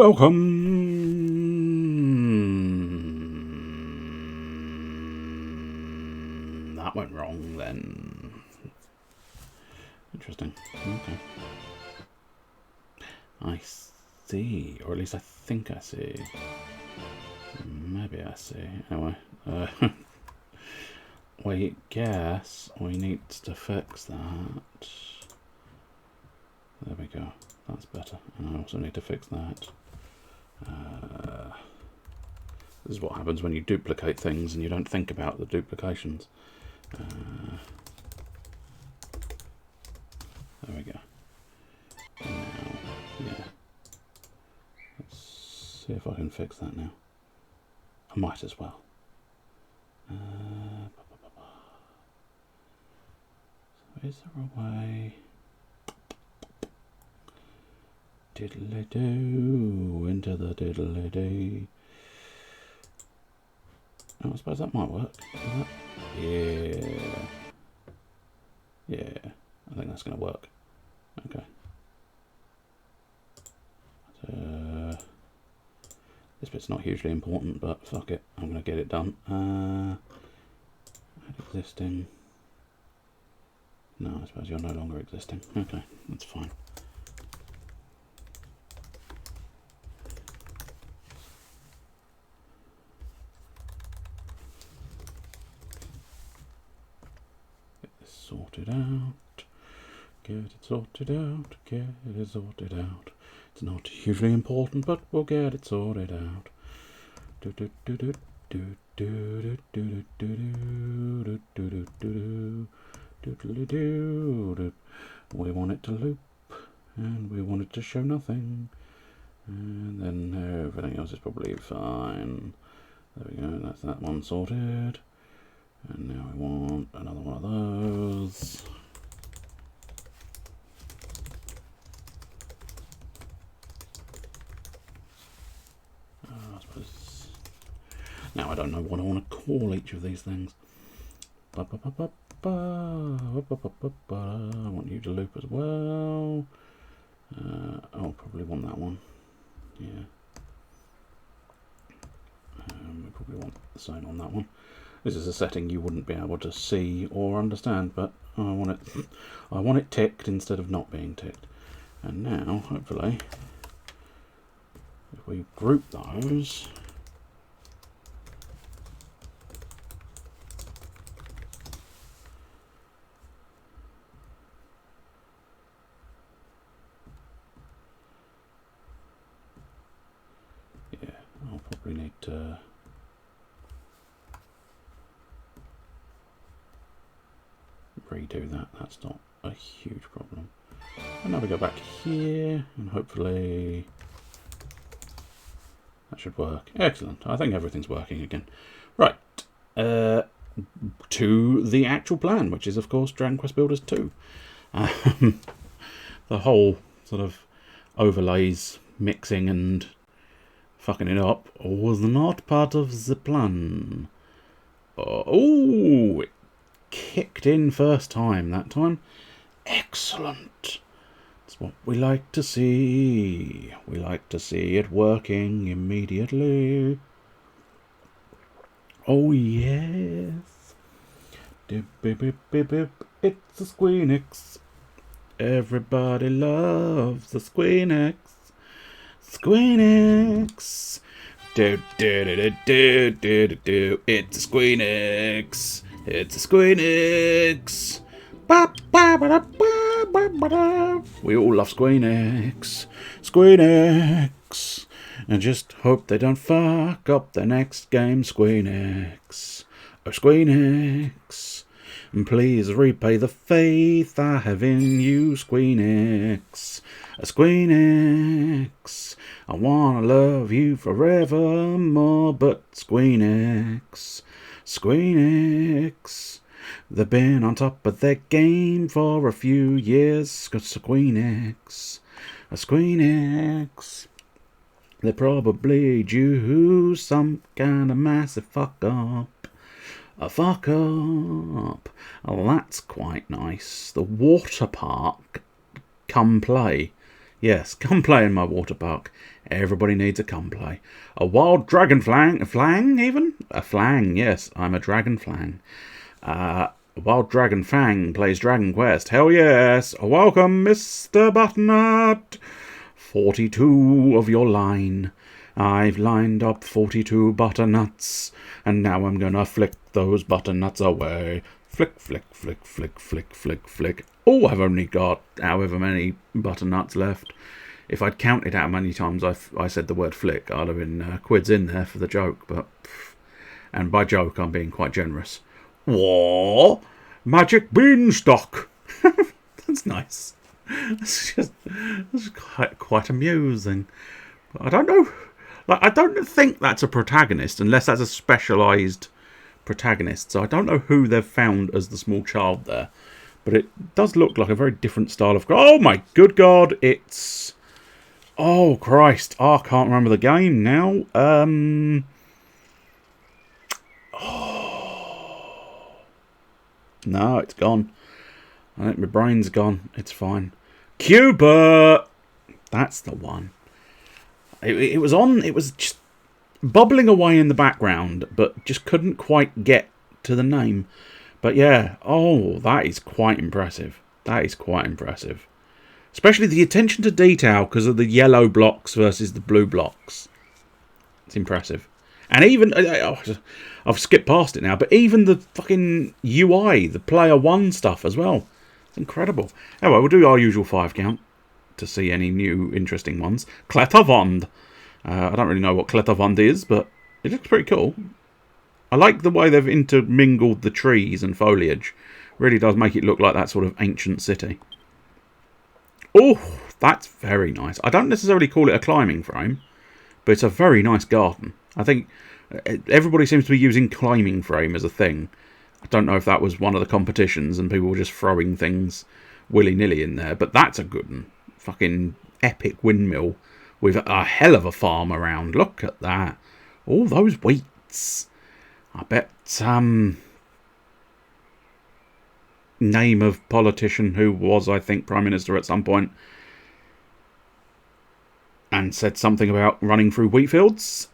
welcome. That went wrong then. Interesting. Okay. I see, or at least I think I see. Maybe I see. Anyway, we guess we need to fix that. There we go. That's better. And I also need to fix that. This is what happens when you duplicate things and you don't think about the duplications. There we go. And now, yeah. Let's see if I can fix that now. I might as well. So is there a way? Diddly-doo, into the diddly-dee. Oh, I suppose that might work. Yeah. Yeah, I think that's going to work. Okay. This bit's not hugely important, but fuck it. I'm going to get it done. Add existing. No, I suppose you're no longer existing. Okay, that's fine. Sorted out, get it sorted out, get it sorted out. It's not hugely important, but we'll get it sorted out. We want it to loop, and we want it to show nothing, and then everything else is probably fine. There we go, that's that one sorted. And now we want another one of those. I suppose. Now I don't know what I want to call each of these things. I want you to loop as well. I'll probably want that one. Yeah. We probably want the same on that one. This is a setting you wouldn't be able to see or understand, but I want it ticked instead of not being ticked. And now, hopefully, if we group those, yeah, I'll probably need to redo that. That's not a huge problem. And now we go back here, and hopefully that should work. Excellent. I think everything's working again. Right. To the actual plan, which is, of course, Dragon Quest Builders 2. The whole sort of overlays, mixing and fucking it up was not part of the plan. Oh, it kicked in first time that time. Excellent. That's what we like to see. We like to see it working immediately. Oh yes. Dip, bip, bip, bip, bip. It's a Squeenix. Everybody loves the Squeenix. Squeenix. Do do do do do do do. It's a Squeenix. It's a Squeenix. We all love Squeenix. Squeenix. And just hope they don't fuck up the next game, Squeenix. Oh, Squeenix. And please repay the faith I have in you, Squeenix. A Squeenix. I wanna love you forevermore, but Squeenix. Squeenix. They've been on top of their game for a few years. Squeenix. A Squeenix. They're probably due some kind of massive fuck up. A fuck up. Oh, that's quite nice. The water park come play. Yes, come play in my water park. Everybody needs a come play. A wild dragon flang even? A flang, yes, I'm a dragon flang. A wild dragon fang plays Dragon Quest. Hell yes. Welcome, Mr. Butternut. 42 of your line. I've lined up 42 butternuts, and now I'm gonna flick those butternuts away. Flick, flick, flick, flick, flick, flick, flick. Oh, I've only got however many butternuts left. If I'd counted how many times I said the word flick, I'd have been quids in there for the joke. But, and by joke, I'm being quite generous. What? Magic beanstalk. That's nice. That's quite amusing. I don't know. Like, I don't think that's a protagonist unless that's a specialised protagonist. So I don't know who they've found as the small child there. But it does look like a very different style of... Oh my good God, it's... Oh Christ, I can't remember the game now. Oh. No, it's gone. I think my brain's gone. It's fine. Cuba! That's the one. It was on... It was just bubbling away in the background, but just couldn't quite get to the name. But yeah, oh, that is quite impressive. That is quite impressive. Especially the attention to detail because of the yellow blocks versus the blue blocks. It's impressive. And even, I've skipped past it now, but even the fucking UI, the player one stuff as well. It's incredible. Anyway, we'll do our usual 5 count to see any new interesting ones. Kletterwand. I don't really know what Kletterwand is, but it looks pretty cool. I like the way they've intermingled the trees and foliage. Really does make it look like that sort of ancient city. Oh, that's very nice. I don't necessarily call it a climbing frame, but it's a very nice garden. I think everybody seems to be using climbing frame as a thing. I don't know if that was one of the competitions and people were just throwing things willy-nilly in there, but that's a good one. Fucking epic windmill with a hell of a farm around. Look at that. All those wheats. I bet name of politician who was, I think, Prime Minister at some point and said something about running through wheat fields.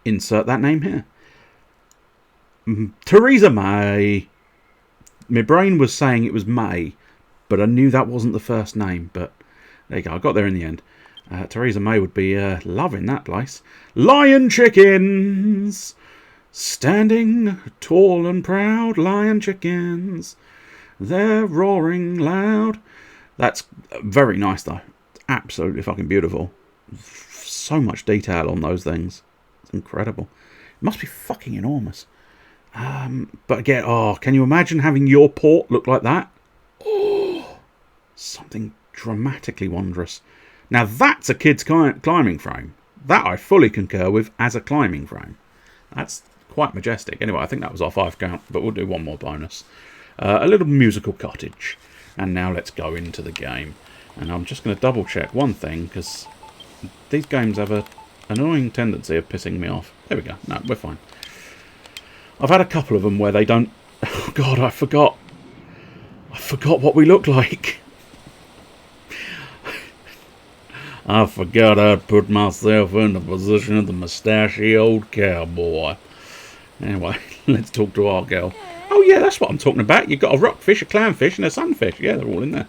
Insert that name here. Theresa May. My brain was saying it was May, but I knew that wasn't the first name. But there you go, I got there in the end. Theresa May would be loving that place. Lion chickens! Standing tall and proud, lion chickens. They're roaring loud. That's very nice, though. Absolutely fucking beautiful. So much detail on those things. It's incredible. It must be fucking enormous. But again, oh, can you imagine having your port look like that? Oh, something dramatically wondrous. Now that's a kid's climbing frame. That I fully concur with as a climbing frame. That's quite majestic. Anyway, I think that was our 5 count, but we'll do one more bonus. A little musical cottage. And now let's go into the game. And I'm just going to double check one thing, because these games have an annoying tendency of pissing me off. There we go. No, we're fine. I've had a couple of them where they don't... Oh God, I forgot. I forgot what we look like. I forgot I'd put myself in the position of the mustachioed cowboy. Anyway, let's talk to our girl. Oh yeah, that's what I'm talking about. You've got a rockfish, a clownfish and a sunfish. Yeah, they're all in there.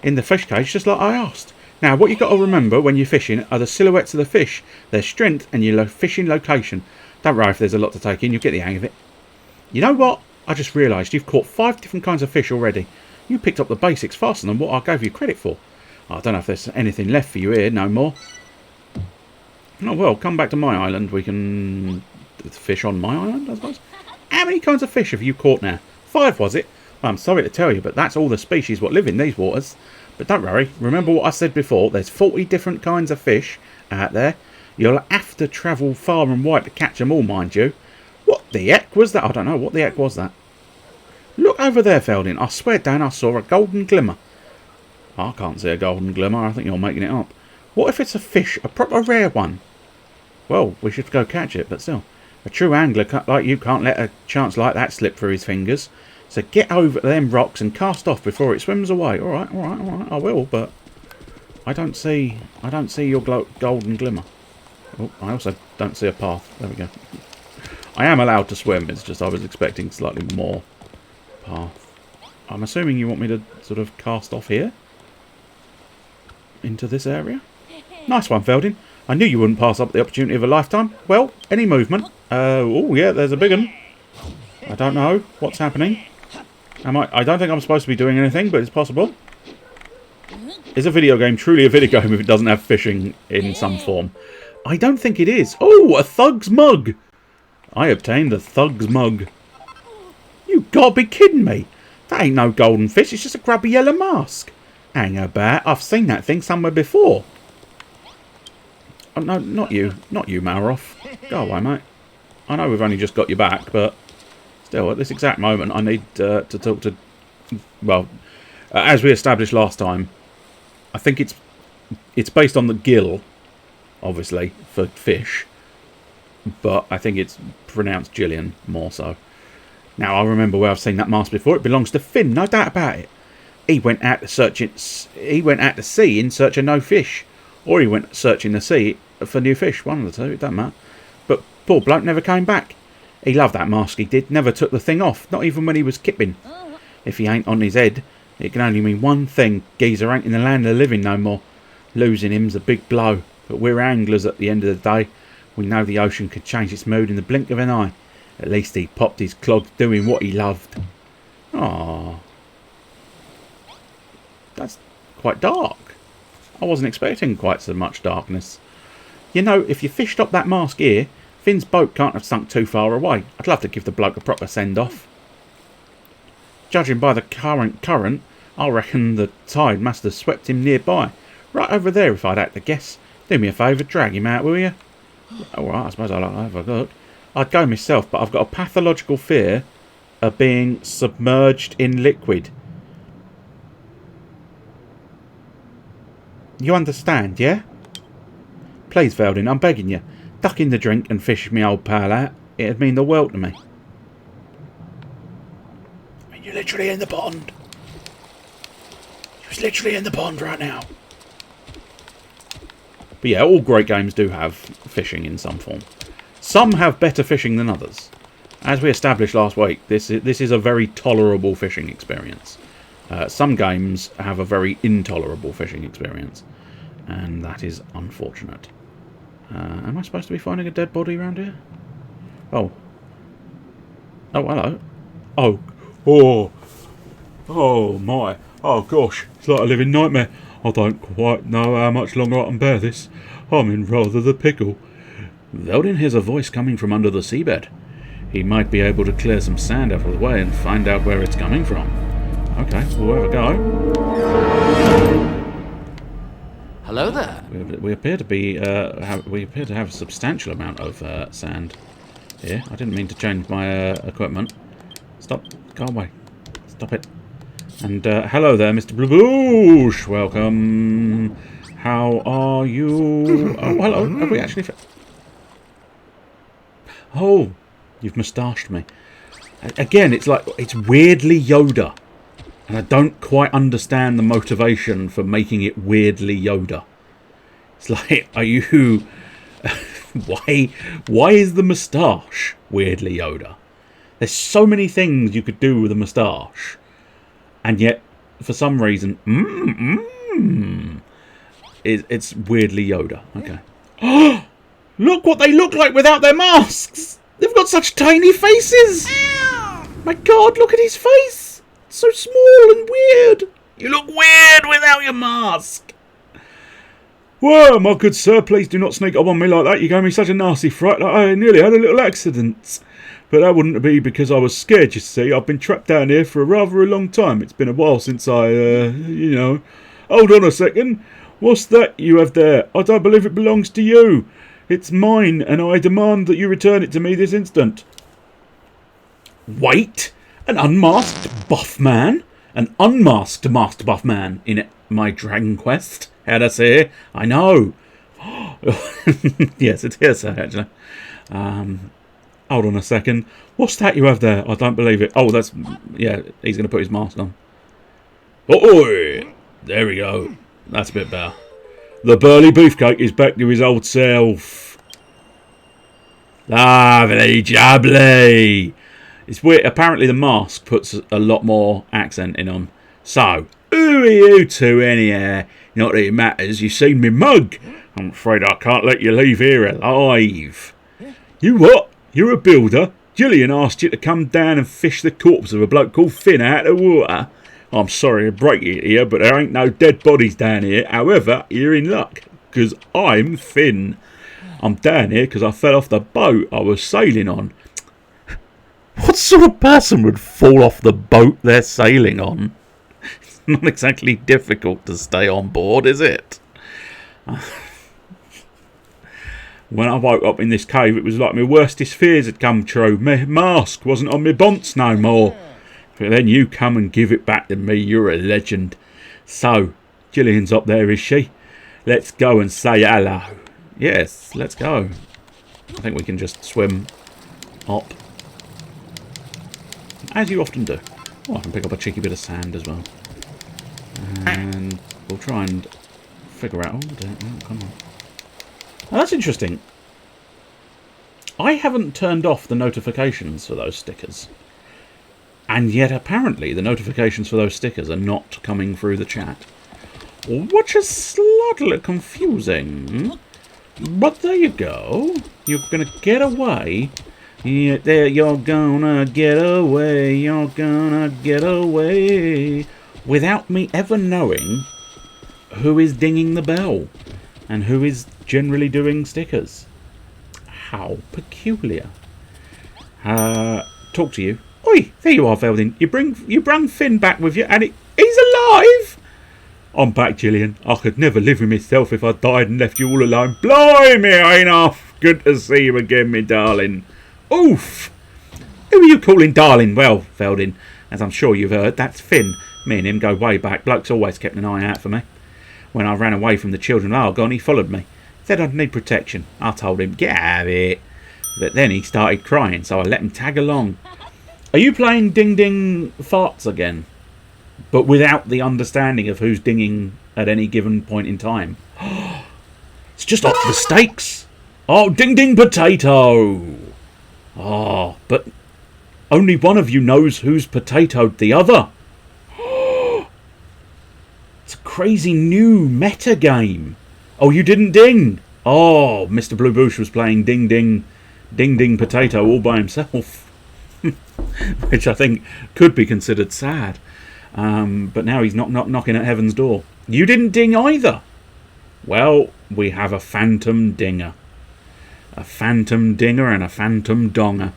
In the fish cage, just like I asked. Now, what you've got to remember when you're fishing are the silhouettes of the fish, their strength and your fishing location. Don't worry if there's a lot to take in, you'll get the hang of it. You know what? I just realised you've caught 5 different kinds of fish already. You picked up the basics faster than what I gave you credit for. I don't know if there's anything left for you here, no more. Oh well, come back to my island. We can fish on my island, I suppose. How many kinds of fish have you caught now? 5, was it? Well, I'm sorry to tell you, but that's all the species what live in these waters. But don't worry, remember what I said before. There's 40 different kinds of fish out there. You'll have to travel far and wide to catch them all, mind you. What the heck was that? I don't know. What the heck was that? Look over there, Felding. I swear down I saw a golden glimmer. I can't see a golden glimmer. I think you're making it up. What if it's a fish, a proper rare one? Well, we should go catch it, but still. A true angler like you can't let a chance like that slip through his fingers. So get over them rocks and cast off before it swims away. Alright, I will, but I don't see your golden glimmer. Oh, I also don't see a path. There we go. I am allowed to swim. It's just I was expecting slightly more path. I'm assuming you want me to sort of cast off here into this area. Nice one, Feldin. I knew you wouldn't pass up the opportunity of a lifetime. Well, any movement? Oh yeah, there's a big one. I don't know what's happening. I don't think I'm supposed to be doing anything, but it's possible. Is a video game truly a video game if it doesn't have fishing in some form? I don't think it is. Oh, a thug's mug. I obtained the thug's mug. You gotta be kidding me. That ain't no golden fish. It's just a grubby yellow mask. Hang about. I've seen that thing somewhere before. Oh, no, not you. Not you, Malroth. Go away, mate. I know we've only just got you back, but still, at this exact moment, I need to talk to... Well, as we established last time, I think it's based on the gill, obviously, for fish. But I think it's pronounced Gillian, more so. Now, I remember where I've seen that mask before. It belongs to Finn, no doubt about it. He went out to sea in search of no fish. Or he went searching the sea for new fish. One of the two, it doesn't matter. But poor bloke never came back. He loved that mask, he did. Never took the thing off. Not even when he was kipping. If he ain't on his head, it can only mean one thing. Geezer ain't in the land of the living no more. Losing him's a big blow. But we're anglers at the end of the day. We know the ocean could change its mood in the blink of an eye. At least he popped his clogs doing what he loved. Ah, that's quite dark. I wasn't expecting quite so much darkness. You know, if you fished up that mask here, Finn's boat can't have sunk too far away. I'd love to give the bloke a proper send-off. Judging by the current, I reckon the tide must have swept him nearby. Right over there, if I'd had to guess. Do me a favour, drag him out, will you? Alright, I suppose I'll have a look. I'd go myself, but I've got a pathological fear of being submerged in liquid. You understand, yeah? Please, Veldin, I'm begging you. Duck in the drink and fish me old pal out. It'd mean the world to me. I mean, you're literally in the pond. You're literally in the pond right now. But yeah, all great games do have fishing in some form. Some have better fishing than others. As we established last week, this is a very tolerable fishing experience. Some games have a very intolerable fishing experience. And that is unfortunate. Am I supposed to be finding a dead body around here? Oh. Oh, hello. Oh. Oh. Oh, my. Oh, gosh. It's like a living nightmare. I don't quite know how much longer I can bear this. I'm in rather the pickle. Veldin hears a voice coming from under the seabed. He might be able to clear some sand out of the way and find out where it's coming from. Okay, we'll have a go. Hello there. We appear to be we appear to have a substantial amount of sand here. I didn't mean to change my equipment. Stop! Go away! Stop it! And hello there, Mr. Blueboosh. Welcome. How are you? Oh, hello. Have we actually? Oh, you've moustached me. Again, it's like it's weirdly Yoda. And I don't quite understand the motivation for making it weirdly Yoda. It's like, are you... Why is the moustache weirdly Yoda? There's so many things you could do with a moustache. And yet, for some reason... it's weirdly Yoda. Okay. Look what they look like without their masks! They've got such tiny faces! My God, look at his face! So small and weird. You look weird without your mask. Whoa, my good sir, please do not sneak up on me like that. You gave me such a nasty fright that I nearly had a little accident. But that wouldn't be because I was scared, you see. I've been trapped down here for rather a long time. It's been a while since I, you know... Hold on a second. What's that you have there? I don't believe it belongs to you. It's mine, and I demand that you return it to me this instant. Wait! An unmasked buff man? An unmasked masked buff man in my Dragon Quest? How'd I say? I know. Yes, it is, actually. Hold on a second. What's that you have there? I don't believe it. Oh, that's... Yeah, he's going to put his mask on. Oh, there we go. That's a bit better. The burly beefcake is back to his old self. Lovely jubbly. It's weird. Apparently the mask puts a lot more accent in on. So, who are you two anyhow? Not that it matters. You've seen me mug. I'm afraid I can't let you leave here alive. You what? You're a builder? Gillian asked you to come down and fish the corpse of a bloke called Finn out of the water. I'm sorry to break it here, but there ain't no dead bodies down here. However, you're in luck, because I'm Finn. I'm down here because I fell off the boat I was sailing on. What sort of person would fall off the boat they're sailing on? It's not exactly difficult to stay on board, is it? When I woke up in this cave, it was like my worstest fears had come true. My mask wasn't on my bonce no more. But then you come and give it back to me. You're a legend. So, Gillian's up there, is she? Let's go and say hello. Yes, let's go. I think we can just swim up. As you often do. Oh, I can pick up a cheeky bit of sand as well. And we'll try and figure out... Oh, come on. Now, that's interesting. I haven't turned off the notifications for those stickers. And yet, apparently, the notifications for those stickers are not coming through the chat. Which is slightly confusing. But there you go. You're going to get away. Yeah, there, you're gonna get away. You're gonna get away. Without me ever knowing who is dinging the bell. And who is generally doing stickers. How peculiar. Talk to you. Oi, there you are, Veldin. You brung Finn back with you, and he's alive. I'm back, Gillian. I could never live with myself if I died and left you all alone. Blimey, ain't half good to see you again, me darling. Oof. Who are you calling darling? Well, Veldin, as I'm sure you've heard, that's Finn. Me and him go way back. Bloke's always kept an eye out for me. When I ran away from the children of Argon, he followed me. Said I'd need protection. I told him, get out of it. But then he started crying, so I let him tag along. Are you playing Ding Ding Farts again? But without the understanding of who's dinging at any given point in time. It's just up the stakes. Oh, Ding Ding Potato. Oh, but only one of you knows who's potatoed the other. It's a crazy new meta game. Oh, you didn't ding. Oh, Mr. Blue Bush was playing Ding Ding Potato all by himself. Which I think could be considered sad. But now he's knocking at heaven's door. You didn't ding either. Well, we have a phantom dinger. A phantom dinger and a phantom donger.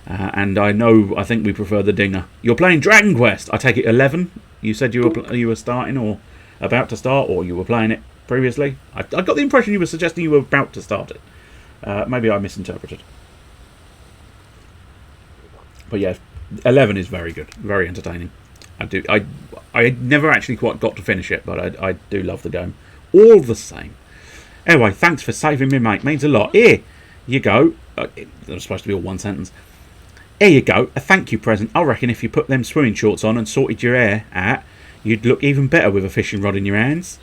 And I think we prefer the dinger. You're playing Dragon Quest. I take it 11. You said you were starting or about to start, or you were playing it previously. I got the impression you were suggesting you were about to start it. Maybe I misinterpreted. But yeah, 11 is very good, very entertaining. I never actually quite got to finish it, but I do love the game. All the same. Anyway, thanks for saving me, mate. Means a lot. Here you go. It was supposed to be all one sentence. Here you go. A thank you present. I reckon if you put them swimming shorts on and sorted your hair out, you'd look even better with a fishing rod in your hands.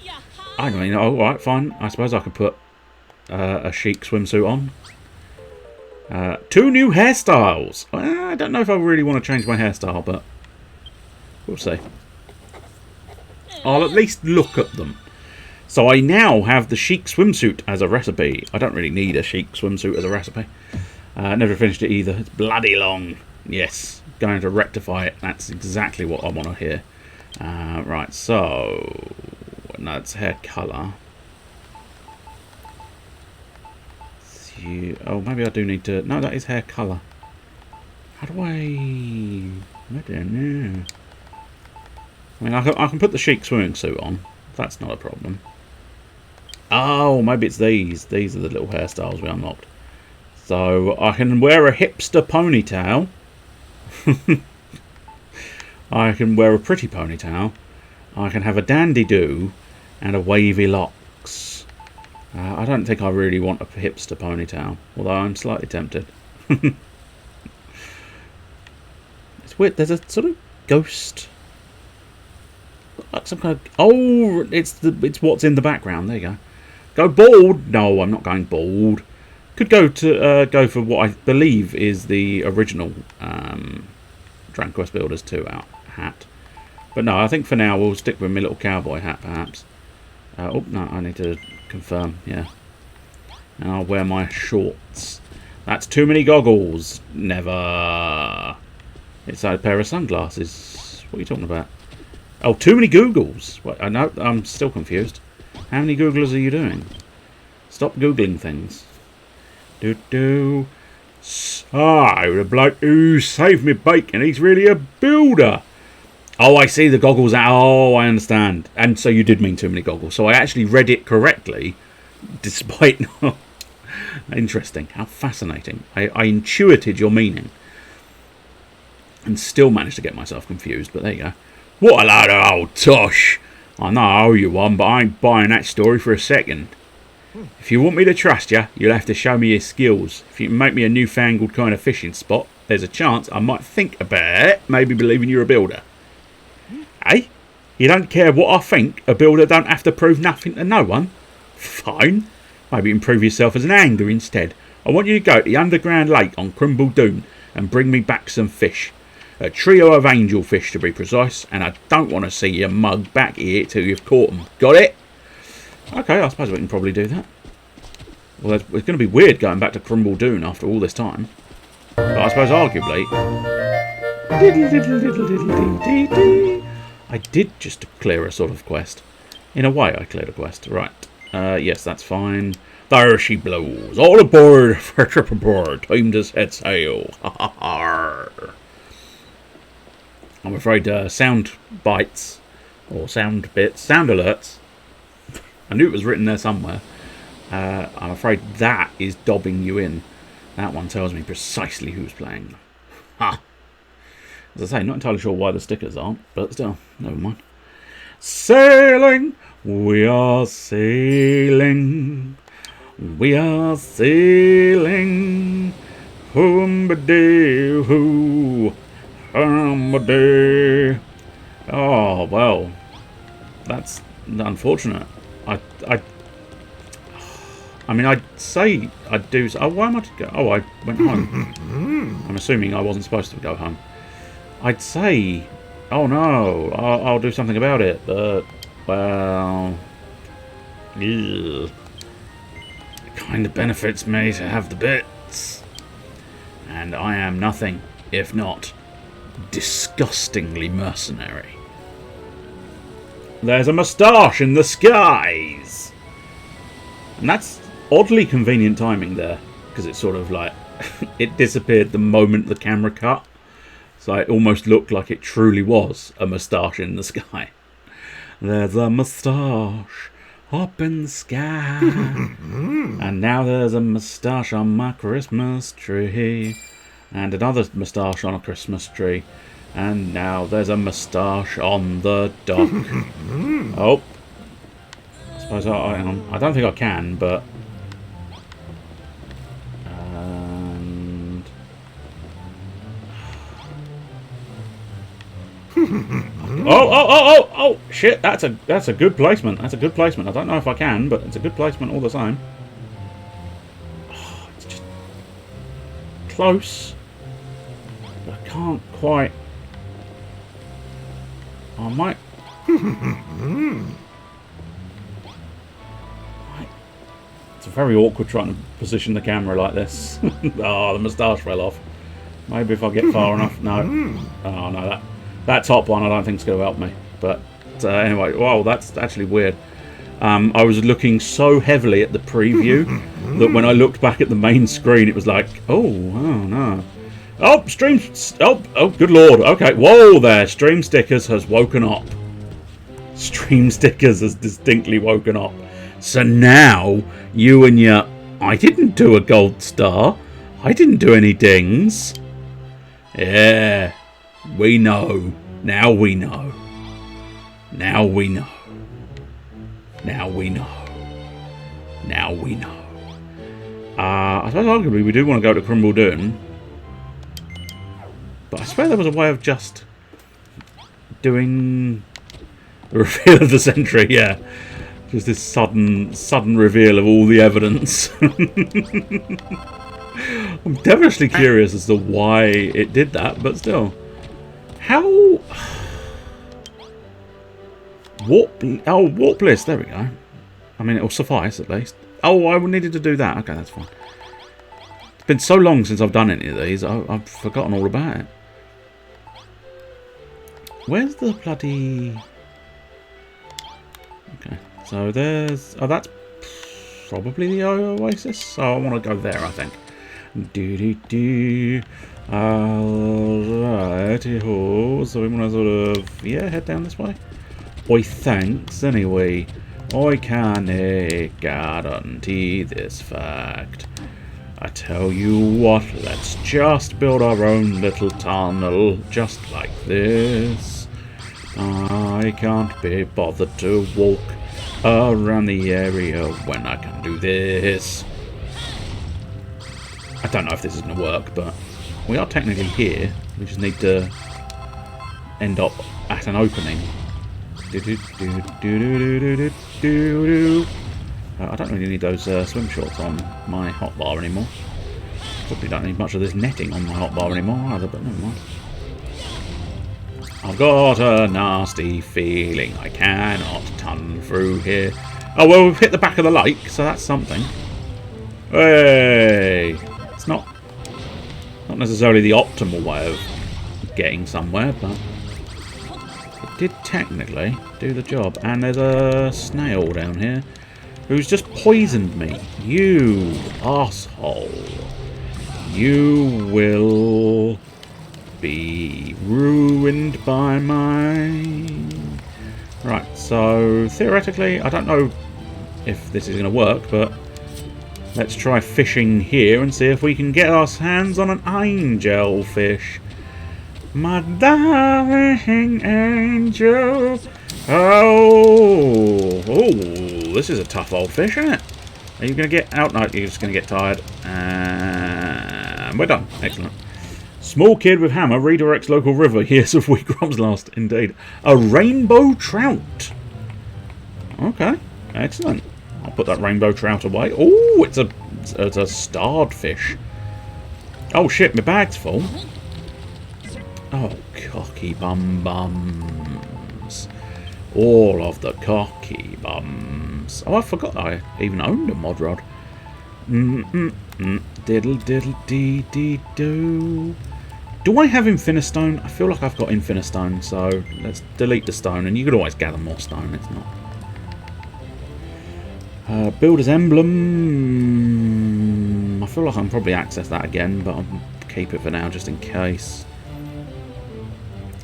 I mean, all right, fine. I suppose I could put a chic swimsuit on. 2 new hairstyles. I don't know if I really want to change my hairstyle, but we'll see. I'll at least look at them. So I now have the chic swimsuit as a recipe. I don't really need a chic swimsuit as a recipe. Never finished it either. It's bloody long. Yes, going to rectify it. That's exactly what I want to hear. Right, so that's hair colour. Oh, maybe I do need to... No, that is hair colour. How do I don't know. I mean, I can put the chic swimming suit on. That's not a problem. Oh, maybe it's these. These are the little hairstyles we unlocked. So I can wear a hipster ponytail. I can wear a pretty ponytail. I can have a dandy-do and a wavy locks. I don't think I really want a hipster ponytail, although I'm slightly tempted. It's weird. There's a sort of ghost Like some kind of... Oh, it's what's in the background. There you go. Go bald. No, I'm not going bald. Could go to go for what I believe is the original Dragon Quest Builders 2 hat. But no, I think for now we'll stick with my little cowboy hat, perhaps. Oh, no, I need to confirm, yeah. And I'll wear my shorts. That's too many goggles. Never. It's a pair of sunglasses. What are you talking about? Oh, too many Googles. What? I know, I'm still confused. How many Googlers are you doing? Stop Googling things. Do. So, the bloke who saved me bacon, he's really a builder. Oh, I see the goggles. Oh, I understand. And so you did mean too many goggles. So I actually read it correctly, despite... Interesting. How fascinating. I intuited your meaning. And still managed to get myself confused, but there you go. What a load of old tosh. I know I owe you one, but I ain't buying that story for a second. If you want me to trust you, you'll have to show me your skills. If you can make me a newfangled kind of fishing spot, there's a chance I might think about it, maybe believing you're a builder. Hey? You don't care what I think? A builder don't have to prove nothing to no one? Fine. Maybe you can prove yourself as an angler instead. I want you to go to the underground lake on Crimble Doon and bring me back some fish. A trio of angelfish to be precise, and I don't want to see you mug back here till you've caught them. Got it? Okay, I suppose we can probably do that. Well, it's going to be weird going back to Crimble Doon after all this time. But I suppose arguably... I did just clear a sort of quest. In a way, I cleared a quest. Right. Yes, that's fine. There she blows. All aboard for a trip aboard. Time to set sail. I'm afraid sound bites, or sound bits, sound alerts. I knew it was written there somewhere. I'm afraid that is dobbing you in. That one tells me precisely who's playing. Ha! As I say, not entirely sure why the stickers aren't, but still, never mind. Sailing! We are sailing. We are sailing. Hoo-ba-dee-hoo. Oh, well. That's unfortunate. I mean, I'd say I'd do... Oh, why am I... Oh, I went home. I'm assuming I wasn't supposed to go home. I'd say... Oh, no. I'll do something about it. But, well... Ugh. It kind of benefits me to have the bits. And I am nothing, if not disgustingly mercenary. There's a moustache in the skies! And that's oddly convenient timing there, because it's sort of like it disappeared the moment the camera cut, so it almost looked like it truly was a moustache in the sky. There's a moustache up in the sky, and now there's a moustache on my Christmas tree, and another moustache on a Christmas tree, and now there's a moustache on the dock. Oh. I suppose I don't think I can, but... Oh! Shit! That's a good placement. That's a good placement. I don't know if I can, but it's a good placement all the same. Oh, it's just close. But I can't quite. I might. It's very awkward trying to position the camera like this. Oh, the moustache fell off. Maybe if I get far enough. No. Oh, no, that top one I don't think is going to help me. But anyway, wow, that's actually weird. I was looking so heavily at the preview that when I looked back at the main screen, it was like, oh no. Oh, stream. Oh, good lord. Okay, whoa there. Stream Stickers has woken up. Stream Stickers has distinctly woken up. So now, you and your... I didn't do a gold star. I didn't do any dings. Yeah. We know. Now we know. Now we know. Now we know. Now we know. I suppose arguably we do want to go to Crimble Doon. But I swear there was a way of just doing The reveal of the century, yeah. Just this sudden reveal of all the evidence. I'm definitely curious as to why it did that, but still. How... Warp list, there we go. I mean, it'll suffice at least. Oh, I needed to do that. Okay, that's fine. It's been so long since I've done any of these, I've forgotten all about it. Where's the bloody... Okay, so there's... Oh, that's probably the Oasis. So I want to go there, I think. Alrighty ho. So we want to sort of... Yeah, head down this way. Oi, thanks, anyway. I can't guarantee this fact. I tell you what, let's just build our own little tunnel, just like this. I can't be bothered to walk around the area when I can do this. I don't know if this is going to work, but we are technically here. We just need to end up at an opening. I don't really need those swim shorts on my hotbar anymore. Probably don't need much of this netting on my hotbar anymore either, but never mind. I've got a nasty feeling I cannot tunnel through here. Oh, well, we've hit the back of the lake, so that's something. Hey! It's not necessarily the optimal way of getting somewhere, but... did technically do the job. And there's a snail down here who's just poisoned me. You asshole. You will be ruined by mine. Right, so theoretically, I don't know if this is going to work, but let's try fishing here and see if we can get our hands on an angel fish. My darling angel. Oh, this is a tough old fish, isn't it? Are you going to get out? No, you're just going to get tired. And we're done. Excellent. Small kid with hammer redirects local river. Years of wheat crops lost. Indeed. A rainbow trout. Okay. Excellent. I'll put that rainbow trout away. Oh, it's a starred fish. Oh, shit. My bag's full. Oh, cocky bums. All of the cocky bums. Oh, I forgot I even owned a mod rod. Diddle diddle dee dee do. Do I have Infinistone? I feel like I've got Infinistone, so let's delete the stone. And you could always gather more stone, it's not. Builder's Emblem. I feel like I can probably access that again, but I'll keep it for now just in case.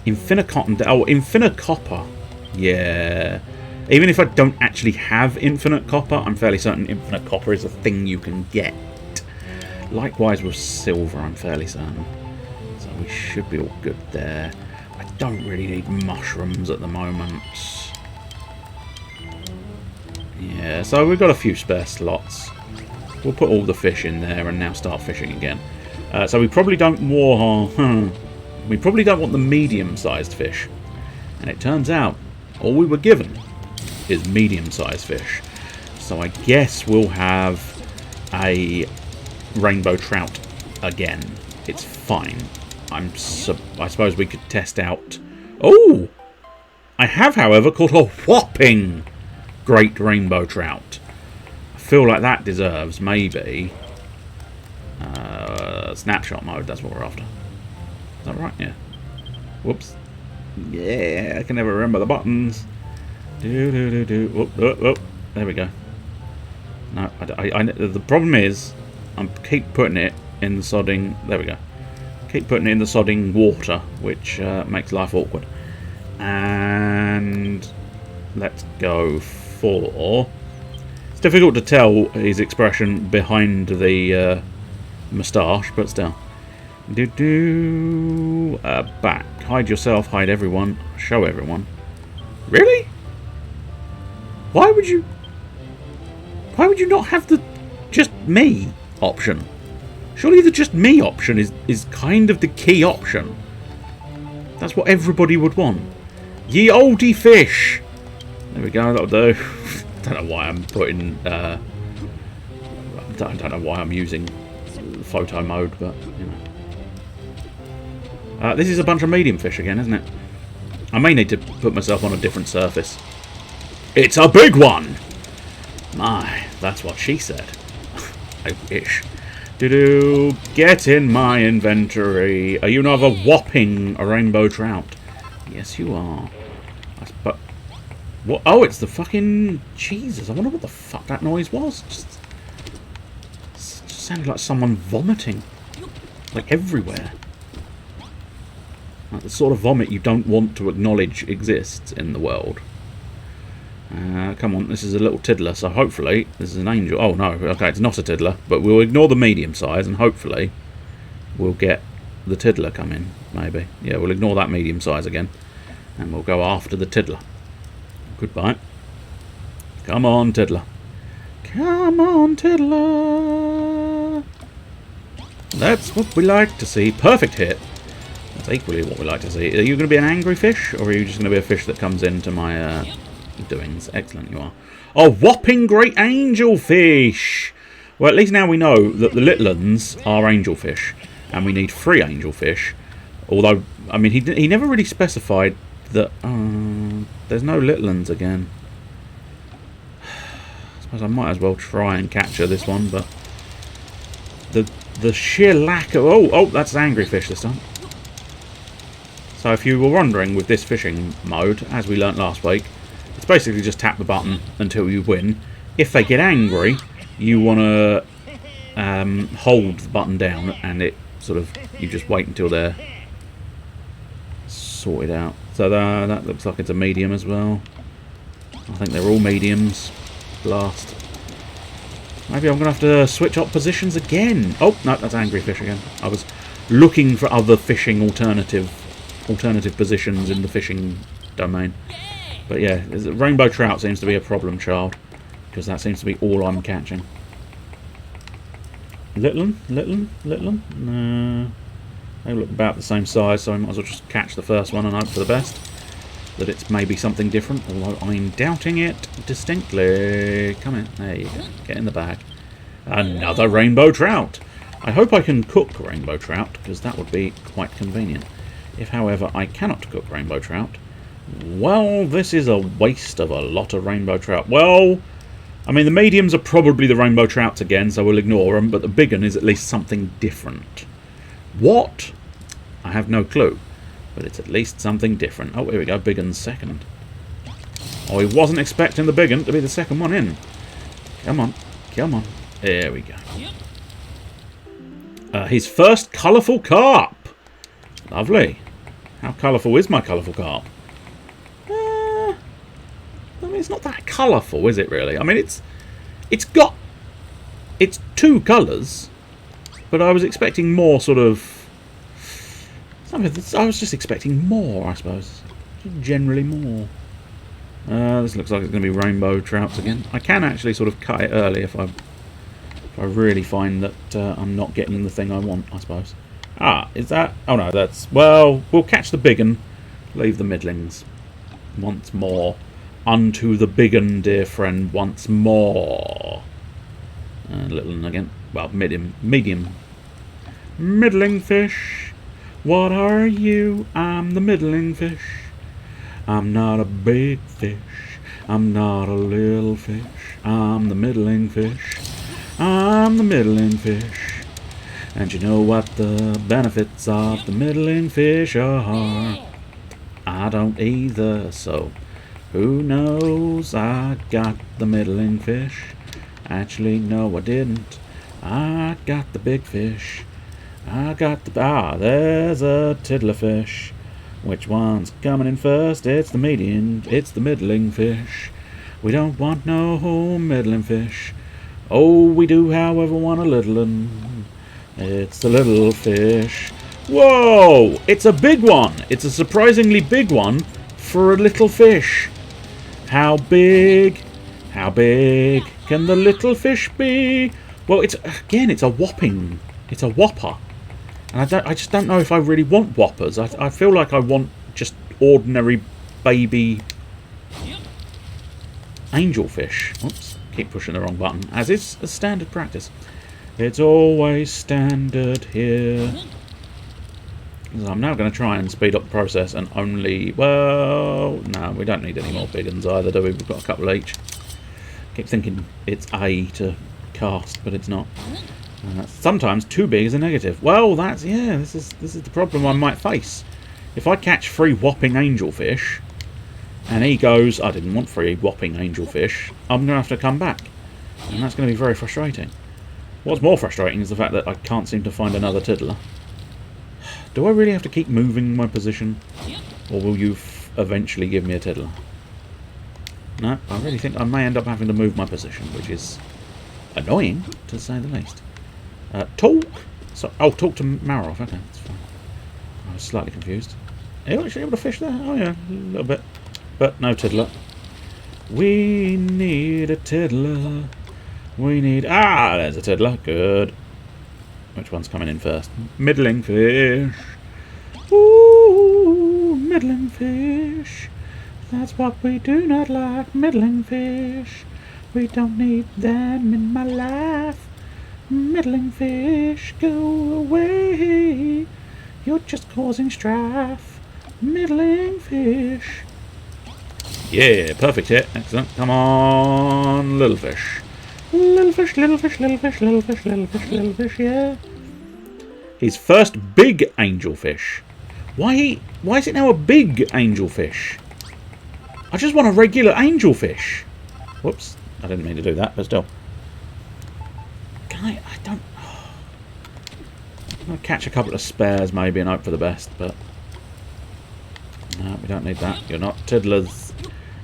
Infinite-Cotton. Oh, Infinite Copper. Yeah. Even if I don't actually have Infinite Copper, I'm fairly certain Infinite Copper is a thing you can get. Likewise with Silver, I'm fairly certain. So we should be all good there. I don't really need mushrooms at the moment. Yeah, so we've got a few spare slots. We'll put all the fish in there and now start fishing again. So we probably don't we probably don't want the medium-sized fish. And it turns out, all we were given is medium-sized fish. So I guess we'll have a rainbow trout again. It's fine. I suppose we could test out... Oh! I have, however, caught a whopping great rainbow trout. I feel like that deserves, maybe... snapshot mode, that's what we're after. Is that right? Yeah. Whoops. Yeah, I can never remember the buttons. Whoop. There we go. No, the problem is, I keep putting it in the sodding... There we go. Keep putting it in the sodding water, which makes life awkward. And let's go for... It's difficult to tell his expression behind the moustache, but still. Back. Hide yourself, hide everyone, show everyone. Really? Why would you not have the just me option? Surely the just me option is kind of the key option. That's what everybody would want. Ye oldie fish, There we go, that'll do. Don't know why I'm putting... I don't know why I'm using photo mode, but, you know. This is a bunch of medium fish again, isn't it? I may need to put myself on a different surface. It's a big one! My, that's what she said. I wish. Do-do, get in my inventory. Are you not a whopping rainbow trout? Yes, you are. But what? Oh, it's the fucking Jesus! I wonder what the fuck that noise was. Just sounded like someone vomiting, like everywhere. Like the sort of vomit you don't want to acknowledge exists in the world. Come on, this is a little tiddler, so hopefully this is an angel. Oh no, okay, it's not a tiddler, but we'll ignore the medium size and hopefully we'll get the tiddler come in, maybe. Yeah, we'll ignore that medium size again and we'll go after the tiddler. Goodbye. Come on, tiddler. Come on, tiddler. That's what we like to see. Perfect hit. That's equally what we like to see. Are you going to be an angry fish, or are you just going to be a fish that comes into my doings? Excellent, you are. A whopping great angelfish! Well, at least now we know that the little ones are angelfish, and we need 3 angelfish. Although, I mean, he never really specified that... there's no little ones again. I suppose I might as well try and capture this one, but... The sheer lack of... Oh, that's an angry fish this time. So if you were wondering with this fishing mode, as we learnt last week, it's basically just tap the button until you win. If they get angry, you want to hold the button down, and it sort of, you just wait until they're sorted out. So that looks like it's a medium as well. I think they're all mediums. Blast. Maybe I'm going to have to switch up positions again. Oh, no, that's angry fish again. I was looking for other fishing alternative positions in the fishing domain. But yeah, rainbow trout seems to be a problem child, because that seems to be all I'm catching. Little one? No. They look about the same size, so I might as well just catch the first one and hope for the best. That it's maybe something different, although I'm doubting it distinctly. Come in. There you go. Get in the bag. Another rainbow trout. I hope I can cook rainbow trout, because that would be quite convenient. If, however, I cannot cook rainbow trout, well, this is a waste of a lot of rainbow trout. Well, I mean, the mediums are probably the rainbow trouts again, so we'll ignore them, but the big one is at least something different. What? I have no clue, but it's at least something different. Oh, here we go, big one's second. Oh, he wasn't expecting the big one to be the second one in. Come on, come on. There we go. His first colourful carp. Lovely. How colourful is my colourful carp? I mean, it's not that colourful, is it really? I mean, it's 2 colours, but I was expecting more sort of... I was just expecting more, I suppose. Generally more. This looks like it's going to be rainbow trouts again. I can actually sort of cut it early if I really find that I'm not getting the thing I want, I suppose. Ah, is that... Oh no, that's... Well, we'll catch the big un. Leave the middlings. Once more. Unto the big un, dear friend, once more. Little one again. Well, medium. Middling fish. What are you? I'm the middling fish. I'm not a big fish. I'm not a little fish. I'm the middling fish. I'm the middling fish. And you know what the benefits of the middling fish are? I don't either, so who knows? I got the middling fish. Actually, no, I didn't. I got the big fish. I got the... Ah, there's a tiddlerfish. Which one's coming in first? It's the medium. It's the middling fish. We don't want no middling fish. Oh, we do, however, want a little one. It's the little fish. Whoa! It's a big one! It's a surprisingly big one for a little fish. How big? How big can the little fish be? Well, it's a whopping. It's a whopper. And I just don't know if I really want whoppers. I feel like I want just ordinary baby angelfish. Oops, keep pushing the wrong button. As is a standard practice. It's always standard here. So I'm now going to try and speed up the process and only... Well, no, we don't need any more big ones either, do we? We've got a couple each. Keep thinking it's A to cast, but it's not. Sometimes too big is a negative. Well, that's... Yeah, this is the problem I might face. If I catch 3 whopping angelfish, and he goes, I didn't want 3 whopping angelfish, I'm going to have to come back. And that's going to be very frustrating. What's more frustrating is the fact that I can't seem to find another tiddler. Do I really have to keep moving my position? Or will you eventually give me a tiddler? No, I really think I may end up having to move my position, which is annoying, to say the least. Talk? So, oh, talk to Maroff. Okay, that's fine. I was slightly confused. Are you actually able to fish there? Oh yeah, a little bit. But no tiddler. We need a tiddler. We need... Ah, there's a tiddler. Good. Which one's coming in first? Middling fish. Ooh, middling fish. That's what we do not like, middling fish. We don't need them in my life. Middling fish, go away. You're just causing strife. Middling fish. Yeah, perfect hit. Excellent. Come on, little fish. Little fish, little fish, little fish, little fish, little fish, little fish, yeah. His first big angelfish. Why is it now a big angelfish? I just want a regular angelfish. Whoops, I didn't mean to do that, but still. Can I don't... I'm going to catch a couple of spares maybe and hope for the best, but... No, we don't need that. You're not tiddlers.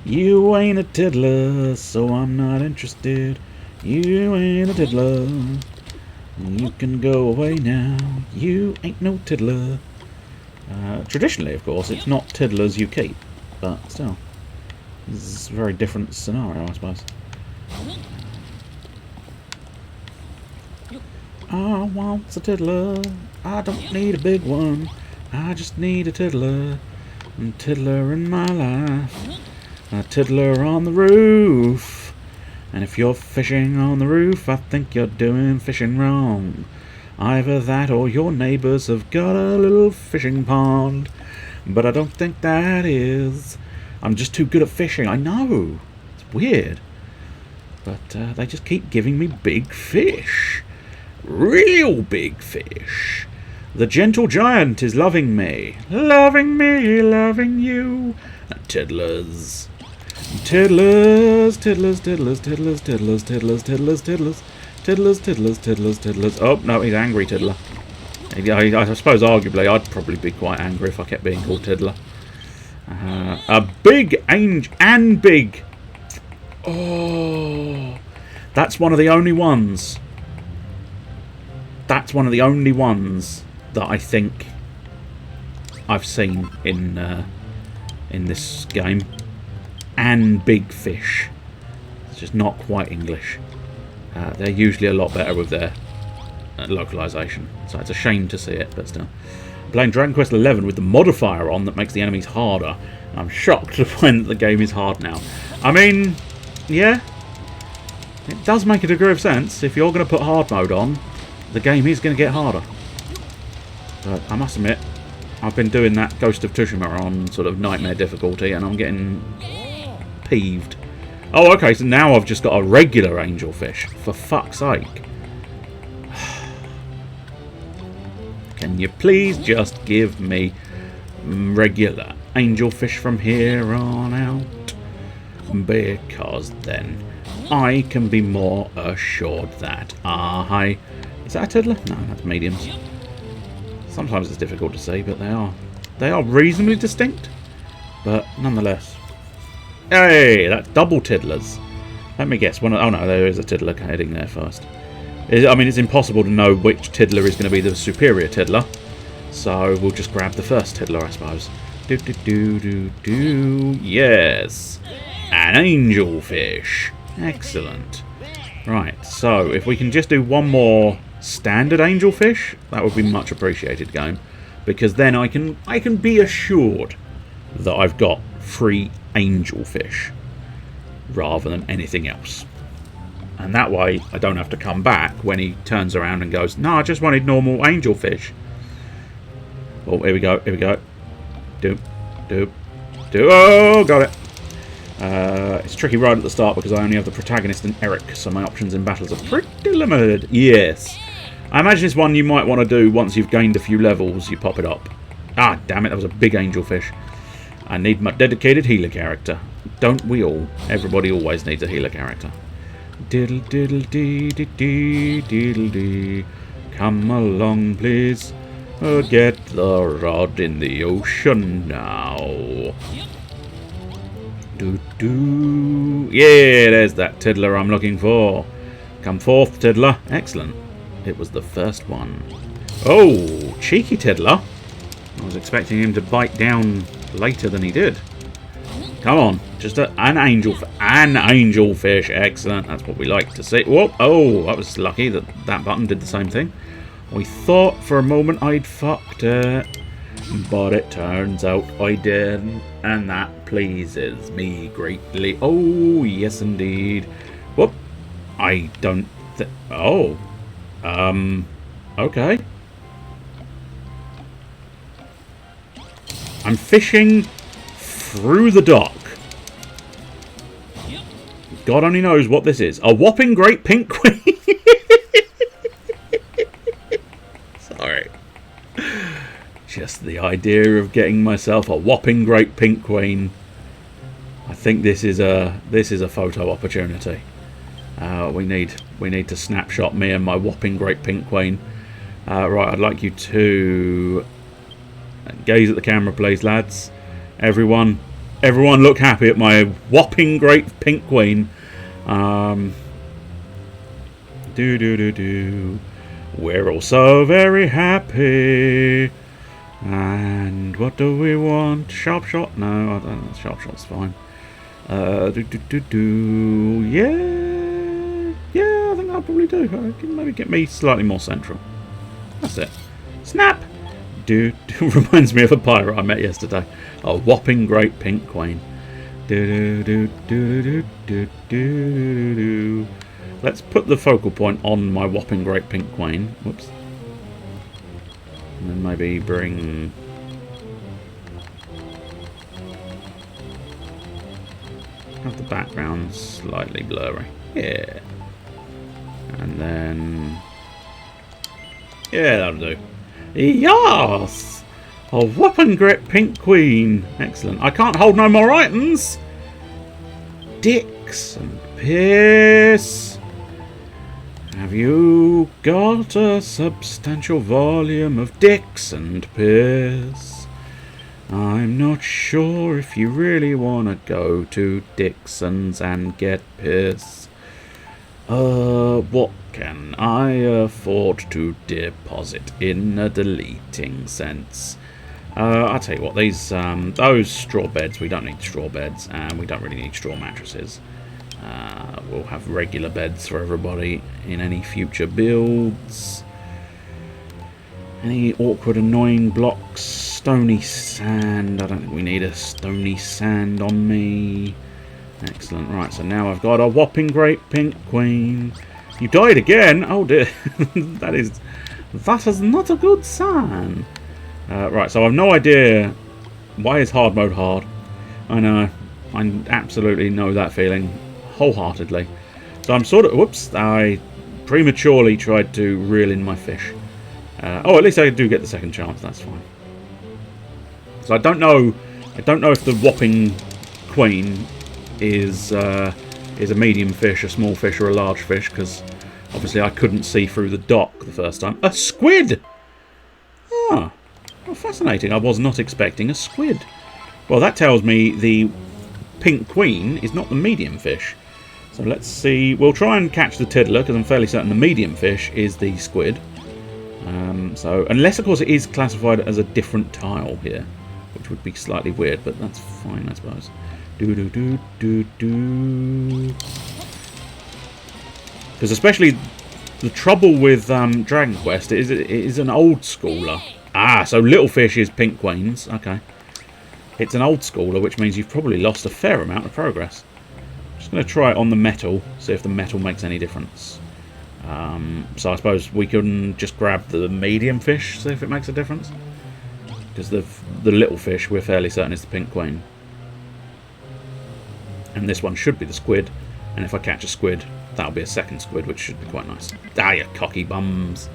You ain't a tiddler, so I'm not interested. You ain't a tiddler. You can go away now. You ain't no tiddler. Traditionally, of course, it's not tiddlers you keep, but still. This is a very different scenario, I suppose. I want a tiddler. I don't need a big one. I just need a tiddler. A tiddler in my life. A tiddler on the roof. And if you're fishing on the roof, I think you're doing fishing wrong. Either that or your neighbours have got a little fishing pond. But I don't think that is. I'm just too good at fishing, I know. It's weird. But they just keep giving me big fish. Real big fish. The gentle giant is loving me. Loving me, loving you. And tiddlers. Tiddlers, tiddlers, tiddlers, tiddlers, tiddlers, tiddlers, tiddlers, tiddlers, tiddlers, tiddlers, tiddlers, tiddlers. Oh, no, he's angry tiddler. I suppose arguably I'd probably be quite angry if I kept being called tiddler. A big angel and big. Oh, that's one of the only ones. That's one of the only ones that I think I've seen in this game. And big fish. It's just not quite English. They're usually a lot better with their localization. So it's a shame to see it, but still. I'm playing Dragon Quest XI with the modifier on that makes the enemies harder. And I'm shocked to find that the game is hard now. I mean, yeah. It does make a degree of sense. If you're going to put hard mode on, the game is going to get harder. But I must admit, I've been doing that Ghost of Tsushima on sort of nightmare difficulty, and I'm getting peeved. Oh, okay, so now I've just got a regular angelfish. For fuck's sake. Can you please just give me regular angelfish from here on out? Because then I can be more assured that I... Is that a tiddler? No, that's mediums. Sometimes it's difficult to see, but they are reasonably distinct. But nonetheless. Hey, that's double tiddlers. Let me guess. Oh no, there is a tiddler heading there first. I mean, it's impossible to know which tiddler is going to be the superior tiddler. So we'll just grab the first tiddler, I suppose. Do do do do do. Yes, an angelfish. Excellent. Right. So if we can just do one more standard angelfish, that would be much appreciated, game, because then I can be assured that I've got 3 angelfish. rather than anything else. And that way I don't have to come back when he turns around and goes, no, I just wanted normal angelfish. Oh, here we go, here we go. Doop, doop, doop. Oh, got it. It's tricky right at the start because I only have the protagonist and Eric, so my options in battles are pretty limited. Yes. I imagine it's one you might want to do once you've gained a few levels, you pop it up. Ah, damn it, that was a big angelfish. I need my dedicated healer character. Don't we all? Everybody always needs a healer character. Diddle diddle dee dee dee diddle dee. Come along, please. Get the rod in the ocean now. Do do. Yeah, there's that tiddler I'm looking for. Come forth, tiddler. Excellent. It was the first one. Oh, cheeky tiddler. I was expecting him to bite down later than he did. Come on, just an angelfish. Excellent. That's what we like to see. Whoa! Oh, that was lucky that that button did the same thing. I thought for a moment I'd fucked it, but it turns out I didn't, and that pleases me greatly. Oh, yes, indeed. Whoop! I don't. Oh. Okay. I'm fishing through the dock. God only knows what this is. A whopping great pink queen. Sorry. Just the idea of getting myself a whopping great pink queen. I think this is a photo opportunity. We need to snapshot me and my whopping great pink queen. Right, I'd like you to gaze at the camera, please, lads. Everyone look happy at my whopping great pink queen. We're all so very happy. And what do we want? Sharp shot? No, I don't know. Sharp shot's fine. Yeah, I think I'll probably do. Maybe get me slightly more central. That's it. Snap! Reminds me of a pirate I met yesterday. A whopping great pink queen. Let's put the focal point on my whopping great pink queen. Whoops. And then maybe bring... have the background slightly blurry. Yeah. And then... yeah, that'll do. Yes! A whopping great pink queen. Excellent. I can't hold no more items. Dicks and Pierce. Have you got a substantial volume of Dicks and Pierce? I'm not sure if you really want to go to Dixon's and get Pierce. What can I afford to deposit in a deleting sense? I'll tell you what, those straw beds, we don't need straw beds, and we don't really need straw mattresses. We'll have regular beds for everybody in any future builds. Any awkward, annoying blocks? Stony sand. I don't think we need a stony sand on me. Excellent. Right, so now I've got a whopping great pink queen. You died again? Oh dear. That is not a good sign. Right, so I've no idea why is hard mode hard. I know. I absolutely know that feeling wholeheartedly. So I'm sort of... whoops. I prematurely tried to reel in my fish. Oh, at least I do get the second chance. That's fine. So I don't know if the whopping queen is a medium fish, a small fish, or a large fish, because obviously I couldn't see through the dock the first time. A squid! Ah, well, fascinating. I was not expecting a squid. Well, that tells me the pink queen is not the medium fish. So let's see. We'll try and catch the tiddler, because I'm fairly certain the medium fish is the squid. So unless, of course, it is classified as a different tile here, which would be slightly weird, but that's fine, I suppose. Because especially the trouble with Dragon Quest is it is an old schooler. Ah, so little fish is pink queens. Okay. It's an old schooler, which means you've probably lost a fair amount of progress. Just going to try it on the metal, see if the metal makes any difference. So I suppose we can just grab the medium fish, see if it makes a difference. Because the little fish, we're fairly certain, is the pink queen. And this one should be the squid. And if I catch a squid, that'll be a second squid, which should be quite nice. Ah, you cocky bums.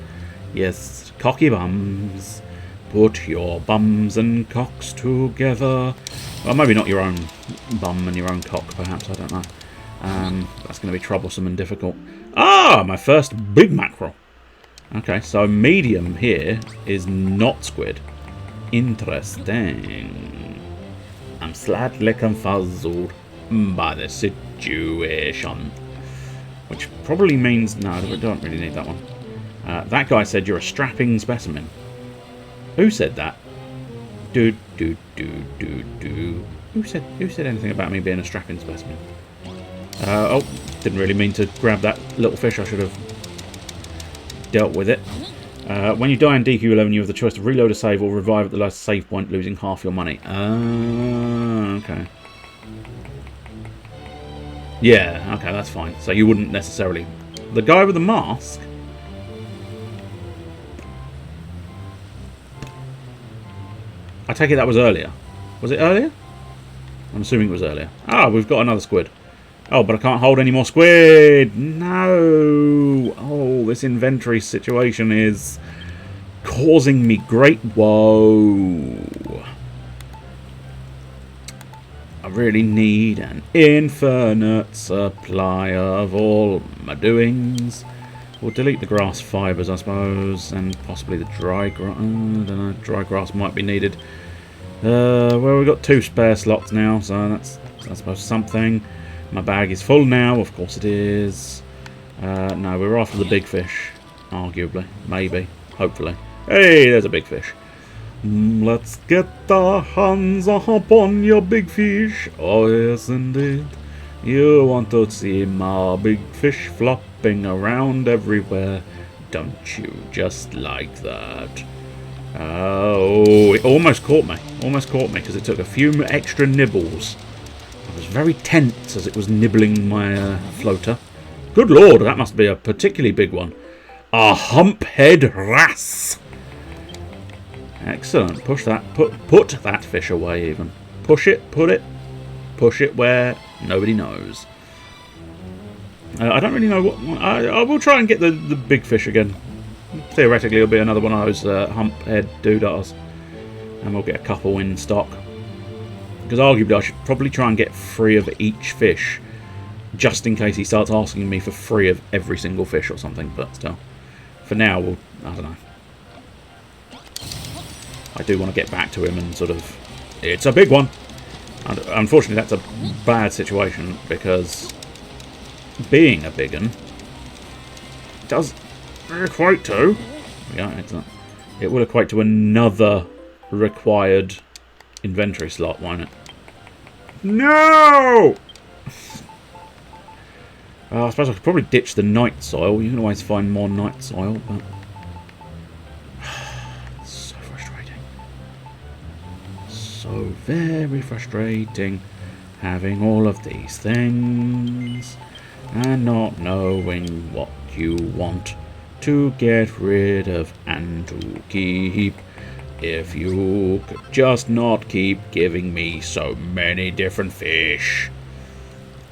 Yes, cocky bums. Put your bums and cocks together. Well, maybe not your own bum and your own cock, perhaps. I don't know. That's going to be troublesome and difficult. Ah, my first big mackerel. Okay, so medium here is not squid. Interesting. I'm slightly confuzzled by the situation. Which probably means... No, we don't really need that one. That guy said you're a strapping specimen. Who said that? Who said anything about me being a strapping specimen? Oh, didn't really mean to grab that little fish. I should have dealt with it. When you die in DQ 11, you have the choice to reload a save or revive at the last save point, losing half your money. Okay. Yeah, okay, that's fine. So you wouldn't necessarily... The guy with the mask... I take it that was earlier. Was it earlier? I'm assuming it was earlier. Ah, we've got another squid. Oh, but I can't hold any more squid! No! Oh, this inventory situation is causing me great woe. I really need an infinite supply of all my doings. We'll delete the grass fibres, I suppose, and possibly the dry grass. I don't know, dry grass might be needed. Well, we've got 2 spare slots now, so that's, I suppose, something. My bag is full now, of course it is. No, we're after the big fish, arguably. Maybe. Hopefully. Hey, there's a big fish. Let's get our hands upon your big fish. Oh, yes, indeed. You want to see my big fish flopping around everywhere, don't you? Just like that. Oh, it almost caught me. Almost caught me because it took a few extra nibbles. I was very tense as it was nibbling my floater. Good lord, that must be a particularly big one. A humphead wrasse. Excellent. Push that. Put that fish away. Even push it. Put it. Push it where nobody knows. I don't really know what. I will try and get the big fish again. Theoretically, it'll be another one of those humphead doodahs, and we'll get a couple in stock. Because arguably, I should probably try and get 3 of each fish, just in case he starts asking me for 3 of every single fish or something. But still, for now, I don't know. I do want to get back to him and sort of... It's a big one! And unfortunately, that's a bad situation, because being a big one does equate to... Yeah, excellent. It will equate to another required inventory slot, won't it? No! I suppose I could probably ditch the night soil. You can always find more night soil, but... so frustrating. So very frustrating having all of these things and not knowing what you want to get rid of and to keep. If you could just not keep giving me so many different fish.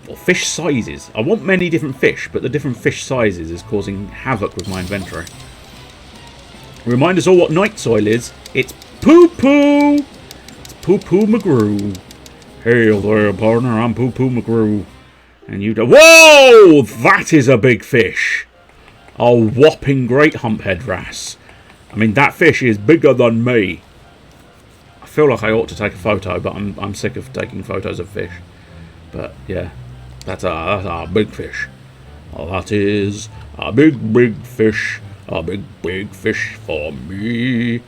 Or fish sizes. I want many different fish, but the different fish sizes is causing havoc with my inventory. Remind us all what night soil is. It's poo-poo! It's poo-poo McGrew. Hail there, partner. I'm poo-poo McGrew. And you... Whoa! That is a big fish. A whopping great humphead wrasse. I mean, that fish is bigger than me. I feel like I ought to take a photo, but I'm sick of taking photos of fish. But, yeah. That's a big fish. That is a big fish. A big fish for me.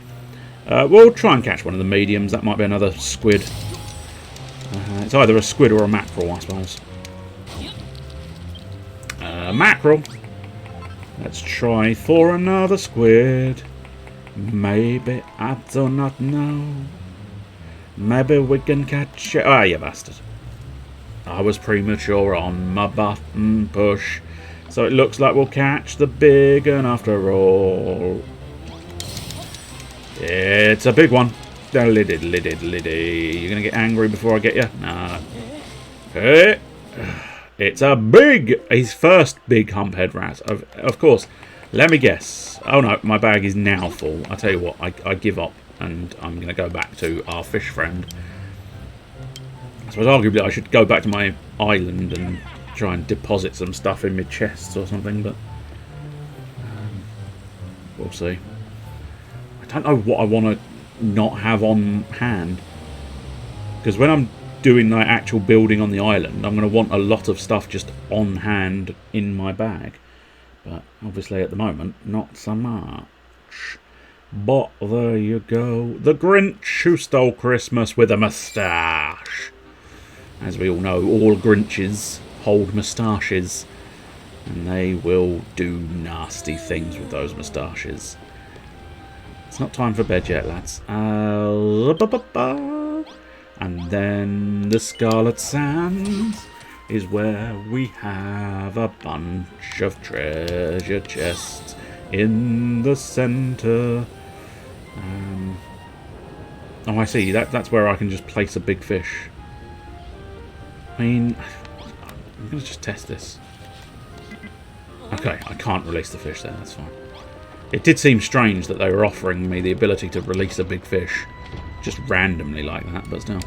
We'll try and catch one of the mediums. That might be another squid. It's either a squid or a mackerel, I suppose. Mackerel. Let's try for another squid. Maybe, I do not know. Maybe we can catch it. Ah, you bastard. I was premature on my button push. So it looks like we'll catch the big one after all. It's a big one. Liddy. You're going to get angry before I get you? Nah. Hey. It's a his first big humphead rat. Of course. Let me guess. Oh no, my bag is now full. I tell you what, I give up and I'm going to go back to our fish friend. I suppose arguably I should go back to my island and try and deposit some stuff in my chests or something, but we'll see. I don't know what I want to not have on hand, because when I'm doing like actual building on the island, I'm going to want a lot of stuff just on hand in my bag, but obviously at the moment not so much. But there you go, the Grinch who stole Christmas with a moustache. As we all know, all Grinches hold moustaches, and they will do nasty things with those moustaches. It's not time for bed yet, lads. And then the Scarlet Sands is where we have a bunch of treasure chests in the centre. Oh, I see. That's where I can just place a big fish. I mean, I'm going to just test this. Okay, I can't release the fish there, that's fine. It did seem strange that they were offering me the ability to release a big fish just randomly like that, but still.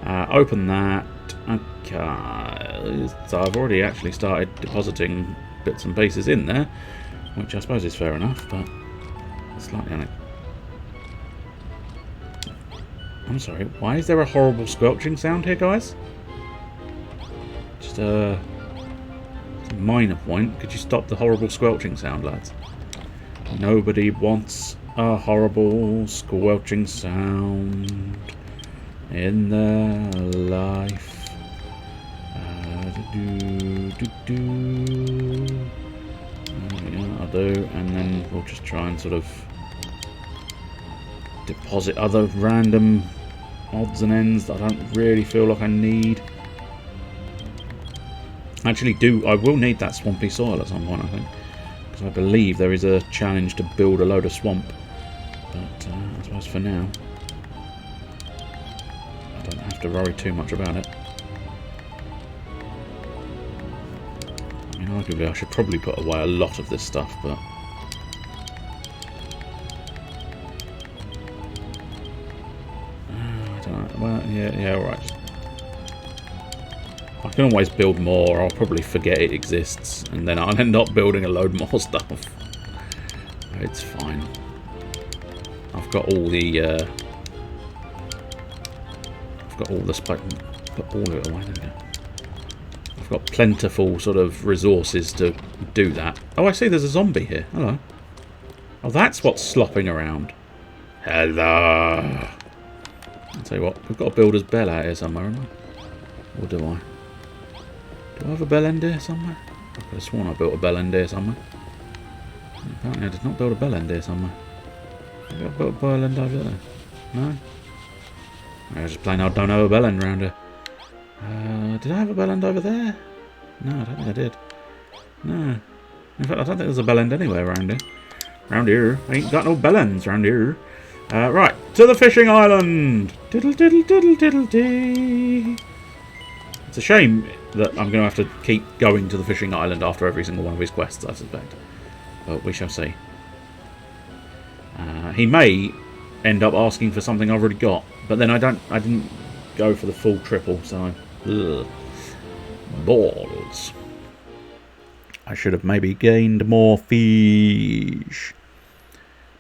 Open that. Okay, so I've already actually started depositing bits and pieces in there, which I suppose is fair enough, but slightly I'm sorry, why is there a horrible squelching sound here, guys? Just a minor point. Could you stop the horrible squelching sound, lads? Nobody wants a horrible squelching sound in their life. I'll do, and then we'll just try and sort of deposit other random odds and ends that I don't really feel like I need. Actually, I will need that swampy soil at some point, I think, because I believe there is a challenge to build a load of swamp. But I suppose for now, I don't have to worry too much about it. I mean, arguably, I should probably put away a lot of this stuff, but I don't know. Well, yeah, all right. I can always build more. I'll probably forget it exists, and then I'll end up building a load more stuff. It's fine. I've got all the space. Put all of it away. There we go. I've got plentiful sort of resources to do that. Oh, I see. There's a zombie here. Hello. Oh, that's what's slopping around. Hello. I'll tell you what. We've got a builder's bell out here somewhere, haven't we? Or do I? Do I have a bell end here somewhere? I could have sworn I built a bell end here somewhere. Apparently I did not build a bell end here somewhere. Maybe I built a bell end over there. No? I just plain old don't have a bell end around here. Did I have a bell end over there? No, I don't think I did. No. In fact, I don't think there's a bell end anywhere around here. Round here. I ain't got no bell ends around here. Right, to the fishing island! Diddle diddle diddle diddle dee. It's a shame that I'm going to have to keep going to the fishing island after every single one of his quests, I suspect. But we shall see. He may end up asking for something I've already got, but then I didn't go for the full triple, so ugh. Balls. I should have maybe gained more fish.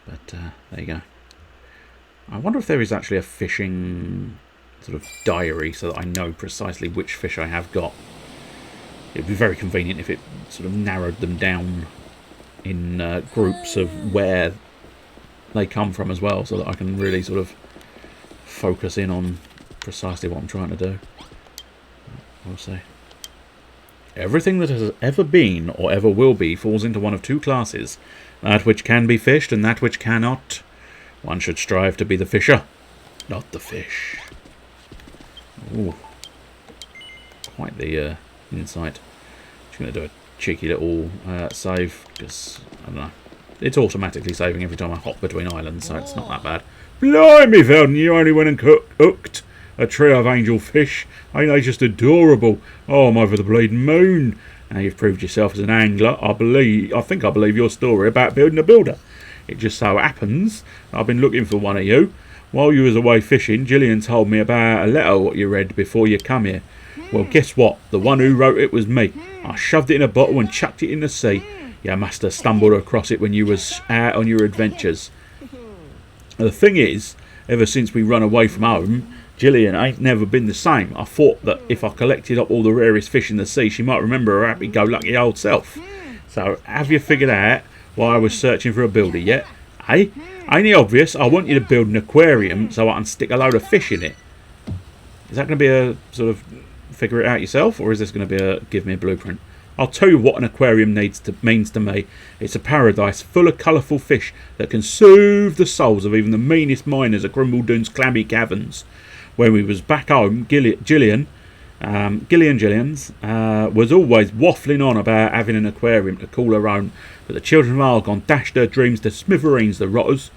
But there you go. I wonder if there is actually a fishing sort of diary so that I know precisely which fish I have got. It would be very convenient if it sort of narrowed them down in groups of where they come from as well, so that I can really sort of focus in on precisely what I'm trying to do. We'll see. Everything that has ever been or ever will be falls into one of two classes. That which can be fished and that which cannot. One should strive to be the fisher, not the fish. Ooh. quite the insight. Just going to do a cheeky little save, because, I don't know, it's automatically saving every time I hop between islands, so it's not that bad. Blimey, Velden, you only went and hooked a trio of angel fish. Ain't they just adorable? Oh, I'm over the bleeding moon. Now you've proved yourself as an angler. I think I believe your story about building a builder. It just so happens I've been looking for one of you. While you was away fishing, Gillian told me about a letter what you read before you come here. Well, guess what? The one who wrote it was me. I shoved it in a bottle and chucked it in the sea. You must have stumbled across it when you was out on your adventures. The thing is, ever since we run away from home, Gillian ain't never been the same. I thought that if I collected up all the rarest fish in the sea, she might remember her happy-go-lucky old self. So, have you figured out why I was searching for a builder yet? Eh? Ain't it obvious? I want you to build an aquarium so I can stick a load of fish in it. Is that going to be a sort of figure it out yourself, or is this going to be a give me a blueprint? I'll tell you what an aquarium means to me. It's a paradise full of colourful fish that can soothe the souls of even the meanest miners at Grimbledoon's clammy caverns. When we was back home, Gillian's was always waffling on about having an aquarium to call her own, but the children of Argon dashed her dreams to smithereens, the rotters.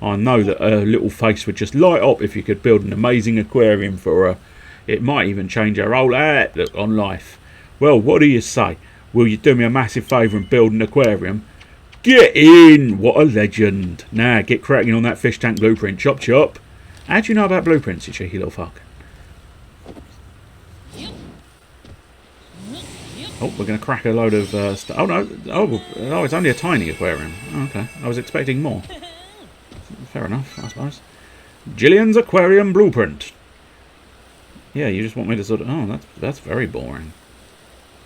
I know that her little face would just light up if you could build an amazing aquarium for her. It might even change her whole outlook on life. Well, what do you say? Will you do me a massive favour and build an aquarium? Get in! What a legend! Now, get cracking on that fish tank blueprint. Chop chop. How do you know about blueprints, you cheeky little fuck? Oh, we're going to crack a load of stuff. Oh, no. Oh, it's only a tiny aquarium. Oh, okay. I was expecting more. Fair enough, I suppose. Gillian's aquarium blueprint. Yeah, you just want me to sort of... Oh, that's very boring.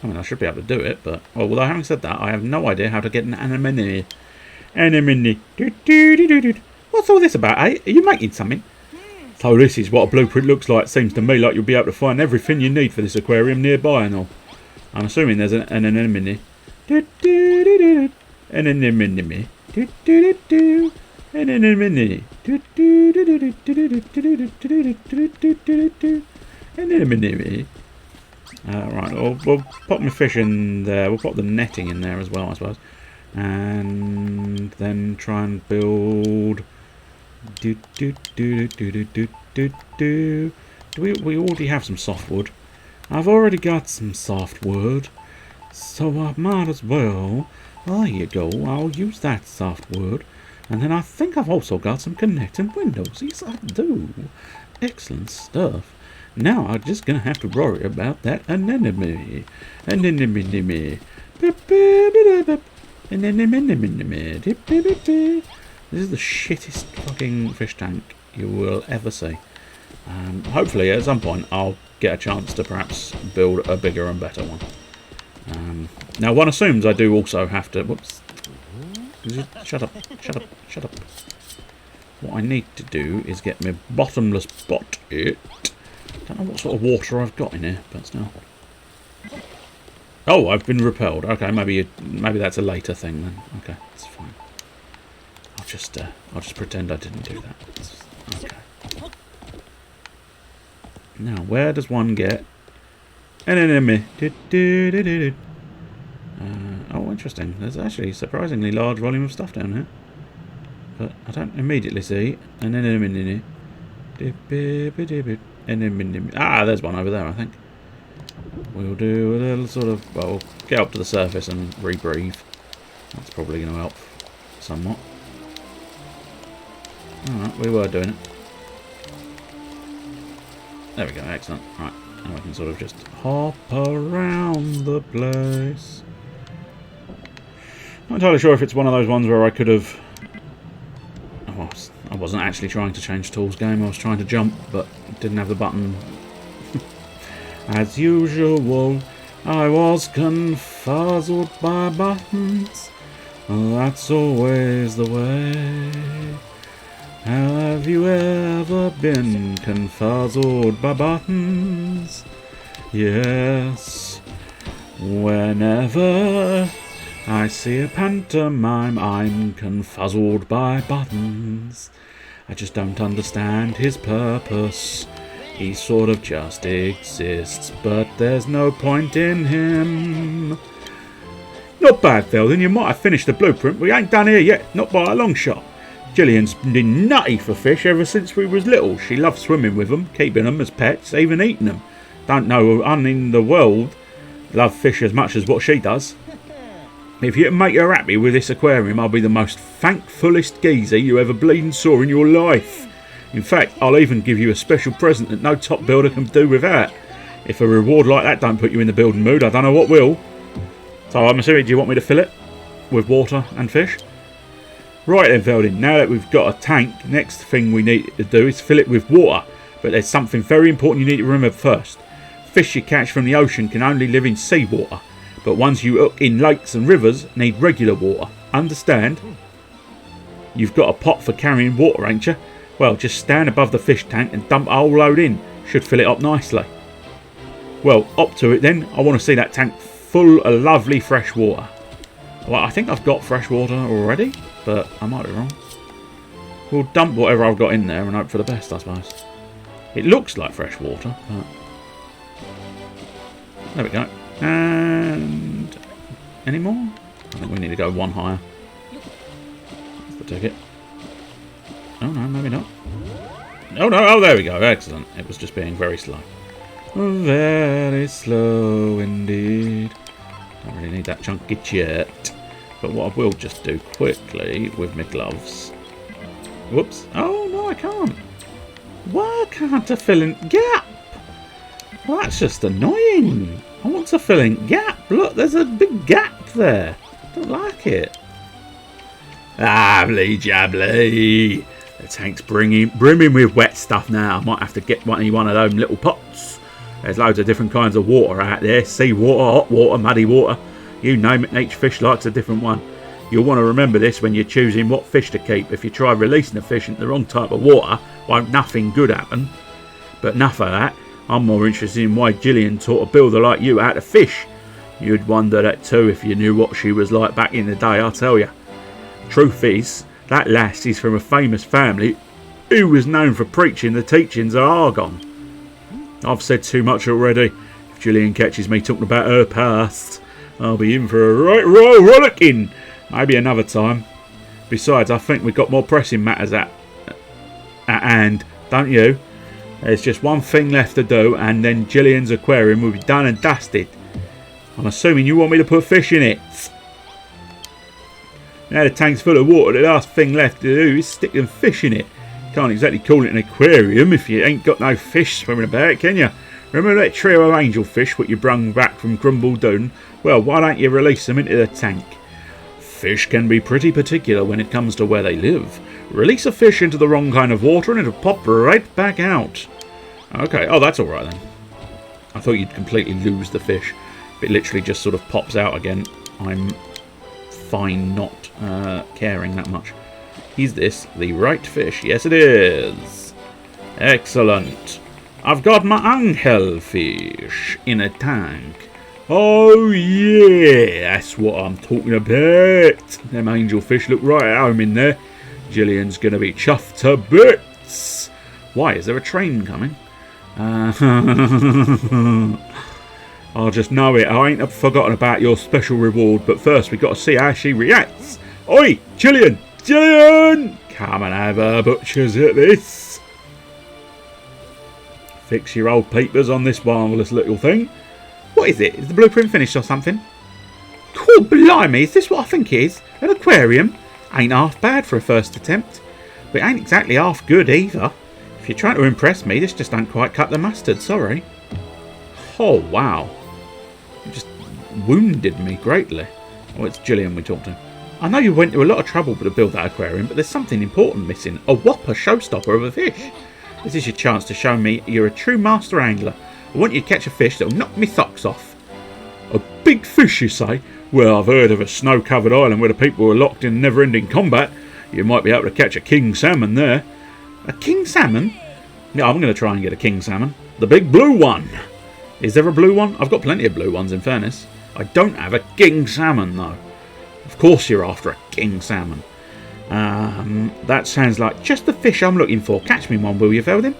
I mean, I should be able to do it, but... Well, although having said that, I have no idea how to get an anemone. Anemone. What's all this about, eh? Are you making something? So this is what a blueprint looks like. Seems to me like you'll be able to find everything you need for this aquarium nearby and all. I'm assuming there's an anemone. An anemone. An anemone. An anemone. Right, we'll pop my fish in there. We'll pop the netting in there as well, I suppose. And then try and build... Do we already have some softwood? I've already got some softwood, so I might as well. There you go. I'll use that softwood, and then I think I've also got some connecting windows. Yes, I do. Excellent stuff. Now I'm just gonna have to worry about that anemone. Anemone. This is the shittest fucking fish tank you will ever see. Hopefully at some point I'll get a chance to perhaps build a bigger and better one. Now one assumes I do also have to... Whoops. Shut up. What I need to do is get my bottomless bucket. Don't know what sort of water I've got in here, but still. Oh, I've been repelled. Okay, maybe that's a later thing then. Okay, that's fine. I'll just pretend I didn't do that. Okay. Now, where does one get an enemy? Oh, interesting. There's actually a surprisingly large volume of stuff down here, but I don't immediately see an enemy. Ah, there's one over there, I think. We'll do a little sort of... Well, we'll get up to the surface and rebreathe. That's probably going to help somewhat. Alright, we were doing it. There we go, excellent. Right, now we can sort of just hop around the place. Not entirely sure if it's one of those ones where I could have... Oh, I wasn't actually trying to change tools game, I was trying to jump, but didn't have the button. As usual, I was confuzzled by buttons. That's always the way. Have you ever been confuzzled by buttons? Yes. Whenever I see a pantomime, I'm confuzzled by buttons. I just don't understand his purpose. He sort of just exists, but there's no point in him. Not bad, Veldin. You might have finished the blueprint. We ain't done here yet, not by a long shot. Gillian's been nutty for fish ever since we was little. She loves swimming with them, keeping them as pets, even eating them. Don't know one in the world love fish as much as what she does. If you can make her happy with this aquarium, I'll be the most thankfulest geezer you ever bleeding saw in your life. In fact, I'll even give you a special present that no top builder can do without. If a reward like that don't put you in the building mood, I don't know what will. So I'm assuming, do you want me to fill it with water and fish? Right then, Veldin, now that we've got a tank, next thing we need to do is fill it with water. But there's something very important you need to remember first. Fish you catch from the ocean can only live in seawater, but ones you hook in lakes and rivers need regular water. Understand? You've got a pot for carrying water, ain't you? Well, just stand above the fish tank and dump a whole load in. Should fill it up nicely. Well, up to it then. I want to see that tank full of lovely fresh water. Well, I think I've got fresh water already, but I might be wrong. We'll dump whatever I've got in there and hope for the best, I suppose. It looks like fresh water, but... There we go. And... Any more? I think we need to go one higher. That's the ticket. Oh no, maybe not. Oh no, oh there we go, excellent. It was just being very slow. Very slow indeed. Don't really need that chunky yet. But what I will just do quickly with my gloves. Whoops. Oh no, I can't. Why can't I fill in gap? Well, that's just annoying. I want to fill in gap. Look, there's a big gap there. I don't like it. Jabbly jabbly. The tank's brimming with wet stuff now. I might have to get one of those little pots. There's loads of different kinds of water out there. Sea water, hot water, muddy water. You name it, each fish likes a different one. You'll want to remember this when you're choosing what fish to keep. If you try releasing a fish into the wrong type of water, won't nothing good happen. But enough of that. I'm more interested in why Gillian taught a builder like you how to fish. You'd wonder that too if you knew what she was like back in the day, I'll tell you. Truth is, that lass is from a famous family who was known for preaching the teachings of Argon. I've said too much already. If Gillian catches me talking about her past, I'll be in for a right royal rollicking. Maybe another time. Besides, I think we've got more pressing matters at hand, don't you? There's just one thing left to do, and then Gillian's aquarium will be done and dusted. I'm assuming you want me to put fish in it. Now the tank's full of water, the last thing left to do is stick some fish in it. Can't exactly call it an aquarium if you ain't got no fish swimming about, can you? Remember that trio of angelfish what you brung back from Grumble Doon? Well, why don't you release them into the tank? Fish can be pretty particular when it comes to where they live. Release a fish into the wrong kind of water and it'll pop right back out. Okay, oh that's alright then. I thought you'd completely lose the fish. If it literally just sort of pops out again, I'm fine not caring that much. Is this the right fish? Yes it is. Excellent. I've got my angelfish in a tank. Oh yeah, that's what I'm talking about. Them angelfish look right at home in there. Gillian's going to be chuffed to bits. Why, is there a train coming? I'll just know it. I ain't forgotten about your special reward, but first we've got to see how she reacts. Oi, Gillian! Gillian! Come and have her butchers at this. Fix your old peepers on this marvellous little thing. What is it? Is the blueprint finished or something? Cool, blimey, is this what I think it is? An aquarium? Ain't half bad for a first attempt. But it ain't exactly half good either. If you're trying to impress me, this just don't quite cut the mustard, sorry. Oh, wow. You just wounded me greatly. Oh, it's Gillian we talked to. I know you went to a lot of trouble to build that aquarium, but there's something important missing. A whopper showstopper of a fish. This is your chance to show me you're a true master angler. I want you to catch a fish that'll knock me socks off. A big fish, you say? Well, I've heard of a snow-covered island where the people are locked in never-ending combat. You might be able to catch a king salmon there. A king salmon? Yeah, I'm going to try and get a king salmon. The big blue one. Is there a blue one? I've got plenty of blue ones, in fairness. I don't have a king salmon, though. Of course you're after a king salmon. That sounds like just the fish I'm looking for. Catch me one, will you, Veldin?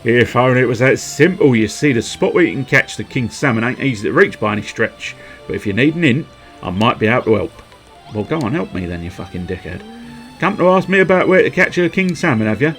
If only it was that simple. You see, the spot where you can catch the king salmon ain't easy to reach by any stretch. But if you need an hint, I might be able to help. Well, go on, help me then, you fucking dickhead. Come to ask me about where to catch a king salmon, have you?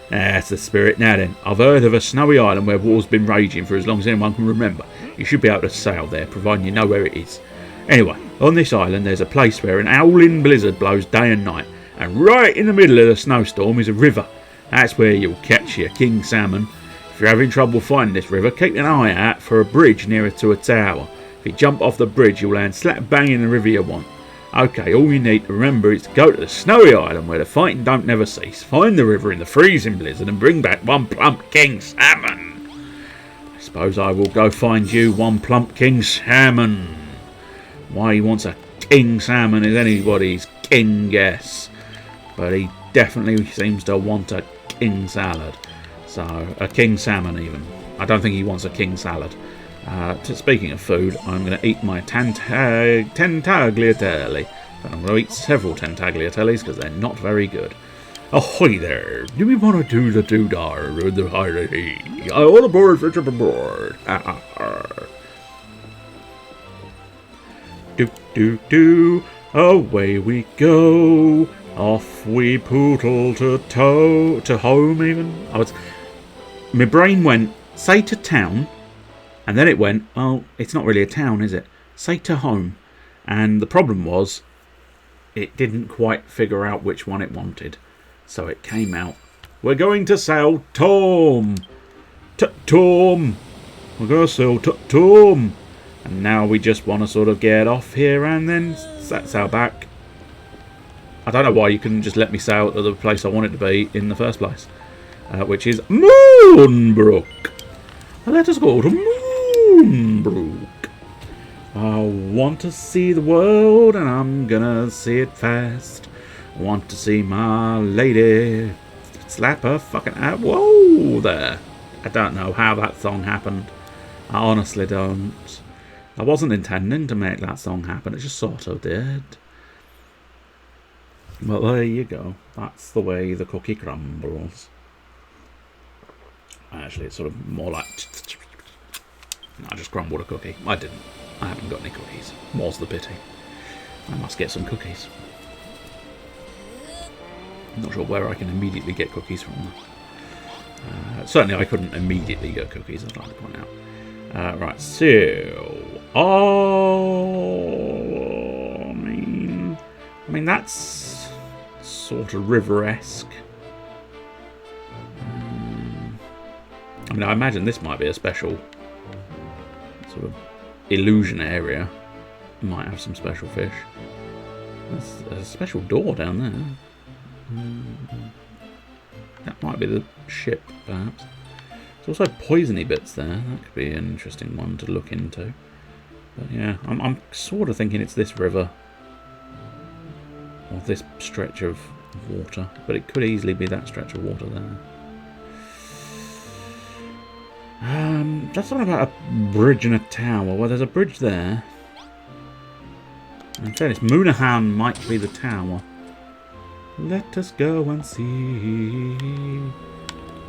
That's the spirit. Now then, I've heard of a snowy island where war's been raging for as long as anyone can remember. You should be able to sail there, providing you know where it is. Anyway, on this island there's a place where an howling blizzard blows day and night. And right in the middle of the snowstorm is a river. That's where you'll catch your king salmon. If you're having trouble finding this river, keep an eye out for a bridge nearer to a tower. If you jump off the bridge, you'll land slap bang in the river you want. Okay, all you need to remember is to go to the snowy island where the fighting don't never cease. Find the river in the freezing blizzard and bring back one plump king salmon. I suppose I will go find you one plump king salmon. Why he wants a king salmon is anybody's king guess. But he definitely seems to want a king salad. So, a king salmon even. I don't think he wants a king salad. Speaking of food, I'm going to eat my tentagliatelli. But I'm going to eat several tentagliatellis because they're not very good. Ahoy there! Do we want to do the doodah or the hierarchy? All aboard, fish up aboard! Do, away we go. Off we pootle to home even. My brain went, say to town. And then it went, oh, it's not really a town, is it? Say to home. And the problem was, it didn't quite figure out which one it wanted. So it came out, we're going to sail Tom. Tom. We're going to sail Tom. And now we just want to sort of get off here and then sail back. I don't know why you couldn't just let me sail to the place I wanted to be in the first place. Which is Moonbrook. Let us go to Moonbrook. I want to see the world and I'm gonna see it fast. I want to see my lady slap her fucking out. Whoa there. I don't know how that song happened. I honestly don't. I wasn't intending to make that song happen. It just sort of did. Well, there you go. That's the way the cookie crumbles. Actually, it's sort of more like... I just crumbled a cookie. I didn't. I haven't got any cookies. More's the pity. I must get some cookies. I'm not sure where I can immediately get cookies from. Certainly I couldn't immediately get cookies, I'd like to point out. Right, so... Oh... I mean, that's sort of river-esque. I mean, I imagine this might be a special sort of illusion area. Might have some special fish. There's a special door down there. That might be the ship, perhaps. There's also poisony bits there. That could be an interesting one to look into. But yeah, I'm sort of thinking it's this river. Or this stretch of water. But it could easily be that stretch of water there. That's something about a bridge and a tower. Well, there's a bridge there. In fairness, Moonahan might be the tower. Let us go and see.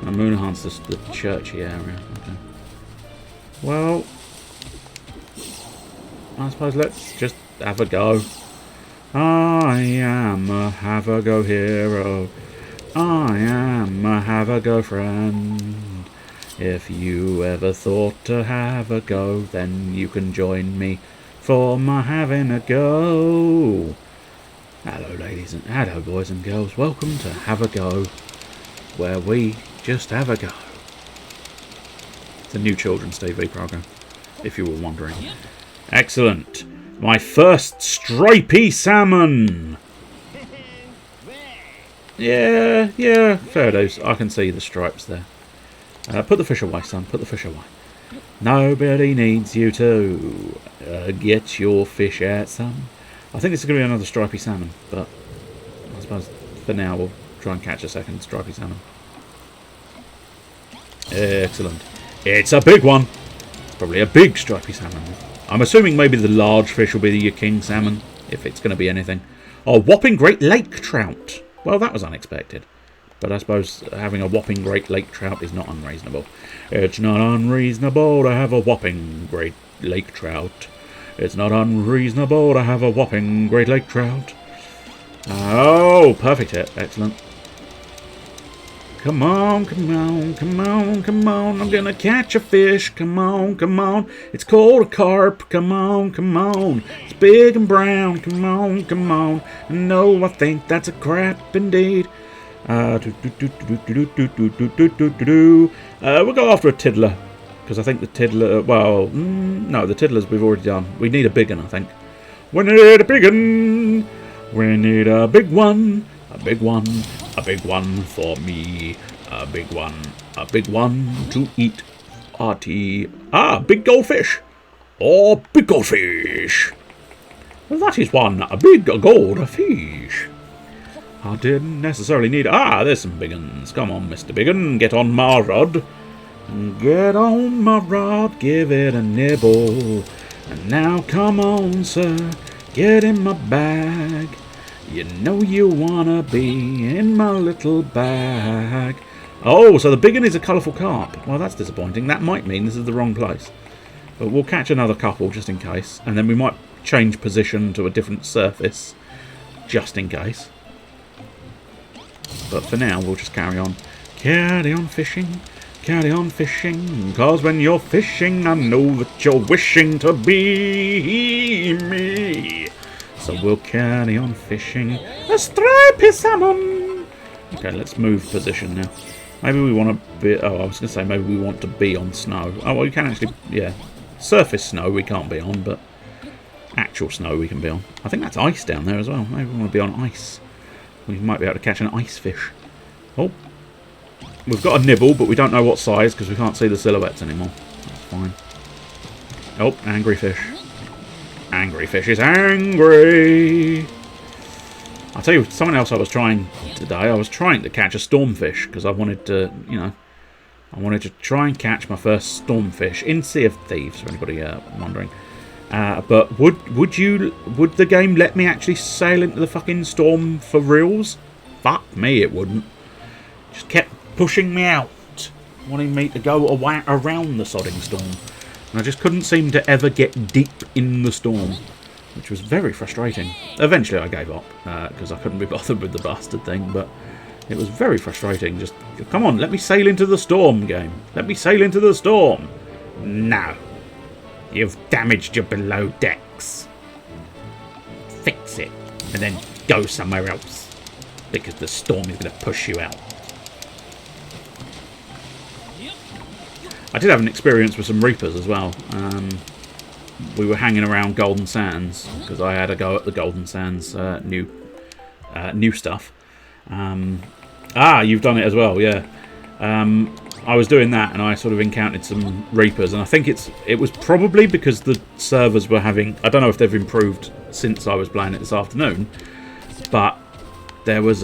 Moonahan's just the churchy area. Okay. Well, I suppose let's just have a go. I am a have-a-go hero. I am a have-a-go friend. If you ever thought to have a go, then you can join me for my having a go. Hello ladies and hello boys and girls, welcome to Have a Go, where we just have a go. It's a new children's TV programme, if you were wondering. Excellent. My first stripy salmon. Yeah, fair dues. I can see the stripes there. Put the fish away, son. Put the fish away. Nobody needs you to get your fish out, son. I think this is going to be another stripy salmon, but I suppose for now we'll try and catch a second stripy salmon. Excellent. It's a big one. Probably a big stripy salmon. I'm assuming maybe the large fish will be your king salmon, if it's going to be anything. Oh, whopping great lake trout. Well, that was unexpected. but I suppose having a whopping great lake trout is not unreasonable. It's not unreasonable to have a whopping great lake trout. It's not unreasonable to have a whopping great lake trout. Oh, perfect hit. Excellent. Come on, come on, come on, come on. I'm gonna catch a fish. Come on, come on. It's called a carp. Come on, come on. It's big and brown. Come on, come on. No, I think that's a crap indeed. We'll go after a tiddler. Because I think the tiddler... Well, no, the tiddlers we've already done. We need a big one, I think. We need a big one. We need a big one. A big one. A big one for me. A big one. A big one to eat. Arty. Ah, big goldfish. Oh, big goldfish. Well, that is one. A big goldfish. I didn't necessarily need... Ah, there's some big uns. Come on, Mr. Big Un. Get on my rod. Get on my rod. Give it a nibble. And now come on, sir. Get in my bag. You know you wanna be in my little bag. Oh, so the big one is a colourful carp. Well, that's disappointing. That might mean this is the wrong place. But we'll catch another couple just in case. And then we might change position to a different surface just in case. But for now, we'll just carry on. Carry on fishing. Carry on fishing. 'Cause when you're fishing, I know that you're wishing to be me. So we'll carry on fishing. A stripy salmon! Okay, let's move position now. Maybe we want to be... Oh, I was going to say maybe we want to be on snow. Oh, well, we can actually... Yeah. Surface snow we can't be on, but actual snow we can be on. I think that's ice down there as well. Maybe we want to be on ice. We might be able to catch an ice fish. Oh. We've got a nibble, but we don't know what size because we can't see the silhouettes anymore. That's fine. Oh, angry fish. Angry fish is angry. I'll tell you something else I was trying today. I was trying to catch a stormfish because I wanted to, you know, I wanted to try and catch my first stormfish in Sea of Thieves, for anybody wondering. But would the game let me actually sail into the fucking storm for reals? Fuck me, it wouldn't. Just kept pushing me out, wanting me to go around the sodding storm. And I just couldn't seem to ever get deep in the storm, which was very frustrating. Eventually I gave up, because I couldn't be bothered with the bastard thing, but it was very frustrating. Just, come on, let me sail into the storm, game. Let me sail into the storm. No. You've damaged your below decks. Fix it, and then go somewhere else, because the storm is going to push you out. I did have an experience with some reapers as well. We were hanging around Golden Sands because I had a go at the Golden Sands new stuff. You've done it as well, yeah. I was doing that and I sort of encountered some reapers, and I think it was probably because the servers were having... I don't know if they've improved since I was playing it this afternoon, but there was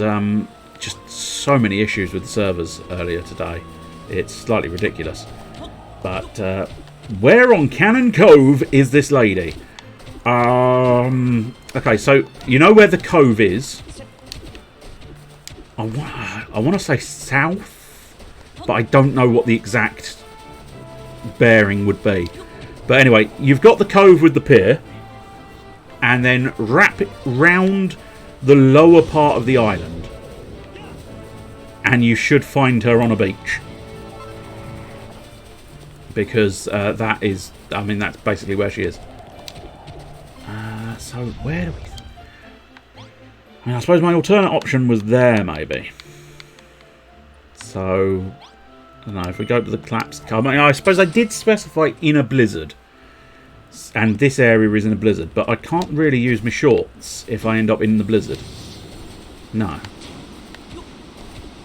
just so many issues with the servers earlier today. It's slightly ridiculous. But where on Cannon Cove is this lady? Okay, so you know where the cove is? I want to say south, but I don't know what the exact bearing would be. But anyway, you've got the cove with the pier, and then wrap it round the lower part of the island, and you should find her on a beach. Because that is... I mean, that's basically where she is. So, where do we... I mean, I suppose my alternate option was there, maybe. So, I don't know, if we go to the collapsed cove... I mean, I suppose I did specify in a blizzard. And this area is in a blizzard. But I can't really use my shorts if I end up in the blizzard. No.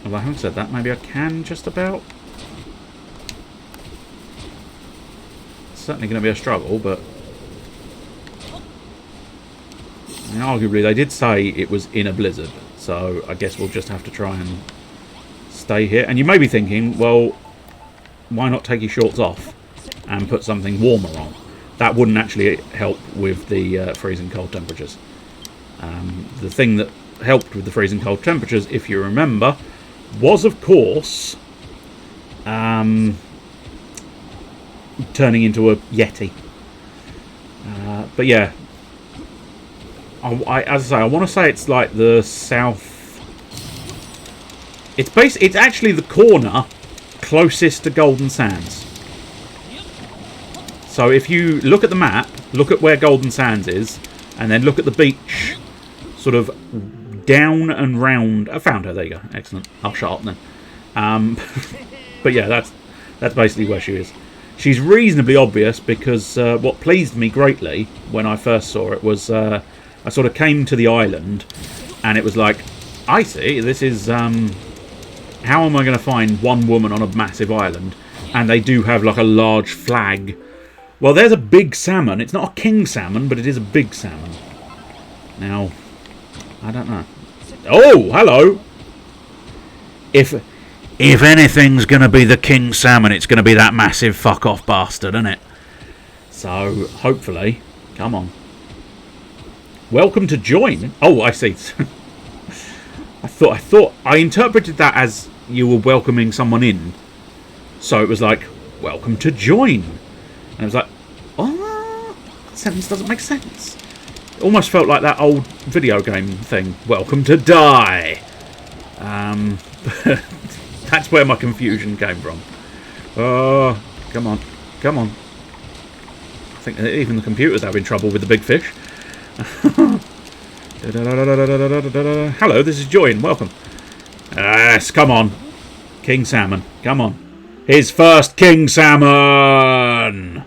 Although, having said that, maybe I can just about... Certainly going to be a struggle, but I mean, arguably they did say it was in a blizzard, so I guess we'll just have to try and stay here. And you may be thinking, well, why not take your shorts off and put something warmer on? That wouldn't actually help with the freezing cold temperatures. The thing that helped with the freezing cold temperatures, if you remember, was, of course, turning into a Yeti. But yeah, as I say, I want to say it's like the south. It's actually the corner closest to Golden Sands. So if you look at the map, look at where Golden Sands is, and then look at the beach, sort of down and round. I found her. There you go. Excellent. I'll shut up then. But yeah, that's basically where she is. She's reasonably obvious because what pleased me greatly when I first saw it was I sort of came to the island and it was like, I see, this is... how am I going to find one woman on a massive island? And they do have like a large flag. Well, there's a big salmon. It's not a king salmon, but it is a big salmon. Now, I don't know. Oh, hello! If anything's going to be the king salmon, it's going to be that massive fuck-off bastard, isn't it? So, hopefully... Come on. Welcome to join. Oh, I see. I interpreted that as you were welcoming someone in. So it was like, welcome to join. And I was like, oh, that sentence doesn't make sense. It almost felt like that old video game thing. Welcome to die. That's where my confusion came from. Oh, come on. Come on. I think even the computer's having trouble with the big fish. Hello, this is Joy, and welcome. Yes, come on. King Salmon, come on. His first King Salmon!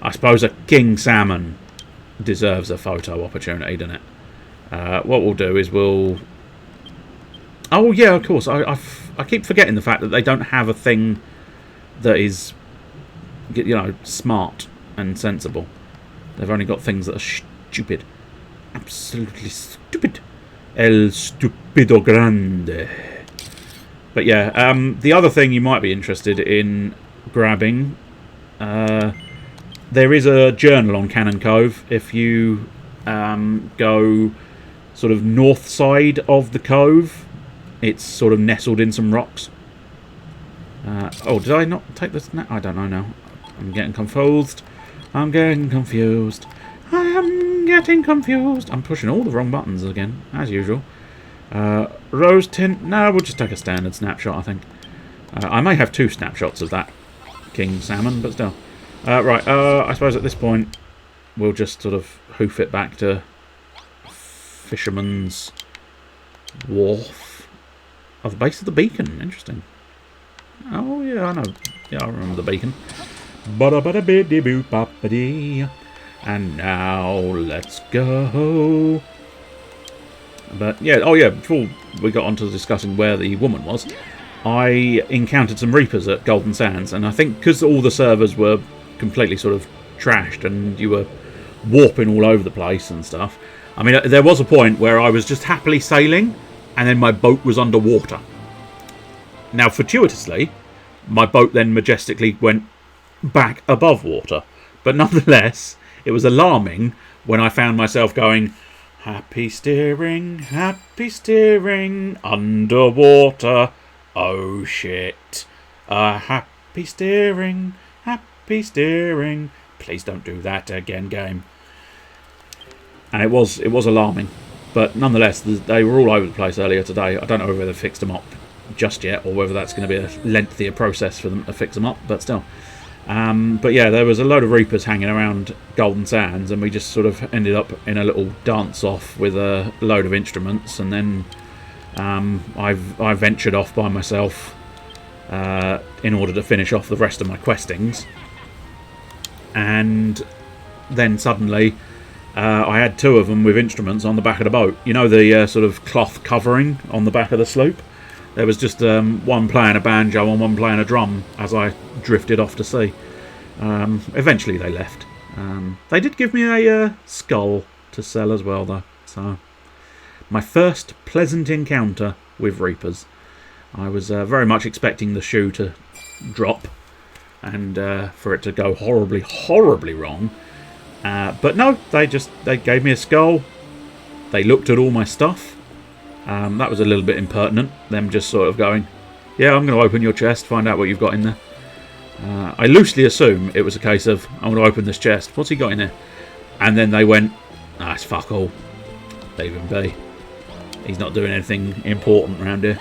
I suppose a King Salmon deserves a photo opportunity, doesn't it? What we'll do is we'll... Oh, yeah, of course. I keep forgetting the fact that they don't have a thing that is, you know, smart and sensible. They've only got things that are stupid. Absolutely stupid. El stupido grande. But yeah, the other thing you might be interested in grabbing, there is a journal on Cannon Cove. If you go sort of north side of the cove, it's sort of nestled in some rocks. Oh, did I not take this? I don't know now. I'm getting confused. I'm getting confused. I am getting confused. I'm pushing all the wrong buttons again, as usual. Rose tint. No, we'll just take a standard snapshot, I think. I may have two snapshots of that king salmon, but still. Right, I suppose at this point, we'll just sort of hoof it back to Fisherman's Wharf. Oh, the base of the beacon. Interesting. Oh, yeah, I know. Yeah, I remember the beacon. And now, let's go. But, yeah, oh yeah, before we got on to discussing where the woman was, I encountered some Reapers at Golden Sands, and I think because all the servers were completely sort of trashed and you were warping all over the place and stuff, I mean, there was a point where I was just happily sailing, and then my boat was underwater. Now, fortuitously, my boat then majestically went back above water, but nonetheless, it was alarming when I found myself going, happy steering, underwater, oh shit. Happy steering, please don't do that again, game. And it was alarming, but nonetheless, they were all over the place earlier today. I don't know whether they've fixed them up just yet, or whether that's going to be a lengthier process for them to fix them up, but still. But yeah, there was a load of Reapers hanging around Golden Sands, and we just sort of ended up in a little dance-off with a load of instruments, and then I ventured off by myself in order to finish off the rest of my questings. And then suddenly I had two of them with instruments on the back of the boat. You know, the sort of cloth covering on the back of the sloop? There was just one playing a banjo and one playing a drum as I drifted off to sea. Eventually they left. They did give me a skull to sell as well, though. So, my first pleasant encounter with Reapers. I was very much expecting the shoe to drop and for it to go horribly, horribly wrong. But no, they gave me a skull. They looked at all my stuff. That was a little bit impertinent, them just sort of going, yeah, I'm going to open your chest, find out what you've got in there. I loosely assume it was a case of, I'm going to open this chest, what's he got in there? And then they went, ah, it's fuck all. Leave him be. He's not doing anything important around here.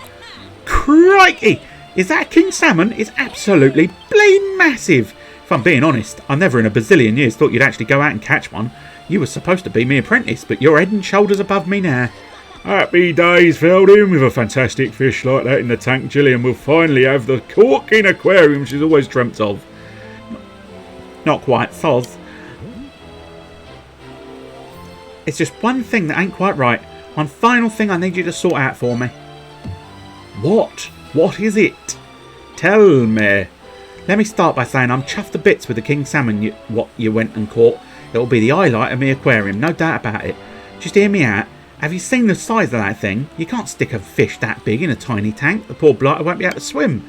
Crikey! Is that a king salmon? It's absolutely blame massive. If I'm being honest, I never in a bazillion years thought you'd actually go out and catch one. You were supposed to be my apprentice, but you're head and shoulders above me now. Happy days, Feldin. With a fantastic fish like that in the tank, Gillian will finally have the corking aquarium she's always dreamt of. Not quite, Foz. It's just one thing that ain't quite right. One final thing I need you to sort out for me. What? What is it? Tell me. Let me start by saying I'm chuffed to bits with the king salmon you went and caught. It'll be the highlight of my aquarium, no doubt about it. Just hear me out. Have you seen the size of that thing? You can't stick a fish that big in a tiny tank. The poor blighter won't be able to swim.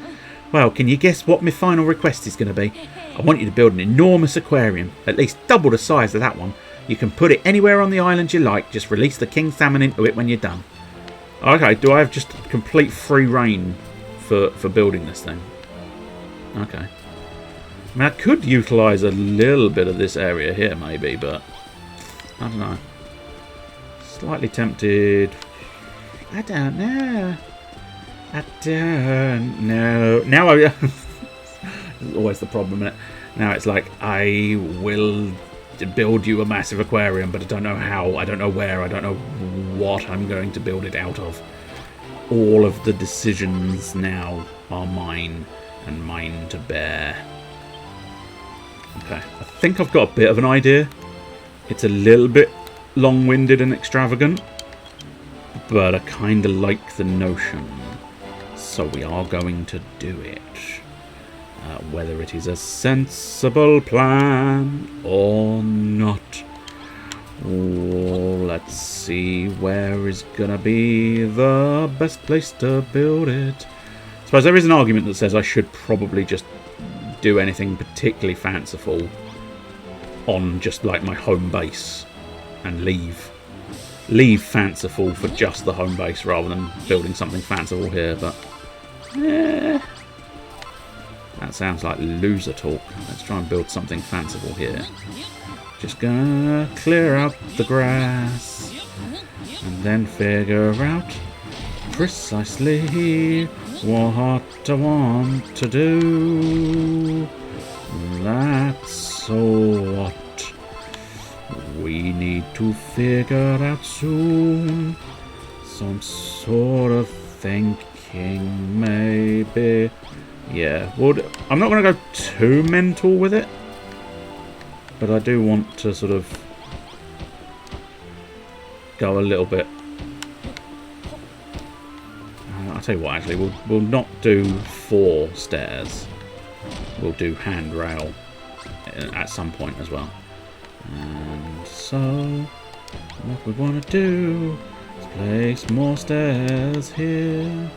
Well, can you guess what my final request is going to be? I want you to build an enormous aquarium, at least double the size of that one. You can put it anywhere on the island you like. Just release the king salmon into it when you're done. Okay, do I have just complete free reign for building this thing? Okay. I mean, I could utilise a little bit of this area here, maybe, but I don't know. Slightly tempted. I don't know. I don't know. Now I... This is always the problem, isn't it? Now it's like, I will build you a massive aquarium, but I don't know how, I don't know where, I don't know what I'm going to build it out of. All of the decisions now are mine, and mine to bear. Okay, I think I've got a bit of an idea. It's a little bit long-winded and extravagant, but I kind of like the notion. So we are going to do it. Whether it is a sensible plan or not. Oh, let's see where is gonna be the best place to build it. I suppose there is an argument that says I should probably just do anything particularly fanciful on just like my home base and leave fanciful for just the home base rather than building something fanciful here, but that sounds like loser talk. Let's try and build something fanciful here. Just gonna clear out the grass and then figure out precisely what I want to do. That's what we need to figure out soon. Some sort of thinking, maybe. Yeah, I'm not going to go too mental with it, but I do want to sort of go a little bit. I'll tell you what, actually, we'll not do 4 stairs. We'll do handrail at some point as well. And so, what we want to do is place more stairs here.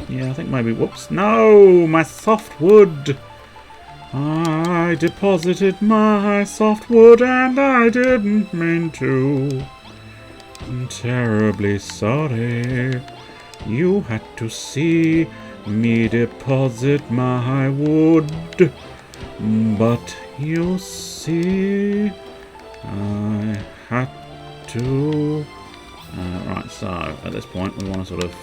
Yeah, I think maybe... Whoops. No! My softwood! I deposited my softwood and I didn't mean to. I'm terribly sorry. You had to see me deposit my wood. But you see, I had to... right, so at this point we want to sort of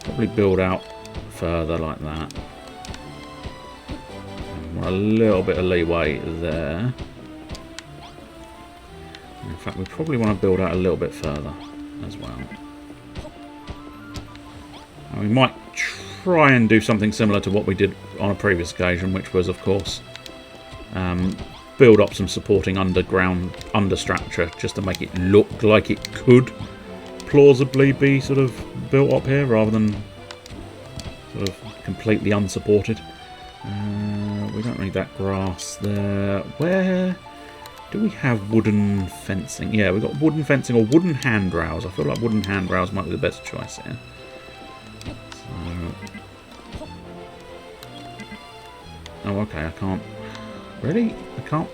probably build out further like that. And want a little bit of leeway there. In fact, we probably want to build out a little bit further as well. And we might try and do something similar to what we did on a previous occasion, which was, of course, build up some supporting underground understructure just to make it look like it could plausibly be sort of built up here rather than sort of completely unsupported. We don't need that grass there. Where do we have wooden fencing? Yeah, we've got wooden fencing or wooden handrails. I feel like wooden handrails might be the best choice here. So... Oh, okay, I can't... Really? I can't...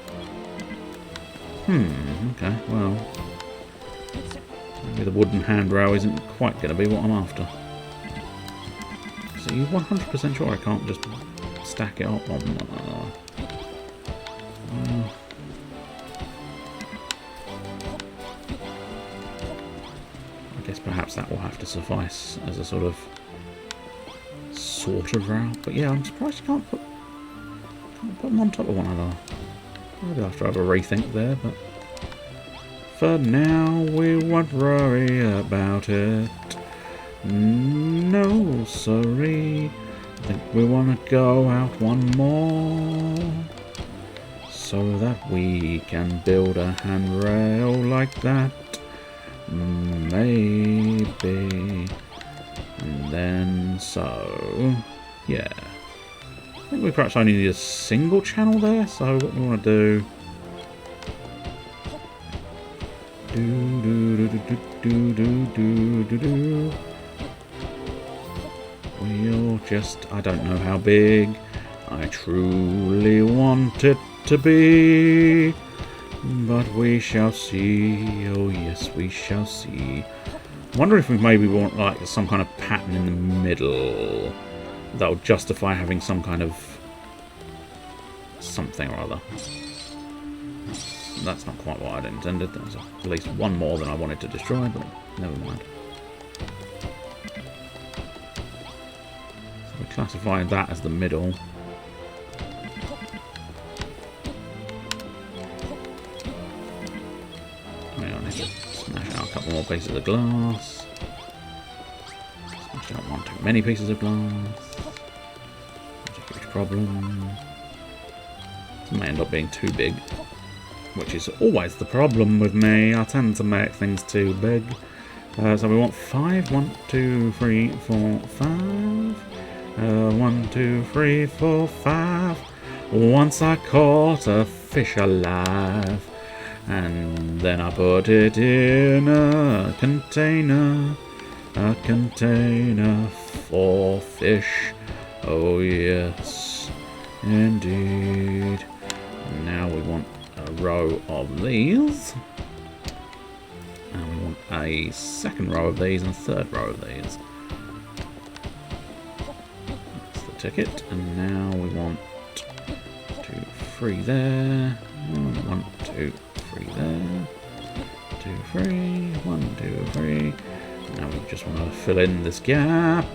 Okay, well, maybe the wooden handrail isn't quite going to be what I'm after. So you're 100% sure I can't just stack it up on... I guess perhaps that will have to suffice as a sort of route. But yeah, I'm surprised you can't put them on top of one another. Maybe I'll have to have a rethink there, but for now we won't worry about it. No, sorry. I think we want to go out one more so that we can build a handrail like that. Maybe. And then so, yeah. I think we perhaps only need a single channel there, so what we want to do... We'll just... I don't know how big I truly want it to be, but we shall see. Oh yes, we shall see. I wonder if we maybe want like some kind of pattern in the middle that will justify having some kind of something or other. That's not quite what I'd intended. There's at least one more than I wanted to destroy, but never mind. So we classified that as the middle. I need to smash out a couple more pieces of glass. Smash out one too many pieces of glass. That's a huge problem. It may end up being too big, which is always the problem with me. I tend to make things too big. So we want 5. 1, 2, 3, 4, 5. 1, 2, 3, 4, 5. Once I caught a fish alive, and then I put it in a container for fish. Oh yes, indeed. Now we want a row of these, and we want a second row of these and a third row of these. That's the ticket, and now we want 2, 3 there, 1, 2, 3 there, 2, 3, 1, 2, 3. Now we just want to fill in this gap.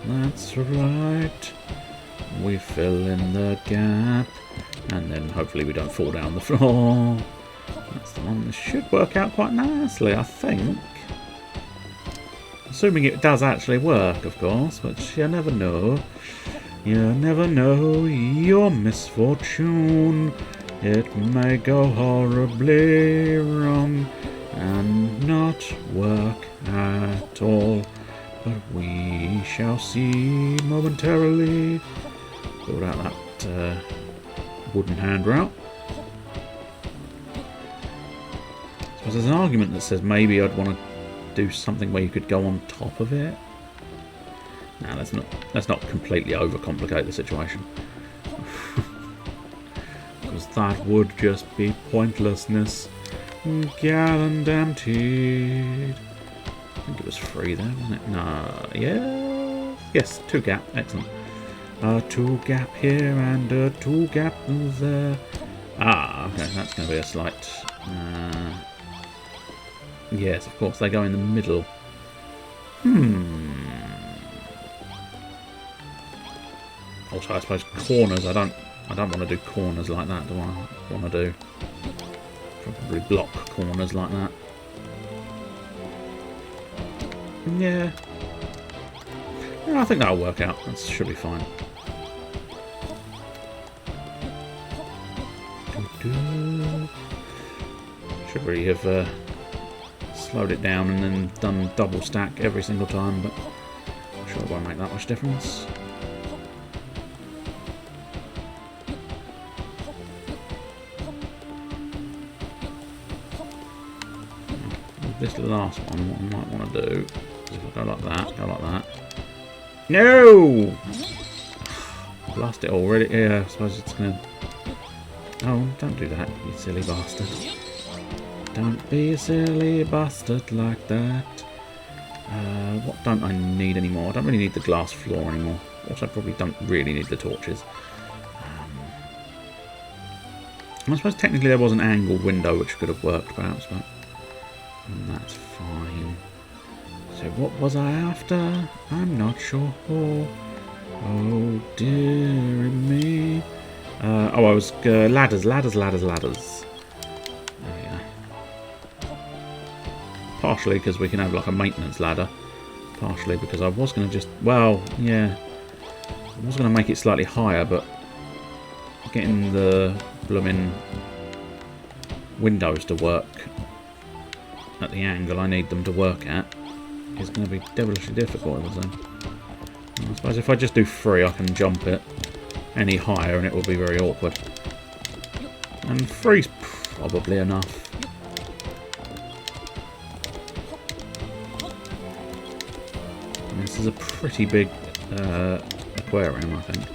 That's right. We fill in the gap. And then hopefully we don't fall down the floor. That's the one. This should work out quite nicely, I think. Assuming it does actually work, of course, but you never know. You never know your misfortune. It may go horribly wrong and not work at all. But we shall see momentarily. Build out that wooden handrail. So there's an argument that says maybe I'd want to do something where you could go on top of it. Now let's not completely overcomplicate the situation. Because that would just be pointlessness. Guaranteed. I think it was 3 there, wasn't it? No, yeah. Yes, 2 gap. Excellent. 2 gap here and 2 gap there. Ah, okay, that's going to be a slight... yes, of course, they go in the middle. Also, I suppose corners, I don't want to do corners like that, do I? Want to do probably block corners like that. Yeah. I think that'll work out. That should be fine. Should really have slowed it down and then done double stack every single time, but I'm sure it won't make that much difference. This last one, what I might want to do is if I go like that, No! Blast it already. Yeah, I suppose it's going to... Oh, don't do that, you silly bastard. Don't be a silly bastard like that. What don't I need anymore? I don't really need the glass floor anymore. Also, I probably don't really need the torches. I suppose technically there was an angled window which could have worked perhaps, but that's fine. So what was I after? I'm not sure. Oh dear me. I was ladders. There we go. Partially because we can have like a maintenance ladder. Partially because I was going to just... Well, yeah. I was going to make it slightly higher, but getting the blooming windows to work at the angle I need them to work at is going to be devilishly difficult, I suppose if I just do 3 I can jump it any higher and it will be very awkward. And 3's probably enough. And this is a pretty big aquarium, I think.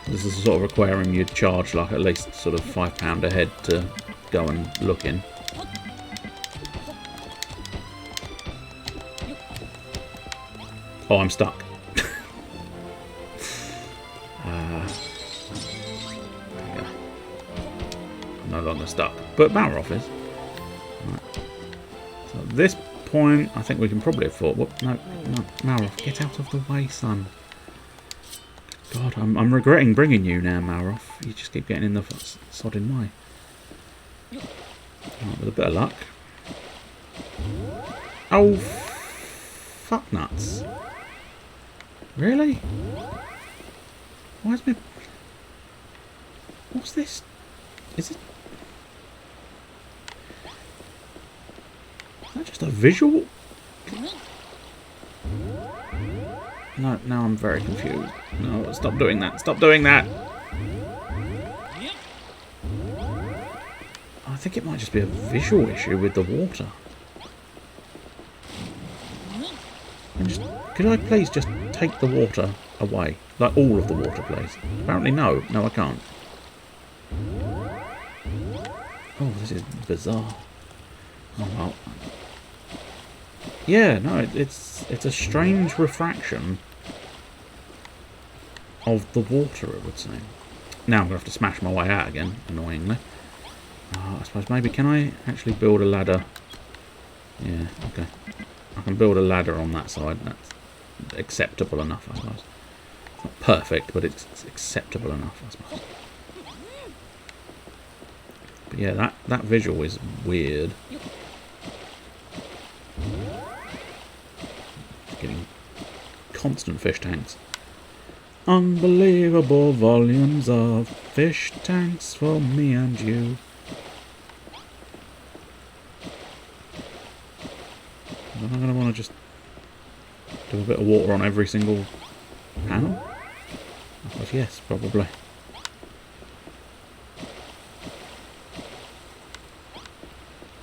This is the sort of aquarium you'd charge like at least sort of £5 a head to go and look in. Oh, I'm stuck. There you go. I'm no longer stuck, but Malroth is. Right. So at this point, I think we can probably afford... What? No, Malroth, get out of the way, son. God, I'm regretting bringing you now, Malroth. You just keep getting in the sodding way. Right, with a bit of luck. Oh, fuck nuts. Really? Why is me... What's this? Is it... Is that just a visual? No, now I'm very confused. No, stop doing that. Stop doing that! I think it might just be a visual issue with the water. Could I please just take the water away? Like all of the water, please. Apparently no. No, I can't. Oh, this is bizarre. Oh, well. Yeah, no, it's a strange refraction of the water, it would seem. Now I'm going to have to smash my way out again, annoyingly. I suppose maybe, can I actually build a ladder? Yeah, okay. I can build a ladder on that side. That's acceptable enough, I suppose. It's not perfect, but it's acceptable enough, I suppose. But yeah, that visual is weird. Getting constant fish tanks. Unbelievable volumes of fish tanks for me and you. Am I going to want to just do a bit of water on every single panel? I suppose yes, probably.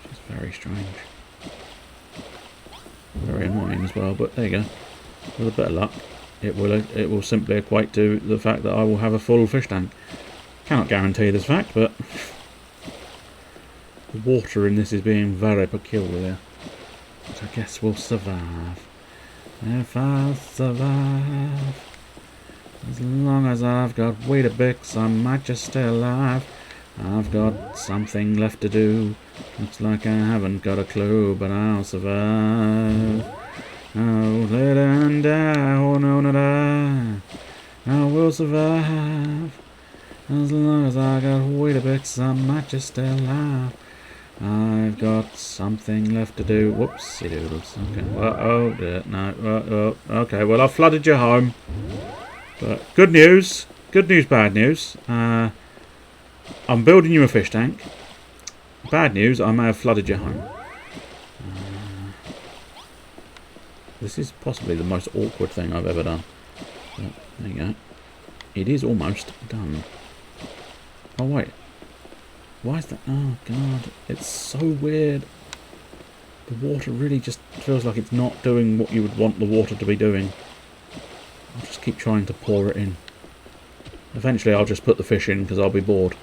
Which is very strange. Very annoying as well, but there you go. With a bit of luck, it will simply equate to the fact that I will have a full fish tank. Cannot guarantee this fact, but the water in this is being very peculiar. But I guess we'll survive. If I survive, as long as I've got Weetabix, I might just stay alive. I've got something left to do. Looks like I haven't got a clue, but I'll survive. Oh, let and die, oh no, not I will survive. As long as I got Weetabix, I might just stay alive. I've got something left to do. Whoopsie doodles. Okay. Well, no. Okay. Well, I've flooded your home. But good news. Good news, bad news. I'm building you a fish tank. Bad news, I may have flooded your home. This is possibly the most awkward thing I've ever done. But there you go. It is almost done. Oh, wait. Why is that? Oh, God. It's so weird. The water really just feels like it's not doing what you would want the water to be doing. I'll just keep trying to pour it in. Eventually I'll just put the fish in because I'll be bored.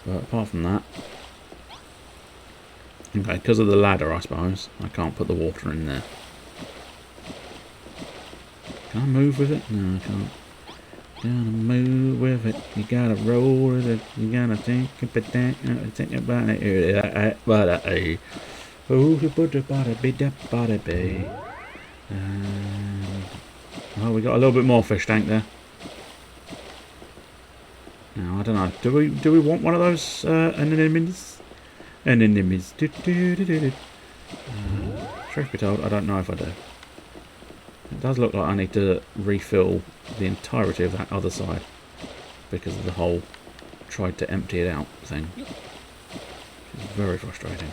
But apart from that, Okay, because of the ladder, I suppose. I can't put the water in there. Can I move with it? No, I can't. Gotta move with it. You gotta roll with it. You gotta think about it. Oh, you put the body be that body be. Oh, we got a little bit more fish tank there. Now I don't know. Do we want one of those anemones? Anemones. Truth be told, I don't know if I do. It does look like I need to refill the entirety of that other side because of the whole tried to empty it out thing. It's very frustrating.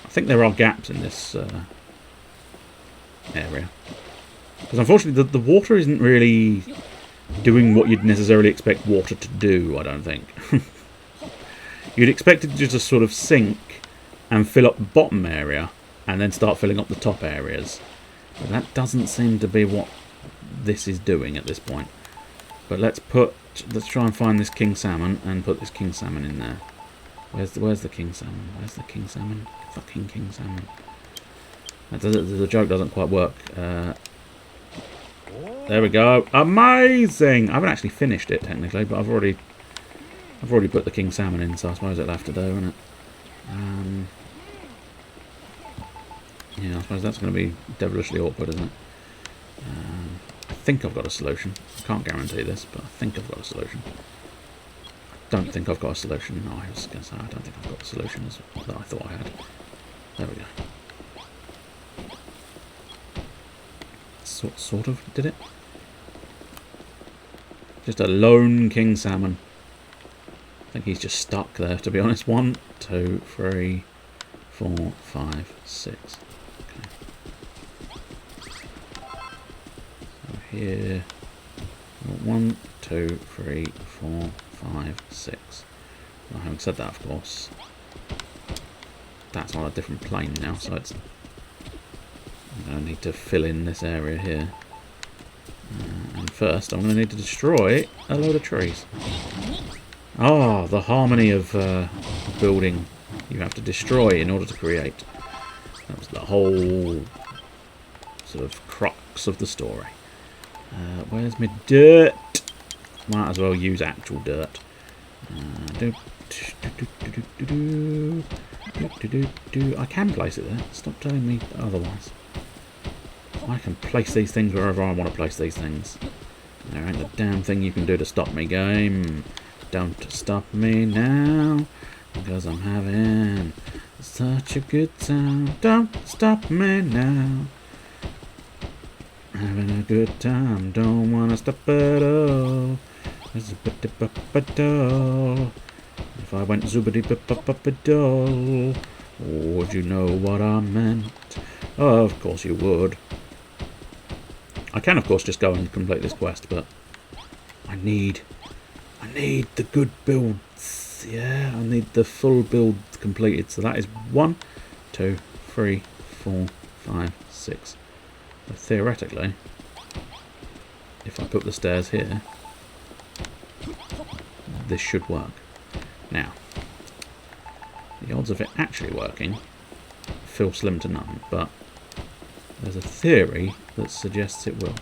I think there are gaps in this area. Because unfortunately the water isn't really doing what you'd necessarily expect water to do, I don't think. You'd expect it to just sort of sink and fill up the bottom area and then start filling up the top areas. But that doesn't seem to be what this is doing at this point. But let's try and find this king salmon and put this king salmon in there. Where's the king salmon? Where's the king salmon? Fucking king salmon. The joke doesn't quite work. There we go. Amazing! I haven't actually finished it technically, but I've already put the king salmon in, so I suppose it'll have to do, isn't it? Yeah, I suppose that's going to be devilishly awkward, isn't it? I think I've got a solution. I can't guarantee this, but I think I've got a solution. I don't think I've got a solution. No, I was going to say I don't think I've got a solution that I thought I had. There we go. Sort of did it. Just a lone king salmon. I think he's just stuck there, to be honest. 1, 2, 3, 4, 5, 6. Okay. So here. 1, 2, 3, 4, 5, 6. Well, having said that, of course, that's on a different plane now, so it's. I need to fill in this area here. And first, I'm going to need to destroy a load of trees. Ah, the harmony of building you have to destroy in order to create. That was the whole sort of crux of the story. Where's my dirt? Might as well use actual dirt. I can place it there. Stop telling me otherwise. I can place these things wherever I want to place these things. There ain't a damn thing you can do to stop me, game. Don't stop me now, because I'm having such a good time. Don't stop me now. Having a good time, don't wanna stop at all. If I went zoobity-bip-bop-bop-a-doll, would you know what I meant? Of course you would. I can, of course, just go and complete this quest, but I need the good builds. Yeah, I need the full build completed. So that is 1, 2, 3, 4, 5, 6. So theoretically, if I put the stairs here, this should work. Now, the odds of it actually working feel slim to none, but there's a theory that suggests it will.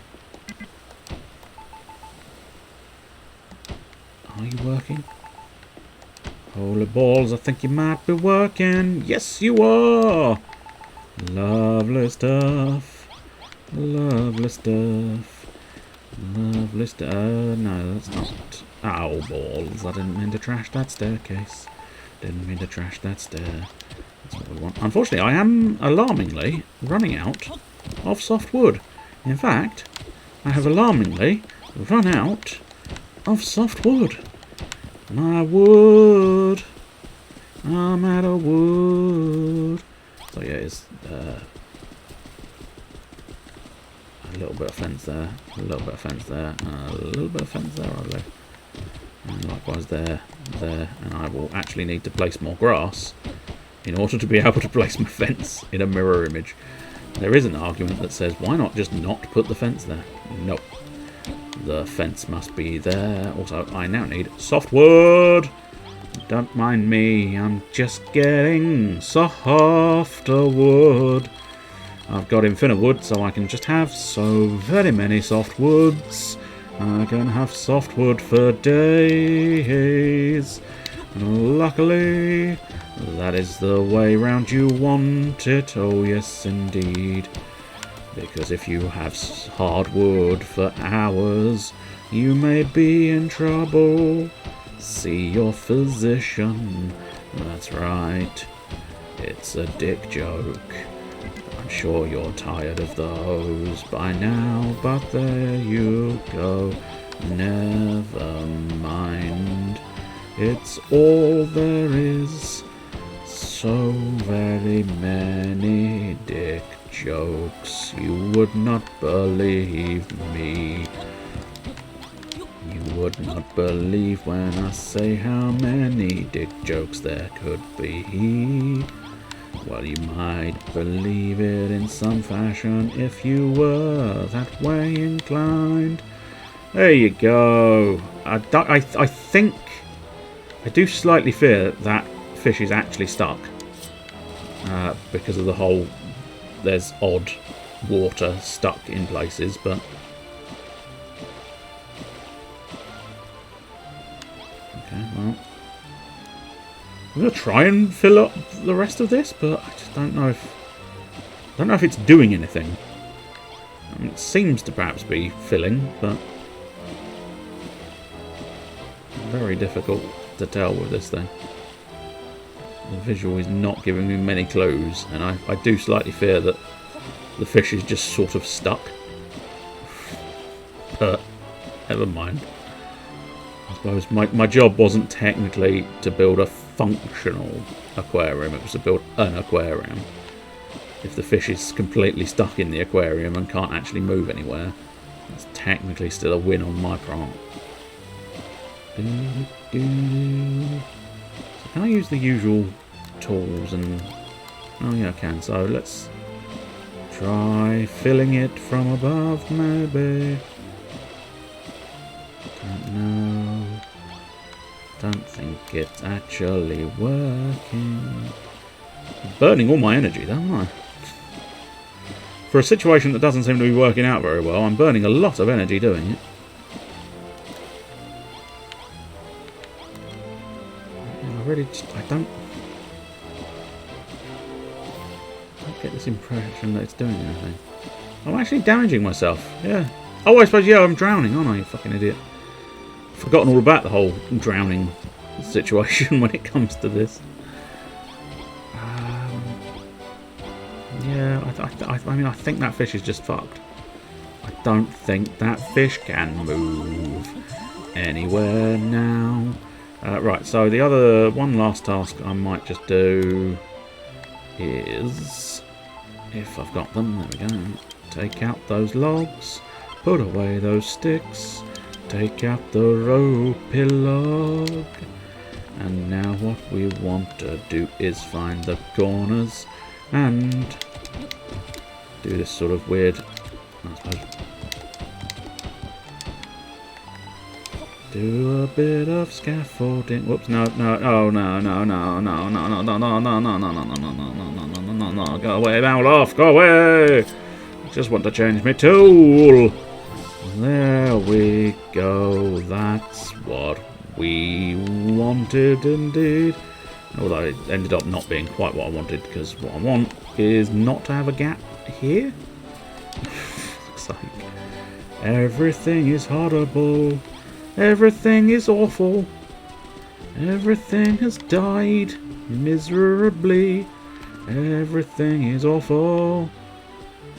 Are you working? Holy balls, I think you might be working. Yes, you are! Lovely stuff. Lovely stuff. Lovely stuff. No, that's not. Ow, balls. I didn't mean to trash that staircase. Didn't mean to trash that stair. That's what we want. Unfortunately, I am alarmingly running out of soft wood. In fact, I have alarmingly run out of soft wood. My wood. I'm out of wood. So yeah, it's a little bit of fence there, a little bit of fence there, and a little bit of fence there, I believe. And likewise there, and I will actually need to place more grass in order to be able to place my fence in a mirror image. There is an argument that says, why not just not put the fence there? Nope. The fence must be there. Also, I now need softwood. Don't mind me, I'm just getting softer wood. I've got infinite wood, so I can just have so very many softwoods. I can have softwood for days. And luckily, that is the way round you want it. Oh yes, indeed. Because if you have hardwood for hours, you may be in trouble. See your physician. That's right. It's a dick joke. I'm sure you're tired of those by now, but there you go. Never mind. It's all there is. So very many dick jokes. You would not believe me. You would not believe when I say how many dick jokes there could be. Well, you might believe it in some fashion if you were that way inclined. There you go. I think... I do slightly fear that fish is actually stuck. Because of the whole... There's odd water stuck in places, but... Okay, well... I'm going to try and fill up the rest of this, but I just don't know if... I don't know if it's doing anything. I mean, it seems to perhaps be filling, but... Very difficult to tell with this thing. The visual is not giving me many clues, and I do slightly fear that the fish is just sort of stuck. But, never mind. I suppose my job wasn't technically to build a functional aquarium, it was to build an aquarium. If the fish is completely stuck in the aquarium and can't actually move anywhere, it's technically still a win on my part. So can I use the usual tools and... Oh yeah, I can. So let's try filling it from above, maybe. Don't know. Don't think it's actually working. I'm burning all my energy, don't I? For a situation that doesn't seem to be working out very well, I'm burning a lot of energy doing it. I don't get this impression that it's doing anything. I'm actually damaging myself, yeah. Oh, I suppose, yeah, I'm drowning, aren't I, you fucking idiot. Forgotten all about the whole drowning situation when it comes to this. Yeah, I mean, I think that fish is just fucked. I don't think that fish can move anywhere now. Right, so the other one last task I might just do is, if I've got them, there we go, take out those logs, put away those sticks, take out the ropey log, and now what we want to do is find the corners and do this sort of weird, I suppose, do a bit of scaffolding. Whoops, no, oh no, go away, Olaf, go away! I just want to change my tool. There we go, that's what we wanted indeed. Although it ended up not being quite what I wanted, because what I want is not to have a gap here. Looks like everything is horrible. Everything is awful. Everything has died miserably. Everything is awful.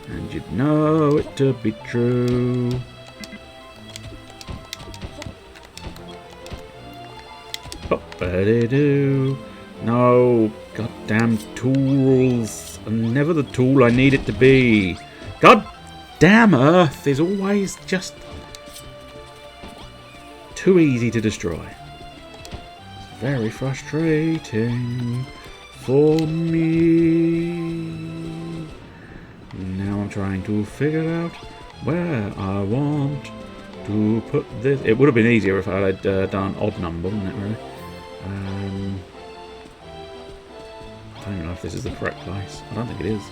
And you'd know it to be true. Hoppity-doo. No, goddamn tools. And never the tool I need it to be. God damn, Earth is always just too easy to destroy. It's very frustrating for me. Now I'm trying to figure out where I want to put this... It would have been easier if I had done an odd number, wouldn't it, really? I don't even know if this is the correct place. I don't think it is.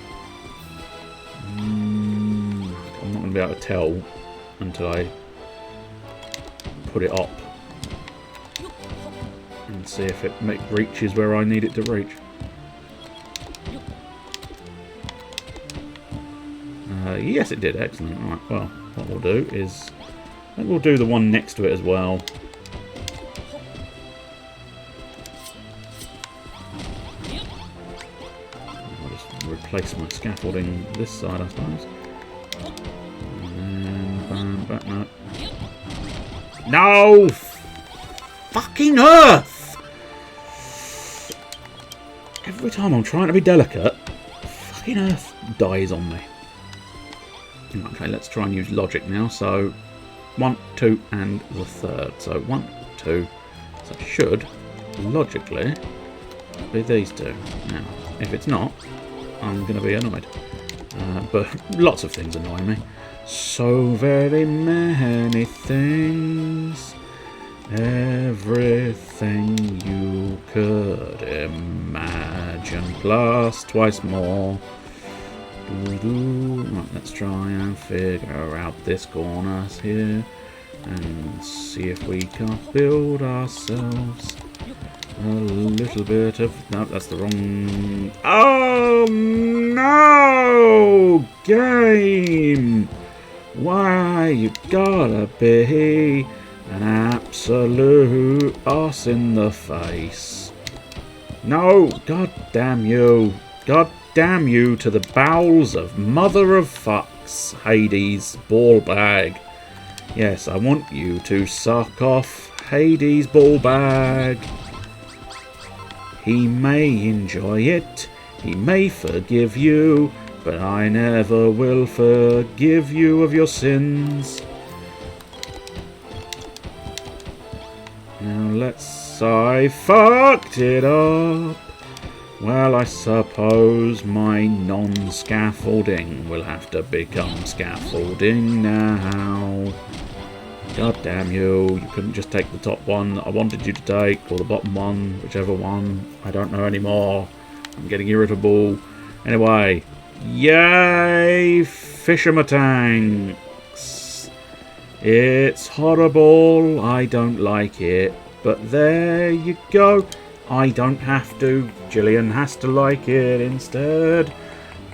I'm not going to be able to tell until I put it up and see if it reaches where I need it to reach. Yes, it did. Excellent. Right. Well, what we'll do is I think we'll do the one next to it as well. I'll just replace my scaffolding this side, I suppose. And then back. No! Fucking earth! Every time I'm trying to be delicate, fucking earth dies on me. Okay, let's try and use logic now. So 1, 2, and the third. So 1, 2. So it should logically be these two. Now, if it's not, I'm going to be annoyed. But lots of things annoy me. So very many things. Everything you could imagine, plus twice more. Right, let's try and figure out this corner here and see if we can't build ourselves a little bit of... No, that's the wrong... Oh no! Game! Why you gotta be an absolute arse in the face? No! God damn you! God damn you to the bowels of mother of fucks, Hades ball bag. Yes, I want you to suck off Hades ball bag. He may enjoy it, he may forgive you, but I never will forgive you of your sins. Now I fucked it up. Well, I suppose my non-scaffolding will have to become scaffolding now. God damn you. You couldn't just take the top one that I wanted you to take, or the bottom one, whichever one. I don't know anymore. I'm getting irritable. Anyway, yay, fisherman tanks. It's horrible. I don't like it. But there you go. I don't have to. Gillian has to like it instead.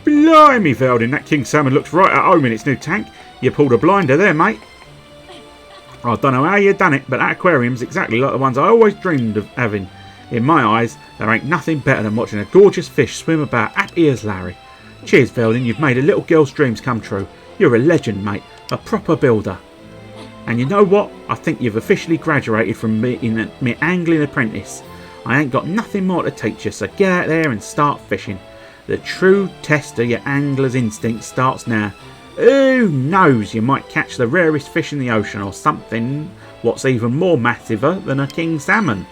Blimey, Veldin, that king salmon looks right at home in its new tank. You pulled a blinder there, mate. I don't know how you done it, but that aquarium's exactly like the ones I always dreamed of having. In my eyes, there ain't nothing better than watching a gorgeous fish swim about happy as Larry. Cheers, Veldin, you've made a little girl's dreams come true. You're a legend, mate. A proper builder. And you know what? I think you've officially graduated from me angling apprentice. I ain't got nothing more to teach you, so get out there and start fishing. The true test of your angler's instinct starts now. Who knows, you might catch the rarest fish in the ocean, or something what's even more massiver than a king salmon.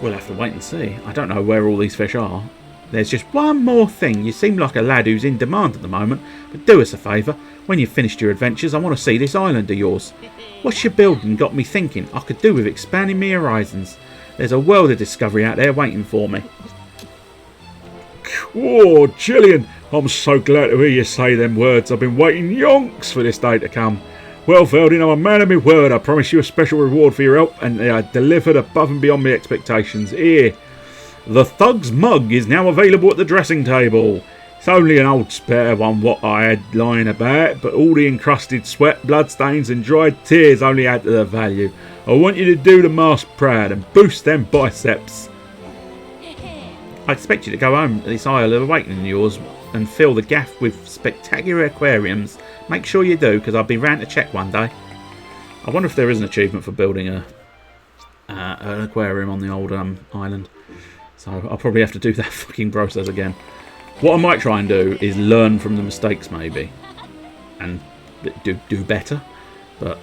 We'll have to wait and see. I don't know where all these fish are. There's just one more thing. You seem like a lad who's in demand at the moment, but do us a favour. When you've finished your adventures, I want to see this island of yours. What's your building got me thinking I could do with expanding my horizons? There's a world of discovery out there waiting for me. Oh, Gillian, I'm so glad to hear you say them words. I've been waiting yonks for this day to come. Well, Veldin, I'm a man of my word. I promise you a special reward for your help, and I delivered above and beyond my expectations. Here, the Thug's mug is now available at the dressing table. It's only an old spare one what I had lying about, but all the encrusted sweat, bloodstains and dried tears only add to the value. I want you to do the master proud and boost them biceps. I expect you to go home to this Isle of Awakening of yours and fill the gaff with spectacular aquariums. Make sure you do, because I'll be round to check one day. I wonder if there is an achievement for building an aquarium on the old island. So I'll probably have to do that fucking process again. What I might try and do is learn from the mistakes, maybe, and do better, but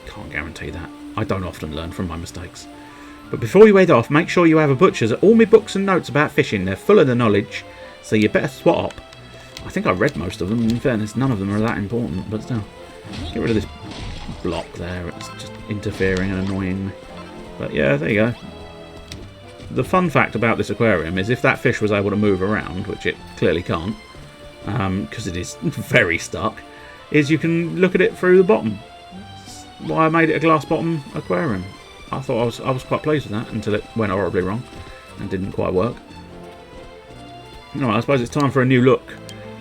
can't guarantee that. I don't often learn from my mistakes. But before you head off, make sure you have a butcher's at all my books and notes about fishing. They're full of the knowledge, so you better swat up. I think I read most of them. In fairness, none of them are that important, but still. Get rid of this block there. It's just interfering and annoying me. But yeah, there you go. The fun fact about this aquarium is if that fish was able to move around, which it clearly can't, because it is very stuck, is you can look at it through the bottom. That's why I made it a glass bottom aquarium. I thought I was quite pleased with that until it went horribly wrong and didn't quite work. Alright, I suppose it's time for a new look.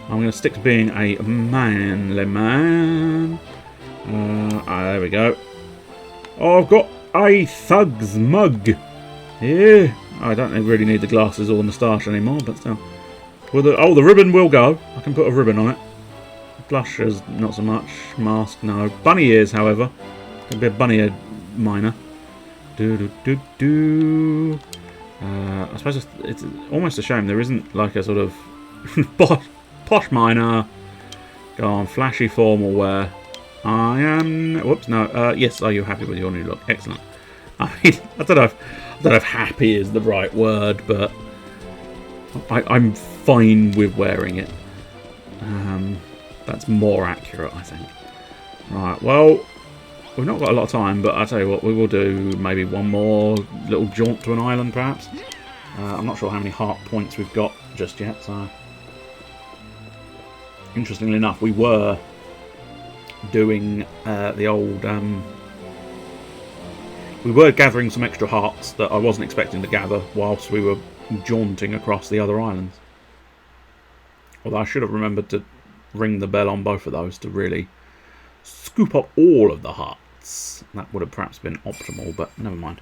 I'm going to stick to being a manly man. There we go. Oh, I've got a thug's mug. Yeah, I don't really need the glasses or the moustache anymore, but still. Oh, the ribbon will go. I can put a ribbon on it. Blushes, not so much. Mask, no. Bunny ears, however. Can be a bunny ear miner. I suppose it's almost a shame there isn't like a sort of posh miner. Go on, flashy formal wear. I am. Whoops, no. Yes, are you happy with your new look? Excellent. I mean, I don't know if happy is the right word, but I'm fine with wearing it. That's more accurate, I think. Right, well, we've not got a lot of time, but I'll tell you what, we will do maybe one more little jaunt to an island, perhaps. I'm not sure how many heart points we've got just yet, so... Interestingly enough, we were doing the old... we were gathering some extra hearts that I wasn't expecting to gather whilst we were jaunting across the other islands. Although I should have remembered to ring the bell on both of those to really scoop up all of the hearts. That would have perhaps been optimal, but never mind.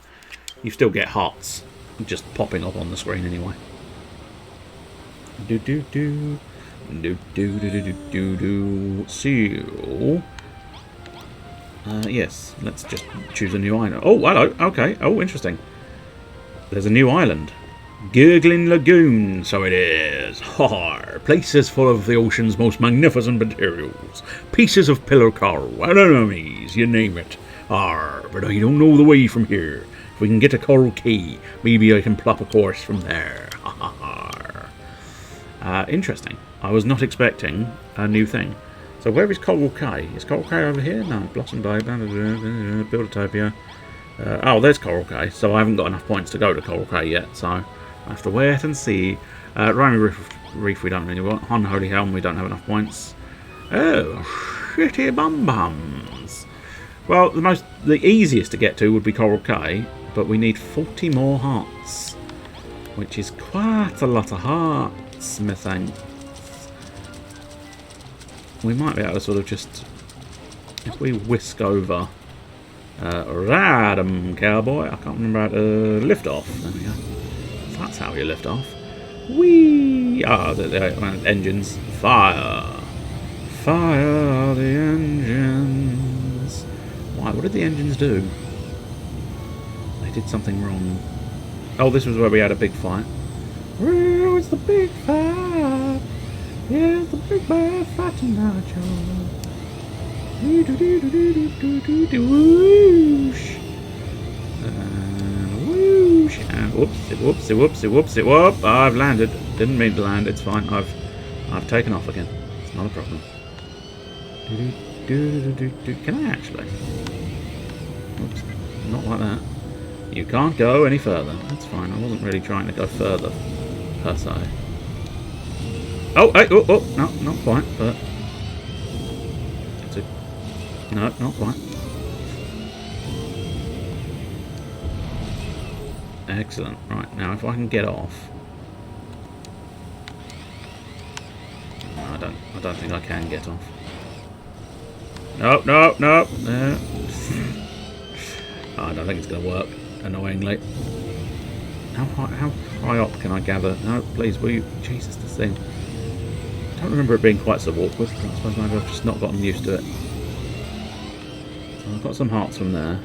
You still get hearts just popping up on the screen anyway. So, yes, let's just choose a new island. Oh, hello. Okay. Oh, interesting. There's a new island. Gurgling Lagoon, so it is. Har! Places full of the ocean's most magnificent materials. Pieces of pillar coral, anemones, you name it. Har! But I don't know the way from here. If we can get to Coral Key, maybe I can plop a course from there. Har! Interesting. I was not expecting a new thing. So where is Coral Cay? Is Coral Cay over here? No, Blossom Bay, Buildertopia. Oh, there's Coral Cay. So I haven't got enough points to go to Coral Cay yet, so I have to wait and see. Rhymy Reef we don't really want. Unholy Helm we don't have enough points. Oh, shitty bum-bums. Well, the easiest to get to would be Coral Cay, but we need 40 more hearts, which is quite a lot of hearts, methinks. We might be able to sort of just, if we whisk over, ride 'em, cowboy. I can't remember how to lift off. There we go. That's how you lift off. Whee! Ah, the engines. Fire! Fire the engines. Why? What did the engines do? They did something wrong. Oh, this was where we had a big fight. Oh, it's the big fight. Yeah, it's the big bad fight tonight, y'all. Whoosh. Whoosh. And whoopsie. Whoop. I've landed. Didn't mean to land. It's fine. I've taken off again. It's not a problem. Can I actually? Oops. Not like that. You can't go any further. That's fine. I wasn't really trying to go further, per se. Oh, hey, oh, no, not quite, but... No, not quite. Excellent. Right, now if I can get off... No, I don't think I can get off. No. There. I don't think it's going to work, annoyingly. How high up can I gather? No, please, will you... Jesus, this thing... I don't remember it being quite so awkward. I suppose maybe I've just not gotten used to it. So I've got some hearts from there.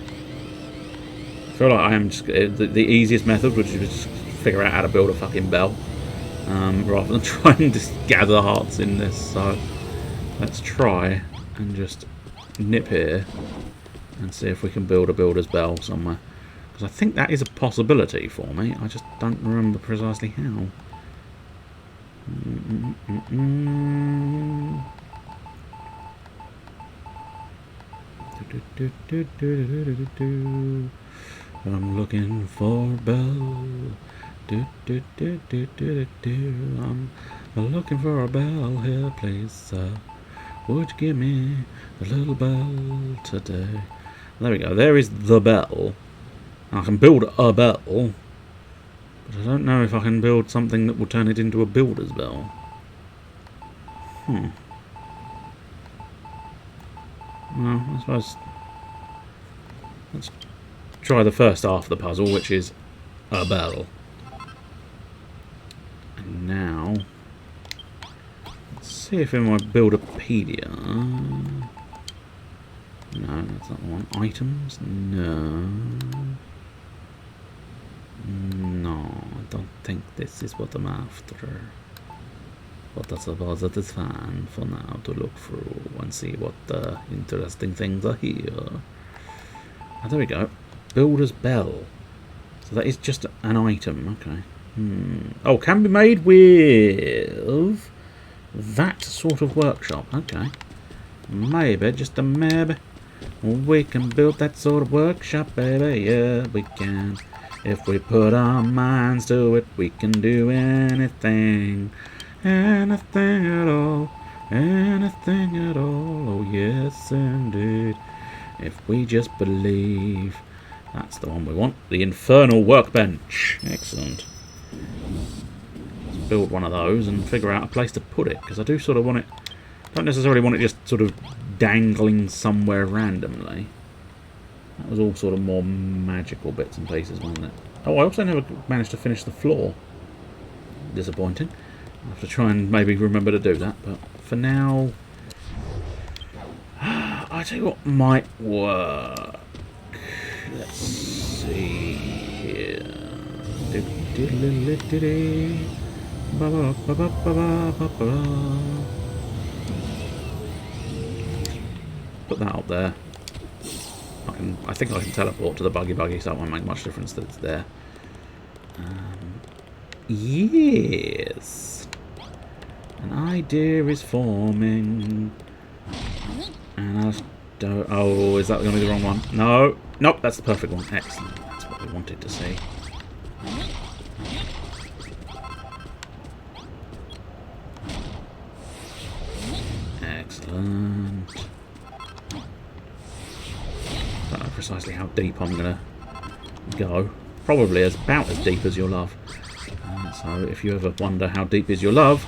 I feel like I am just... The easiest method would just figure out how to build a fucking bell. Rather than try and just gather hearts in this. So let's try and just nip here and see if we can build a builder's bell somewhere. Because I think that is a possibility for me. I just don't remember precisely how. I'm looking for a bell. I'm looking for a bell here, please. Would you give me a little bell today? There we go. There is the bell. I can build a bell, but I don't know if I can build something that will turn it into a builder's bell. Well, I suppose let's try the first half of the puzzle, which is a bell. And now, let's see if in my Builderpedia... No, that's not the one. Items? No. No, I don't think this is what I'm after. But I suppose it is fine for now to look through and see what interesting things are here. Oh, there we go. Builder's Bell. So that is just an item. Okay. Oh, can be made with that sort of workshop. Okay. Maybe, just a maybe. We can build that sort of workshop, baby. Yeah, we can. If we put our minds to it, we can do anything. Anything at all. Anything at all. Oh, yes, indeed. If we just believe. That's the one we want. The Infernal Workbench. Excellent. Let's build one of those and figure out a place to put it. Because I do sort of want it... Don't necessarily want it just sort of dangling somewhere randomly. That was all sort of more magical bits and pieces, wasn't it? Oh, I also never managed to finish the floor. Disappointing. I'll have to try and maybe remember to do that, but for now... I tell you what might work. Let's see here. Put that up there. I think I can teleport to the buggy, so it won't make much difference that it's there. Yes! An idea is forming. And I don't... Oh, is that going to be the wrong one? No! Nope, that's the perfect one. Excellent. That's what we wanted to see. Excellent. I don't know precisely how deep I'm going to go. Probably about as deep as your love. So if you ever wonder how deep is your love,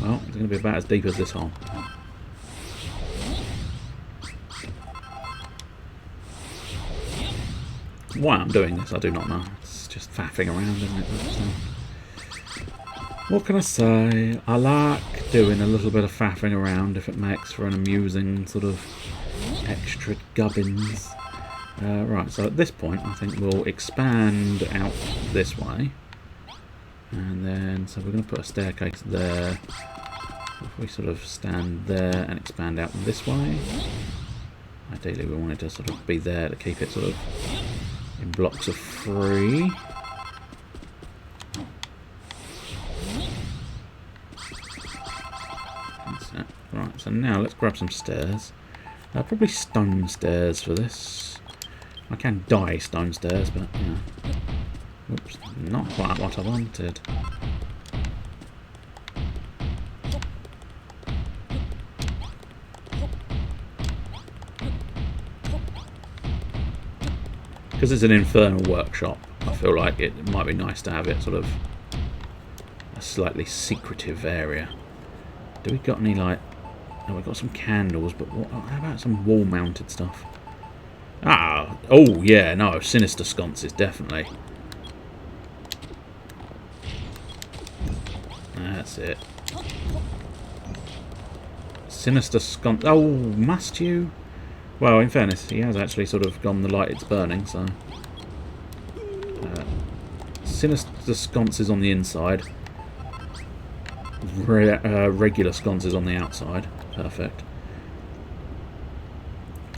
well, it's going to be about as deep as this hole. Why I'm doing this, I do not know. It's just faffing around, isn't it? What can I say? I like doing a little bit of faffing around if it makes for an amusing sort of extra gubbins. Right, so at this point I think we'll expand out this way. And then, so we're going to put a staircase there. If we sort of stand there and expand out this way. Ideally we want it to sort of be there to keep it sort of in blocks of 3. That's it. Right, so now let's grab some stairs. Probably stone stairs for this. I can dye stone stairs, but yeah. Oops, not quite what I wanted. Because it's an infernal workshop, I feel like it might be nice to have it sort of a slightly secretive area. Do we got any, like... Oh, we've got some candles, but what, how about some wall-mounted stuff? Ah! Oh, yeah, no, sinister sconces, definitely. That's it. Sinister sconce... Oh, must you? Well, in fairness, he has actually sort of gone the light it's burning, so... sinister sconces on the inside. Regular sconces on the outside. Perfect.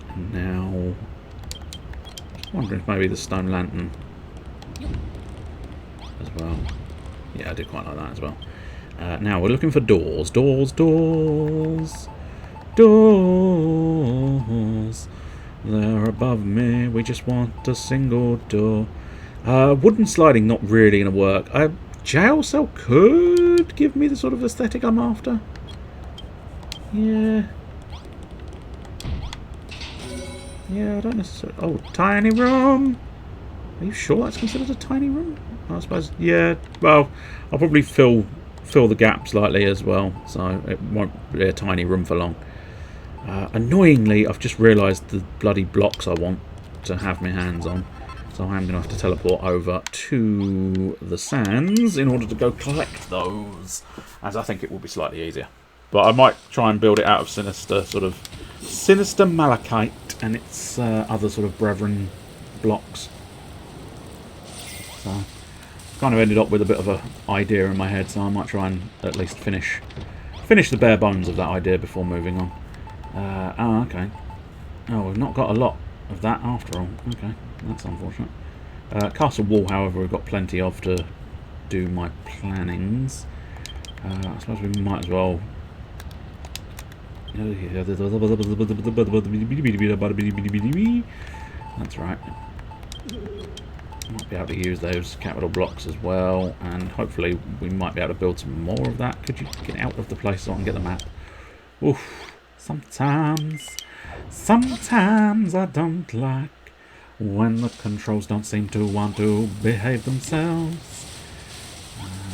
And now... just wondering if maybe the stone lantern as well. Yeah, I do quite like that as well. Now, we're looking for doors. Doors, doors! Doors! They're above me. We just want a single door. Wooden sliding not really going to work. A jail cell could give me the sort of aesthetic I'm after. Yeah. Yeah, I don't necessarily... Oh, tiny room! Are you sure that's considered a tiny room? I suppose... Yeah, well, I'll probably fill the gap slightly as well, so it won't be a tiny room for long. Annoyingly, I've just realised the bloody blocks I want to have my hands on. So I am going to have to teleport over to the sands in order to go collect those. As I think it will be slightly easier. But I might try and build it out of Sinister Malachite and its other sort of brethren blocks. So kind of ended up with a bit of an idea in my head, so I might try and at least finish the bare bones of that idea before moving on. Oh, okay. Oh, we've not got a lot of that after all. Okay, that's unfortunate. Castle wall, however, we've got plenty of to do my plannings. I suppose we might as well... That's right. Might be able to use those capital blocks as well, and hopefully we might be able to build some more of that. Could you get out of the place so I can get the map? Oof. Sometimes I don't like when the controls don't seem to want to behave themselves.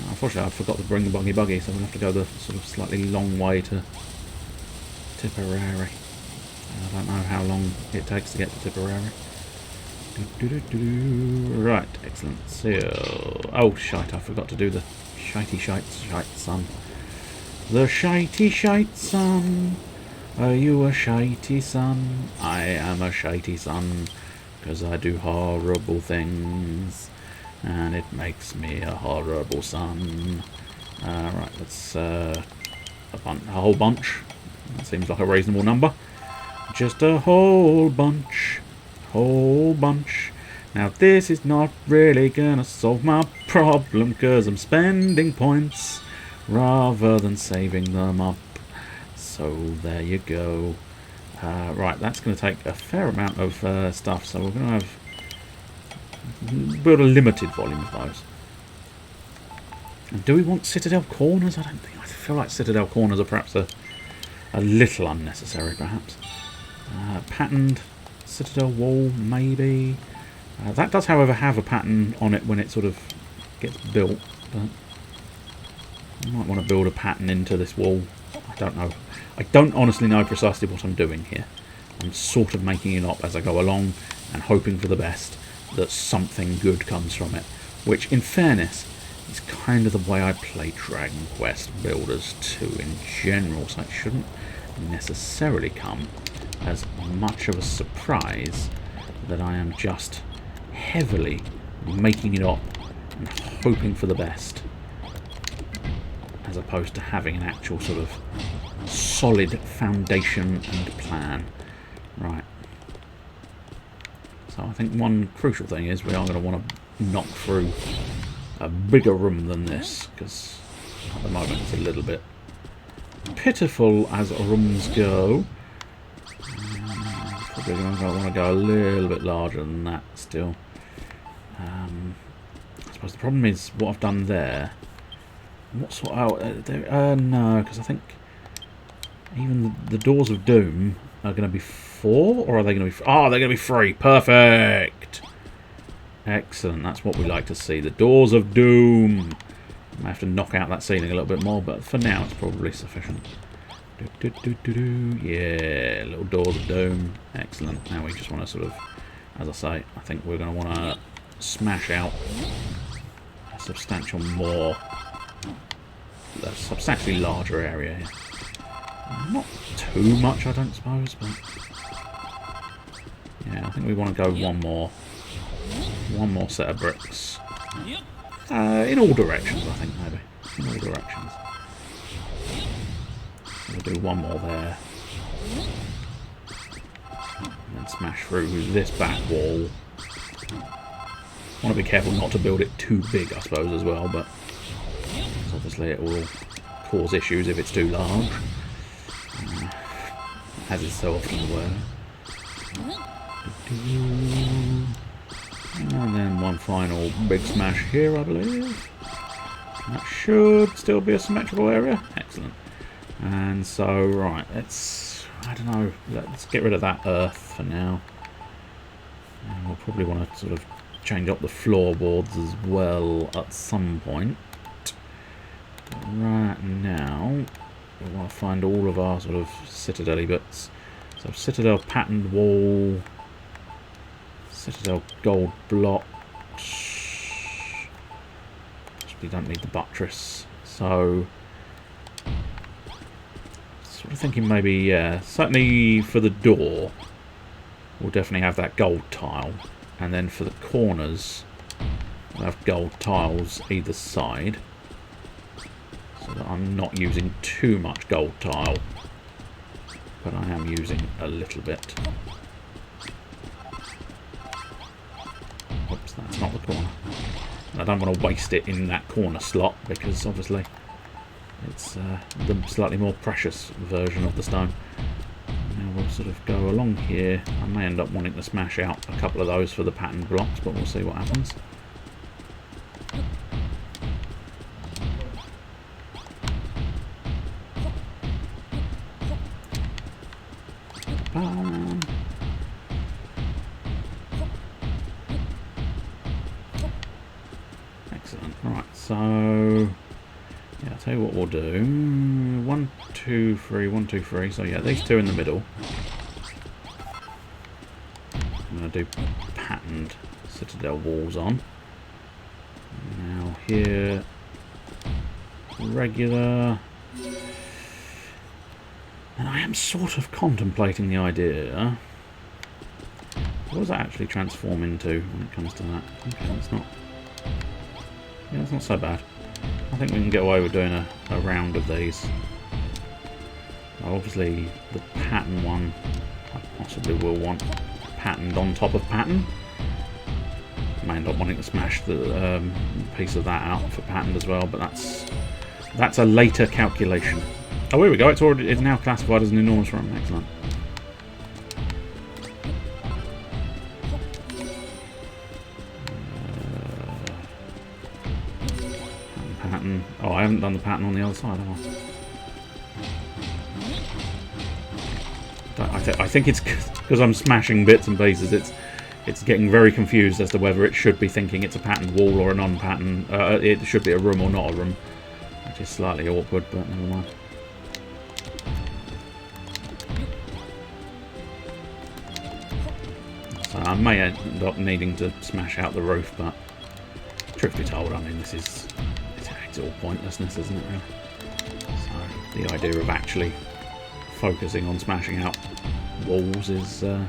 Unfortunately, I forgot to bring the buggy, so I'm going to have to go the sort of slightly long way to Tipperary. I don't know how long it takes to get to Tipperary. Right, excellent. So, oh shite, I forgot to do the shitey shite son. The shitey son. Are you a shitey son? I am a shitey son, because I do horrible things, and it makes me a horrible son. Right, let's a whole bunch. That seems like a reasonable number. Just a whole bunch. Now this is not really gonna solve my problem, because I'm spending points rather than saving them up. So there you go. Right, that's going to take a fair amount of stuff, so we're going to build a limited volume of those. And do we want Citadel corners? I feel like Citadel corners are perhaps a little unnecessary, perhaps. Patterned Citadel wall, maybe. That does, however, have a pattern on it when it sort of gets built, but I might want to build a pattern into this wall. I don't know. I don't honestly know precisely what I'm doing here. I'm sort of making it up as I go along and hoping for the best, that something good comes from it. Which, in fairness, is kind of the way I play Dragon Quest Builders 2 in general, so it shouldn't necessarily come as much of a surprise that I am just heavily making it up and hoping for the best, as opposed to having an actual sort of solid foundation and plan. Right. So I think one crucial thing is we are going to want to knock through a bigger room than this, because at the moment it's a little bit pitiful as rooms go. Probably going to want to go a little bit larger than that still. I suppose the problem is what I've done there. What sort of... no, because I think even the Doors of Doom are going to be 4, or are they going to be... Oh, they're going to be 3. Perfect! Excellent, that's what we like to see. The Doors of Doom. I might have to knock out that ceiling a little bit more, but for now it's probably sufficient. Yeah, little Doors of Doom. Excellent. Now we just want to sort of, as I say, I think we're going to want to smash out a substantially larger area here. Not too much, I don't suppose, but yeah, I think we want to go one more set of bricks. In all directions, I think, maybe. In all directions. We'll do one more there. And then smash through this back wall. Want to be careful not to build it too big, I suppose, as well, but obviously it will cause issues if it's too large. As is so often the way. And then one final big smash here, I believe. That should still be a symmetrical area. Excellent. And so, right, I don't know, let's get rid of that earth for now. And we'll probably want to sort of change up the floorboards as well at some point. But right now, we want to find all of our sort of citadel-y bits. So citadel patterned wall, citadel gold block. We don't need the buttress. So, sort of thinking maybe, yeah, certainly for the door, we'll definitely have that gold tile. And then for the corners, we'll have gold tiles either side. So that I'm not using too much gold tile. But I am using a little bit. Oops, that's not the corner. I don't want to waste it in that corner slot because obviously it's the slightly more precious version of the stone. Now we'll sort of go along here. I may end up wanting to smash out a couple of those for the patterned blocks, but we'll see what happens. Excellent. Right, so yeah, I'll tell you what we'll do. 1, 2, 3, 1, 2, 3. So yeah, these two in the middle. I'm going to do patterned citadel walls on. Now here, regular. And I am sort of contemplating the idea. What does that actually transform into when it comes to that? Okay, that's not. Yeah, it's not so bad. I think we can get away with doing a round of these. Obviously, the pattern one, I possibly will want patterned on top of pattern. May end up wanting to smash the piece of that out for patterned as well, but that's a later calculation. Oh, here we go. It's now classified as an enormous room. Excellent. Pattern. Oh, I haven't done the pattern on the other side, have I? I think it's because I'm smashing bits and pieces. It's getting very confused as to whether it should be thinking it's a patterned wall or a non-pattern. It should be a room or not a room, which is slightly awkward, but never mind. So I may end up needing to smash out the roof, but truth be told, I mean, it's all pointlessness, isn't it, really? So the idea of actually focusing on smashing out walls is... Oh,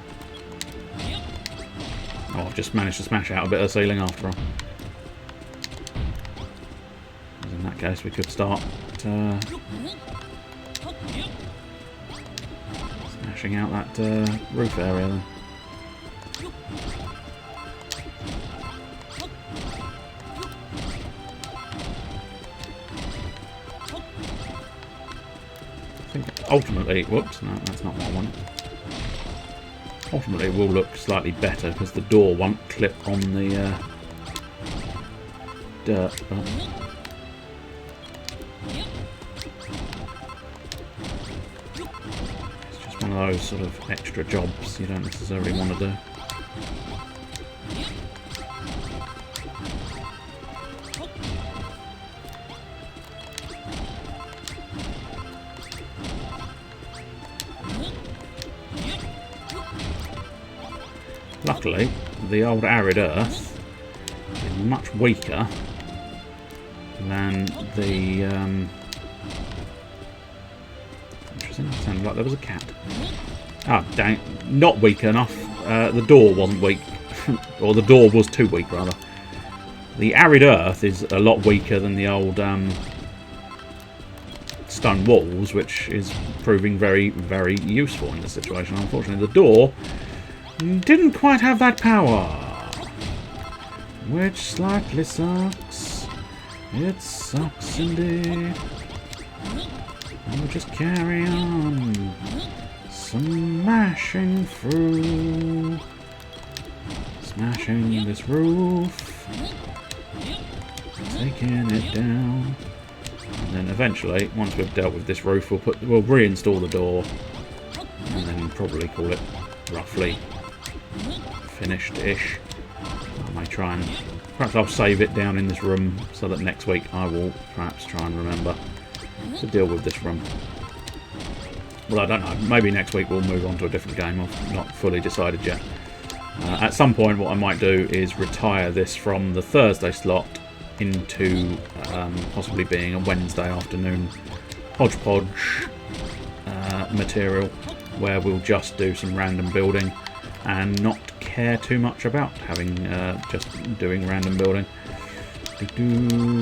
I've just managed to smash out a bit of ceiling after all. In that case, we could start smashing out that roof area then. Ultimately, whoops, no, that's not what I wanted. Ultimately, it will look slightly better because the door won't clip on the dirt. But it's just one of those sort of extra jobs you don't necessarily want to do. Luckily, the old arid earth is much weaker than the... interesting, it sounded like there was a cat. Ah, dang, not weak enough. The door wasn't weak. Or the door was too weak, rather. The arid earth is a lot weaker than the old stone walls, which is proving very, very useful in this situation. Unfortunately, the door didn't quite have that power, which slightly sucks. It sucks indeed. And we'll just carry on smashing through Smashing this roof. Taking it down. And then eventually, once we've dealt with this roof, we'll reinstall the door. And then probably call it roughly finished-ish. I may try and... Perhaps I'll save it down in this room so that next week I will perhaps try and remember to deal with this room. Well, I don't know. Maybe next week we'll move on to a different game. I've not fully decided yet. At some point, what I might do is retire this from the Thursday slot into possibly being a Wednesday afternoon hodgepodge material where we'll just do some random building and not care too much about having just doing random building.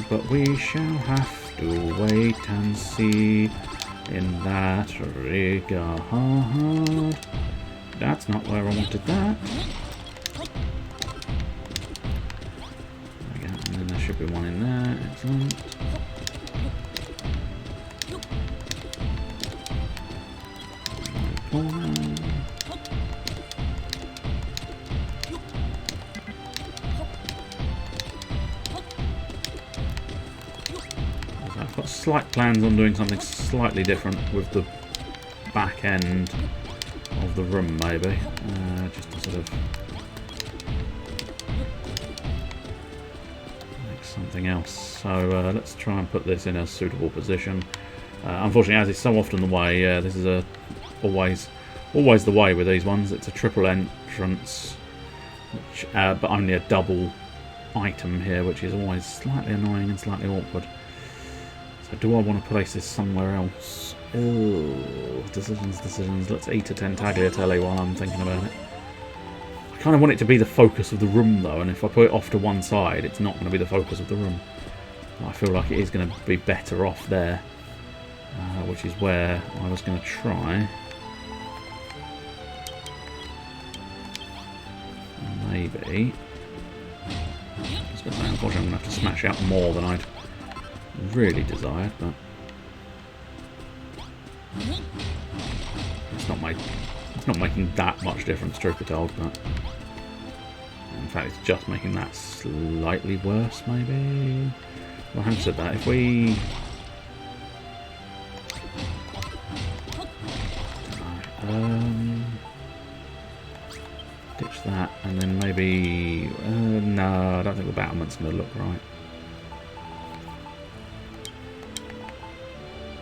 But we shall have to wait and see in that regard. That's not where I wanted that. There we go, and then there should be one in there. Excellent. I've got slight plans on doing something slightly different with the back end of the room, maybe. Just to sort of make something else. So let's try and put this in a suitable position. Unfortunately, as is so often the way, this is always the way with these ones. It's a triple entrance, which, but only a double item here, which is always slightly annoying and slightly awkward. So do I want to place this somewhere else? Oh, decisions. Let's eat a Tagliatelle while I'm thinking about it. I kind of want it to be the focus of the room, though, and if I put it off to one side, it's not going to be the focus of the room. I feel like it is going to be better off there, which is where I was going to try. Maybe. Unfortunately, I'm going to have to smash out more than I'd really desired, but it's not making that much difference, truth be told. But in fact, it's just making that slightly worse, maybe. Well, having said that, if we ditch that, and then maybe no, I don't think the battlement's going to look right.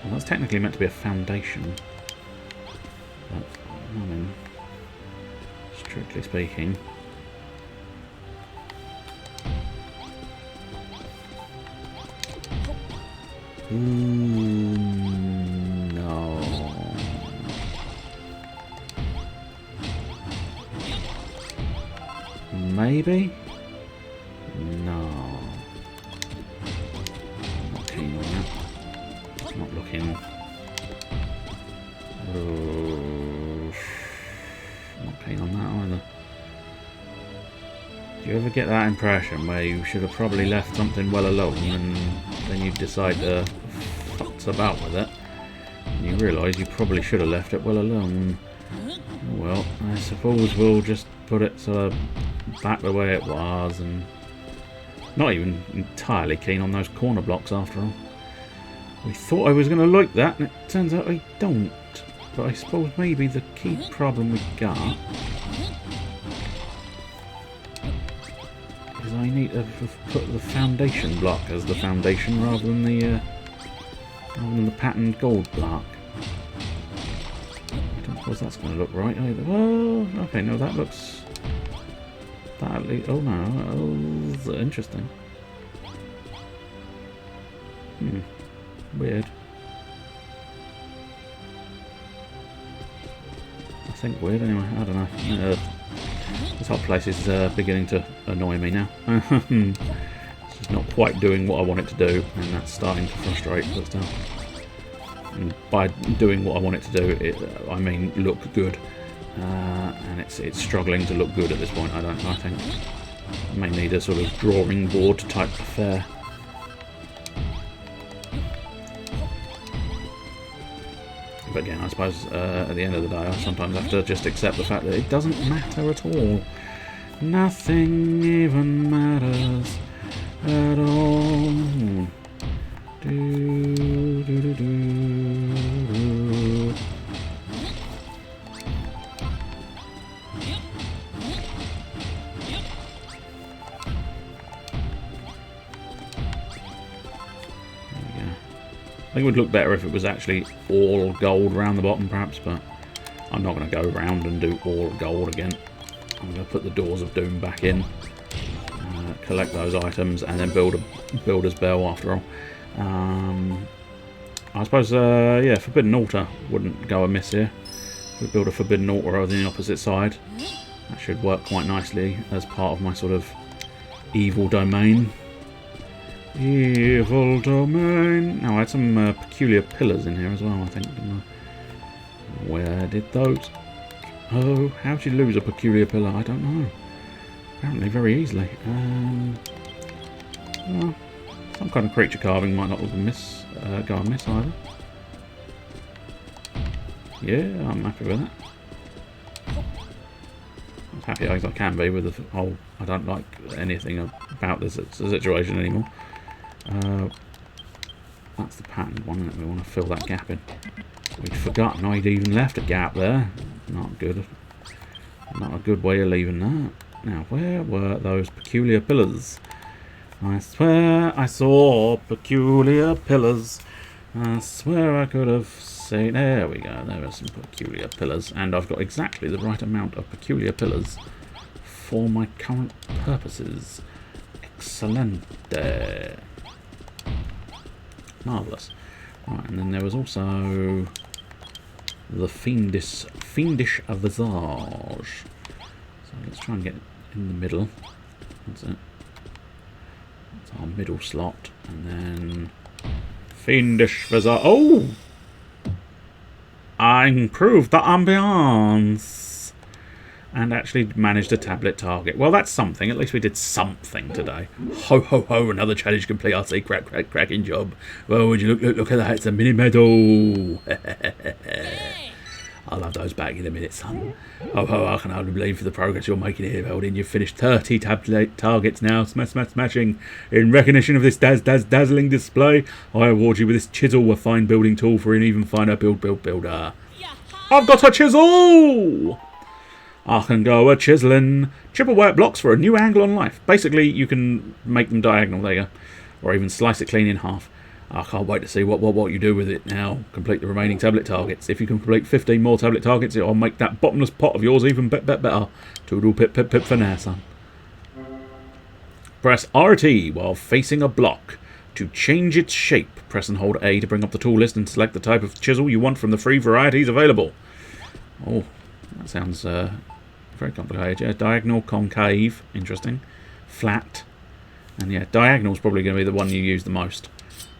Well, that's technically meant to be a foundation, but I mean, strictly speaking, no. Maybe? No. I'm not keen on that. It's not looking... not keen on that either. Do you ever get that impression where you should have probably left something well alone and then you decide to futz about with it and you realise you probably should have left it well alone? Well, I suppose we'll just put it sort of back the way it was, and not even entirely keen on those corner blocks after all. We thought I was going to like that, and it turns out I don't. But I suppose maybe the key problem we got is I need to put the foundation block as the foundation rather than the patterned gold block. I don't suppose that's going to look right either. Well, okay, no, that looks... That oh no, oh, interesting. Weird. I think weird anyway, I don't know. This whole place is beginning to annoy me now. It's just not quite doing what I want it to do, and that's starting to frustrate, but still. And by doing what I want it to do, I mean look good. And it's struggling to look good at this point. I think it may need a sort of drawing board type affair. But again, I suppose at the end of the day, I sometimes have to just accept the fact that it doesn't matter at all. Nothing even matters at all. Do, do, do, do. I think it would look better if it was actually all gold around the bottom, perhaps, but I'm not going to go around and do all gold again. I'm going to put the Doors of Doom back in, collect those items, and then build a Builder's Bell after all. I suppose, yeah, Forbidden Altar wouldn't go amiss here. We build a Forbidden Altar over the opposite side. That should work quite nicely as part of my sort of evil domain. Evil domain. Now I had some peculiar pillars in here as well, I think, didn't I? Where did those? Oh, how did you lose a peculiar pillar? I don't know. Apparently very easily. Well, some kind of creature carving might not go amiss either. Yeah, I'm happy with that. As happy as I can be with the whole. I don't like anything about this situation anymore. That's the patterned one, isn't it? We want to fill that gap in. We'd forgotten I'd even left a gap there. Not good. Not a good way of leaving that. Now, where were those peculiar pillars? I swear I saw peculiar pillars. I swear I could have seen... There we go. There are some peculiar pillars. And I've got exactly the right amount of peculiar pillars for my current purposes. Excelente. Marvellous. Right, and then there was also the fiendish visage. So let's try and get in the middle. That's it. That's our middle slot. And then fiendish visage. Oh! I improved the ambiance. And actually managed a tablet target. Well, that's something. At least we did something today. Ho, ho, ho. Another challenge complete. I say cracking job. Well, would you look at that? It's a mini medal. I'll have those back in a minute, son. Oh, ho, I can hardly believe for the progress you're making here, Veldin. You've finished 30 tablet targets now. Smashing. In recognition of this dazzling display, I award you with this chisel, a fine building tool for an even finer builder. I've got a chisel! I can go a chiseling. Chip away at blocks for a new angle on life. Basically, you can make them diagonal, there you go. Or even slice it clean in half. I can't wait to see what you do with it now. Complete the remaining tablet targets. If you can complete 15 more tablet targets, it'll make that bottomless pot of yours even better. Toodle pip for now, son. Press RT while facing a block. To change its shape, press and hold A to bring up the tool list and select the type of chisel you want from the free varieties available. Oh, that sounds... very complicated. Yeah, diagonal, concave, interesting. Flat. And yeah, diagonal's probably going to be the one you use the most.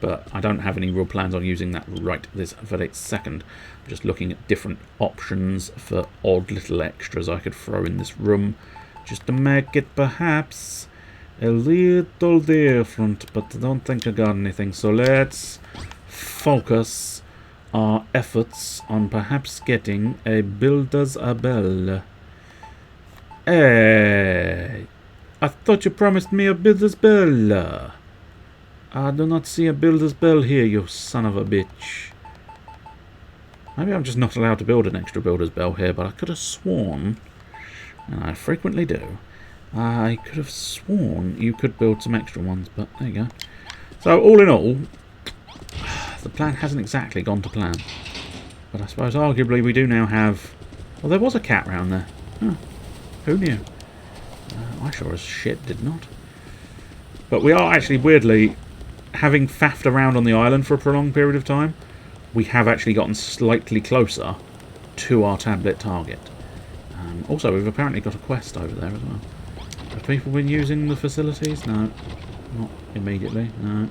But I don't have any real plans on using that right this very second. I'm just looking at different options for odd little extras I could throw in this room. Just to make it perhaps a little different. But I don't think I got anything. So let's focus our efforts on perhaps getting a Builder's Bell. Hey, I thought you promised me a Builder's Bell. I do not see a Builder's Bell here, you son of a bitch. Maybe I'm just not allowed to build an extra Builder's Bell here, but I could have sworn, and I frequently do, I could have sworn you could build some extra ones, but there you go. So all in all, the plan hasn't exactly gone to plan. But I suppose arguably we do now have... Well, there was a cat round there. Huh. Who knew? I sure as shit did not. But we are actually, weirdly, having faffed around on the island for a prolonged period of time, we have actually gotten slightly closer to our tablet target. Also, we've apparently got a quest over there as well. Have people been using the facilities? No. Not immediately. No.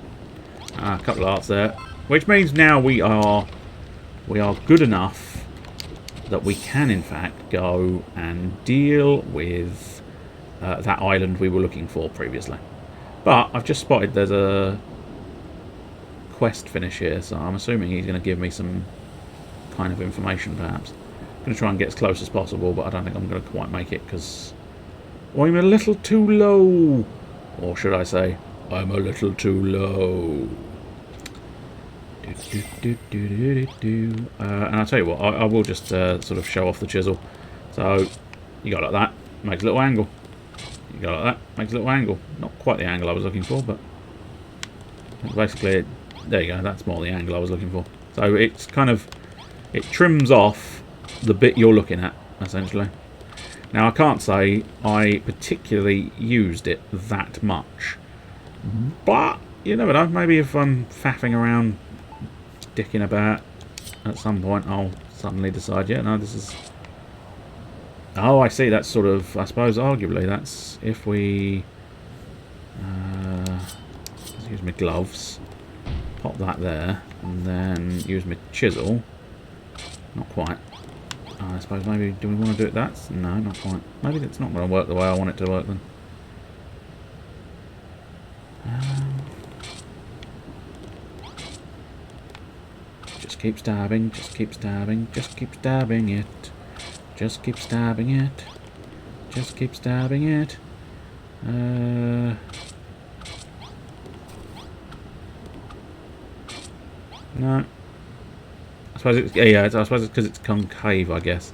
A couple of arts there. Which means now we are good enough that we can, in fact, go and deal with that island we were looking for previously. But I've just spotted there's a quest finish here, so I'm assuming he's going to give me some kind of information, perhaps. I'm going to try and get as close as possible, but I don't think I'm going to quite make it, because I'm a little too low. Or should I say, I'm a little too low. And I'll tell you what, I will just sort of show off the chisel. So, you go like that, makes a little angle. You go like that, makes a little angle. Not quite the angle I was looking for, but basically, there you go, that's more the angle I was looking for. So it's kind of, it trims off the bit you're looking at, essentially. Now, I can't say I particularly used it that much. But, you never know, maybe if I'm faffing around, dicking about, at some point I'll suddenly decide, yeah, no, this is... Oh, I see, that's sort of, I suppose, arguably, that's if we... let's use my gloves, pop that there, and then use my chisel. Not quite. I suppose maybe, do we want to do it that? No, not quite. Maybe it's not going to work the way I want it to work then. Just keep stabbing, just keep stabbing, just keep stabbing it. Just keep stabbing it. Just keep stabbing it. No. I suppose it's, yeah, I suppose it's because it's concave, I guess.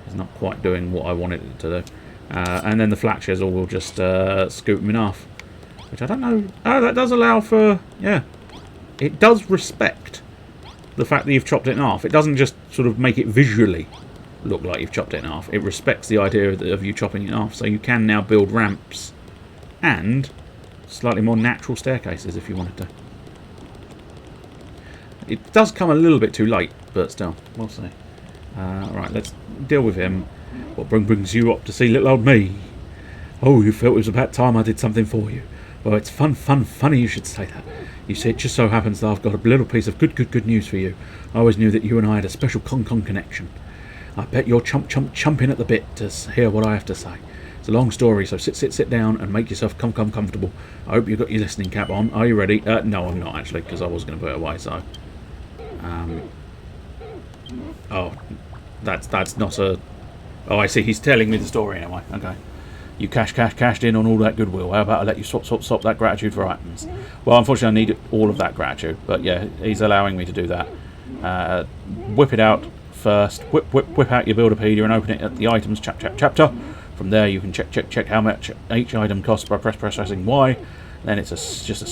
It's not quite doing what I wanted it to do. And then the flat chisel will just scoop them in half. Which I don't know. Oh, that does allow for, yeah. It does respect the fact that you've chopped it in half. It doesn't just sort of make it visually look like you've chopped it in half. It respects the idea of you chopping it in half. So you can now build ramps and slightly more natural staircases if you wanted to. It does come a little bit too late, but still, we'll see. Right, let's deal with him. What brings you up to see little old me? Oh, you felt it was about time I did something for you. Well, it's funny you should say that. You see, it just so happens that I've got a little piece of good news for you. I always knew that you and I had a special con connection. I bet you're chomping at the bit to hear what I have to say. It's a long story, so sit down and make yourself comfortable. I hope you've got your listening cap on. Are you ready? No, I'm not actually, because I was going to put it away. So, oh, that's not a. Oh, I see. He's telling me the story anyway. Okay. You cashed in on all that goodwill. How about I let you swap that gratitude for items? Well, unfortunately, I need all of that gratitude. But yeah, he's allowing me to do that. Whip it out first. Whip out your Builderpedia and open it at the items chapter. From there, you can check how much each item costs by pressing Y. Then it's just a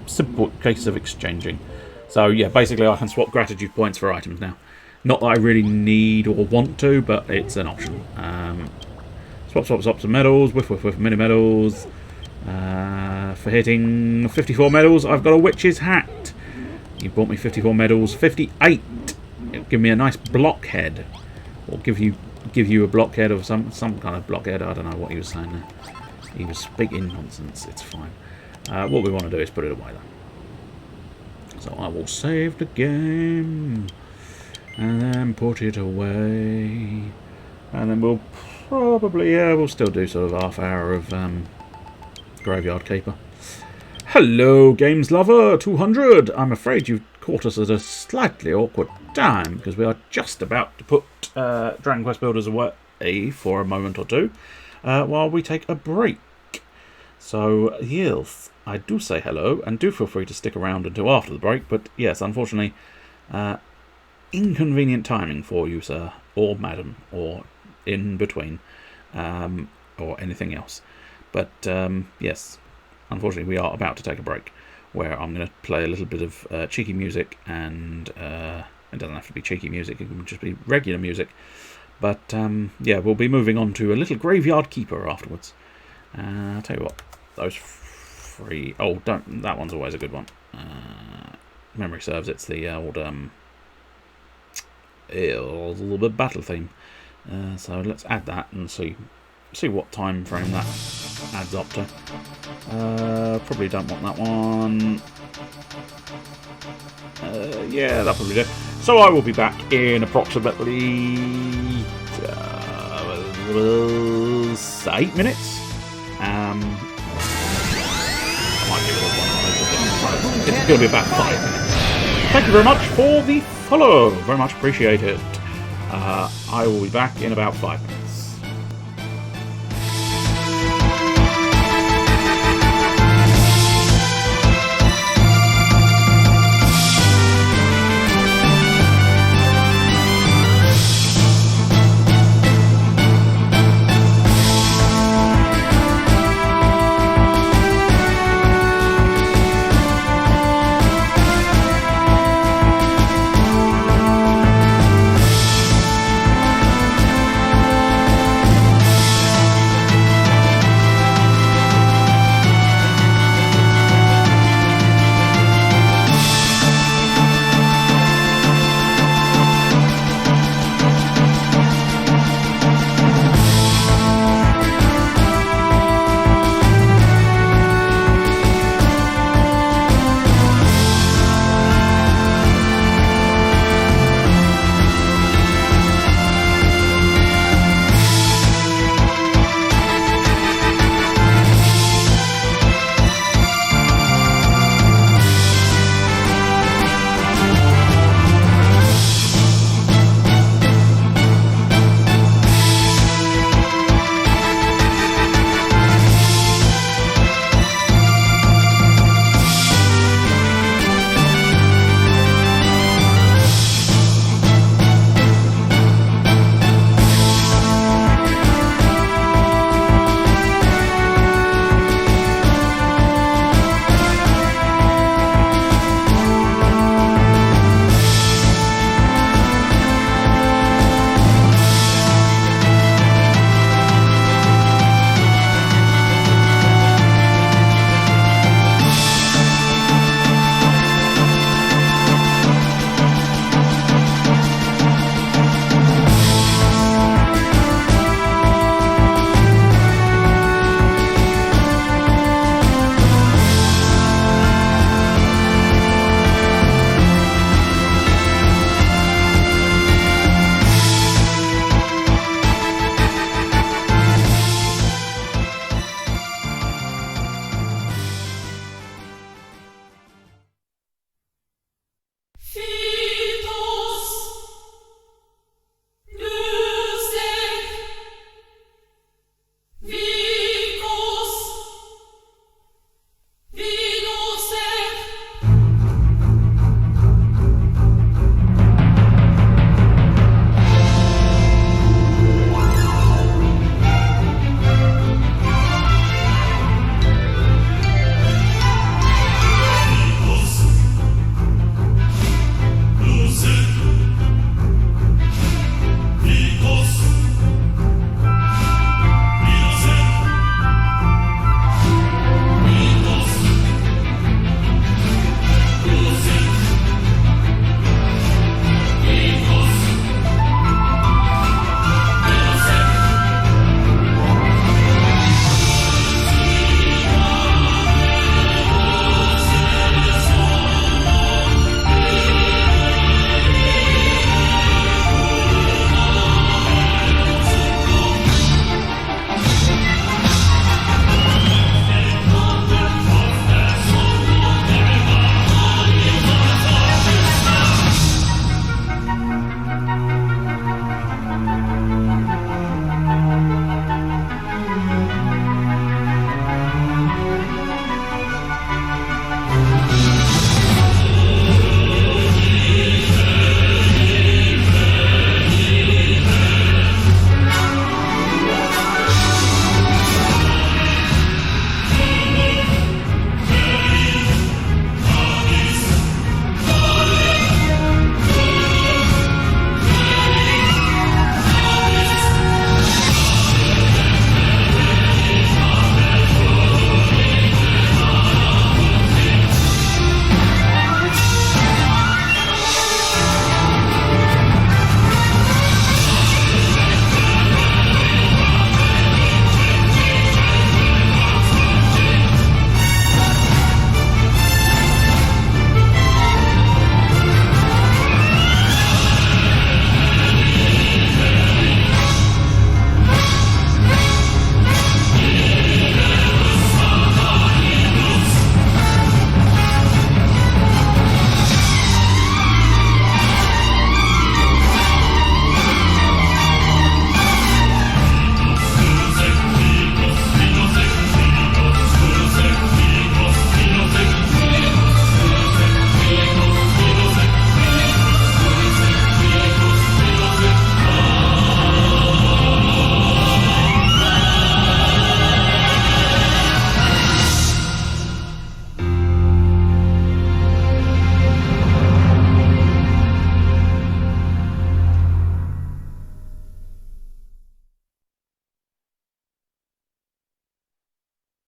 simple case of exchanging. So yeah, basically, I can swap gratitude points for items now. Not that I really need or want to, but it's an option. Swap some medals, whiff mini medals. For hitting 54 medals, I've got a witch's hat. You bought me 54 medals, 58. It'll give me a nice blockhead, or give you a blockhead of some kind of blockhead. I don't know what he was saying there. He was speaking nonsense. It's fine. What we want to do is put it away though. So I will save the game and then put it away, and then we'll probably, yeah, we'll still do sort of half hour of Graveyard Keeper. Hello, Games Lover 200. I'm afraid you've caught us at a slightly awkward time because we are just about to put Dragon Quest Builders away for a moment or two while we take a break. So, yes, I do say hello, and do feel free to stick around until after the break, but yes, unfortunately, inconvenient timing for you, sir, or madam, or in between, or anything else. But yes, unfortunately we are about to take a break where I'm going to play a little bit of cheeky music, and it doesn't have to be cheeky music, it can just be regular music. But yeah, we'll be moving on to a little Graveyard Keeper afterwards. I'll tell you what, those free... Oh, don't, that one's always a good one. Memory serves, it's the old a little bit battle theme. So let's add that and see what time frame that adds up to. Probably don't want that one. Yeah, that'll probably do. So I will be back in approximately 8 minutes. I might give it a 1. It's going to be about 5 minutes. Thank you very much for the follow. Very much appreciate it. I will be back in about 5 minutes.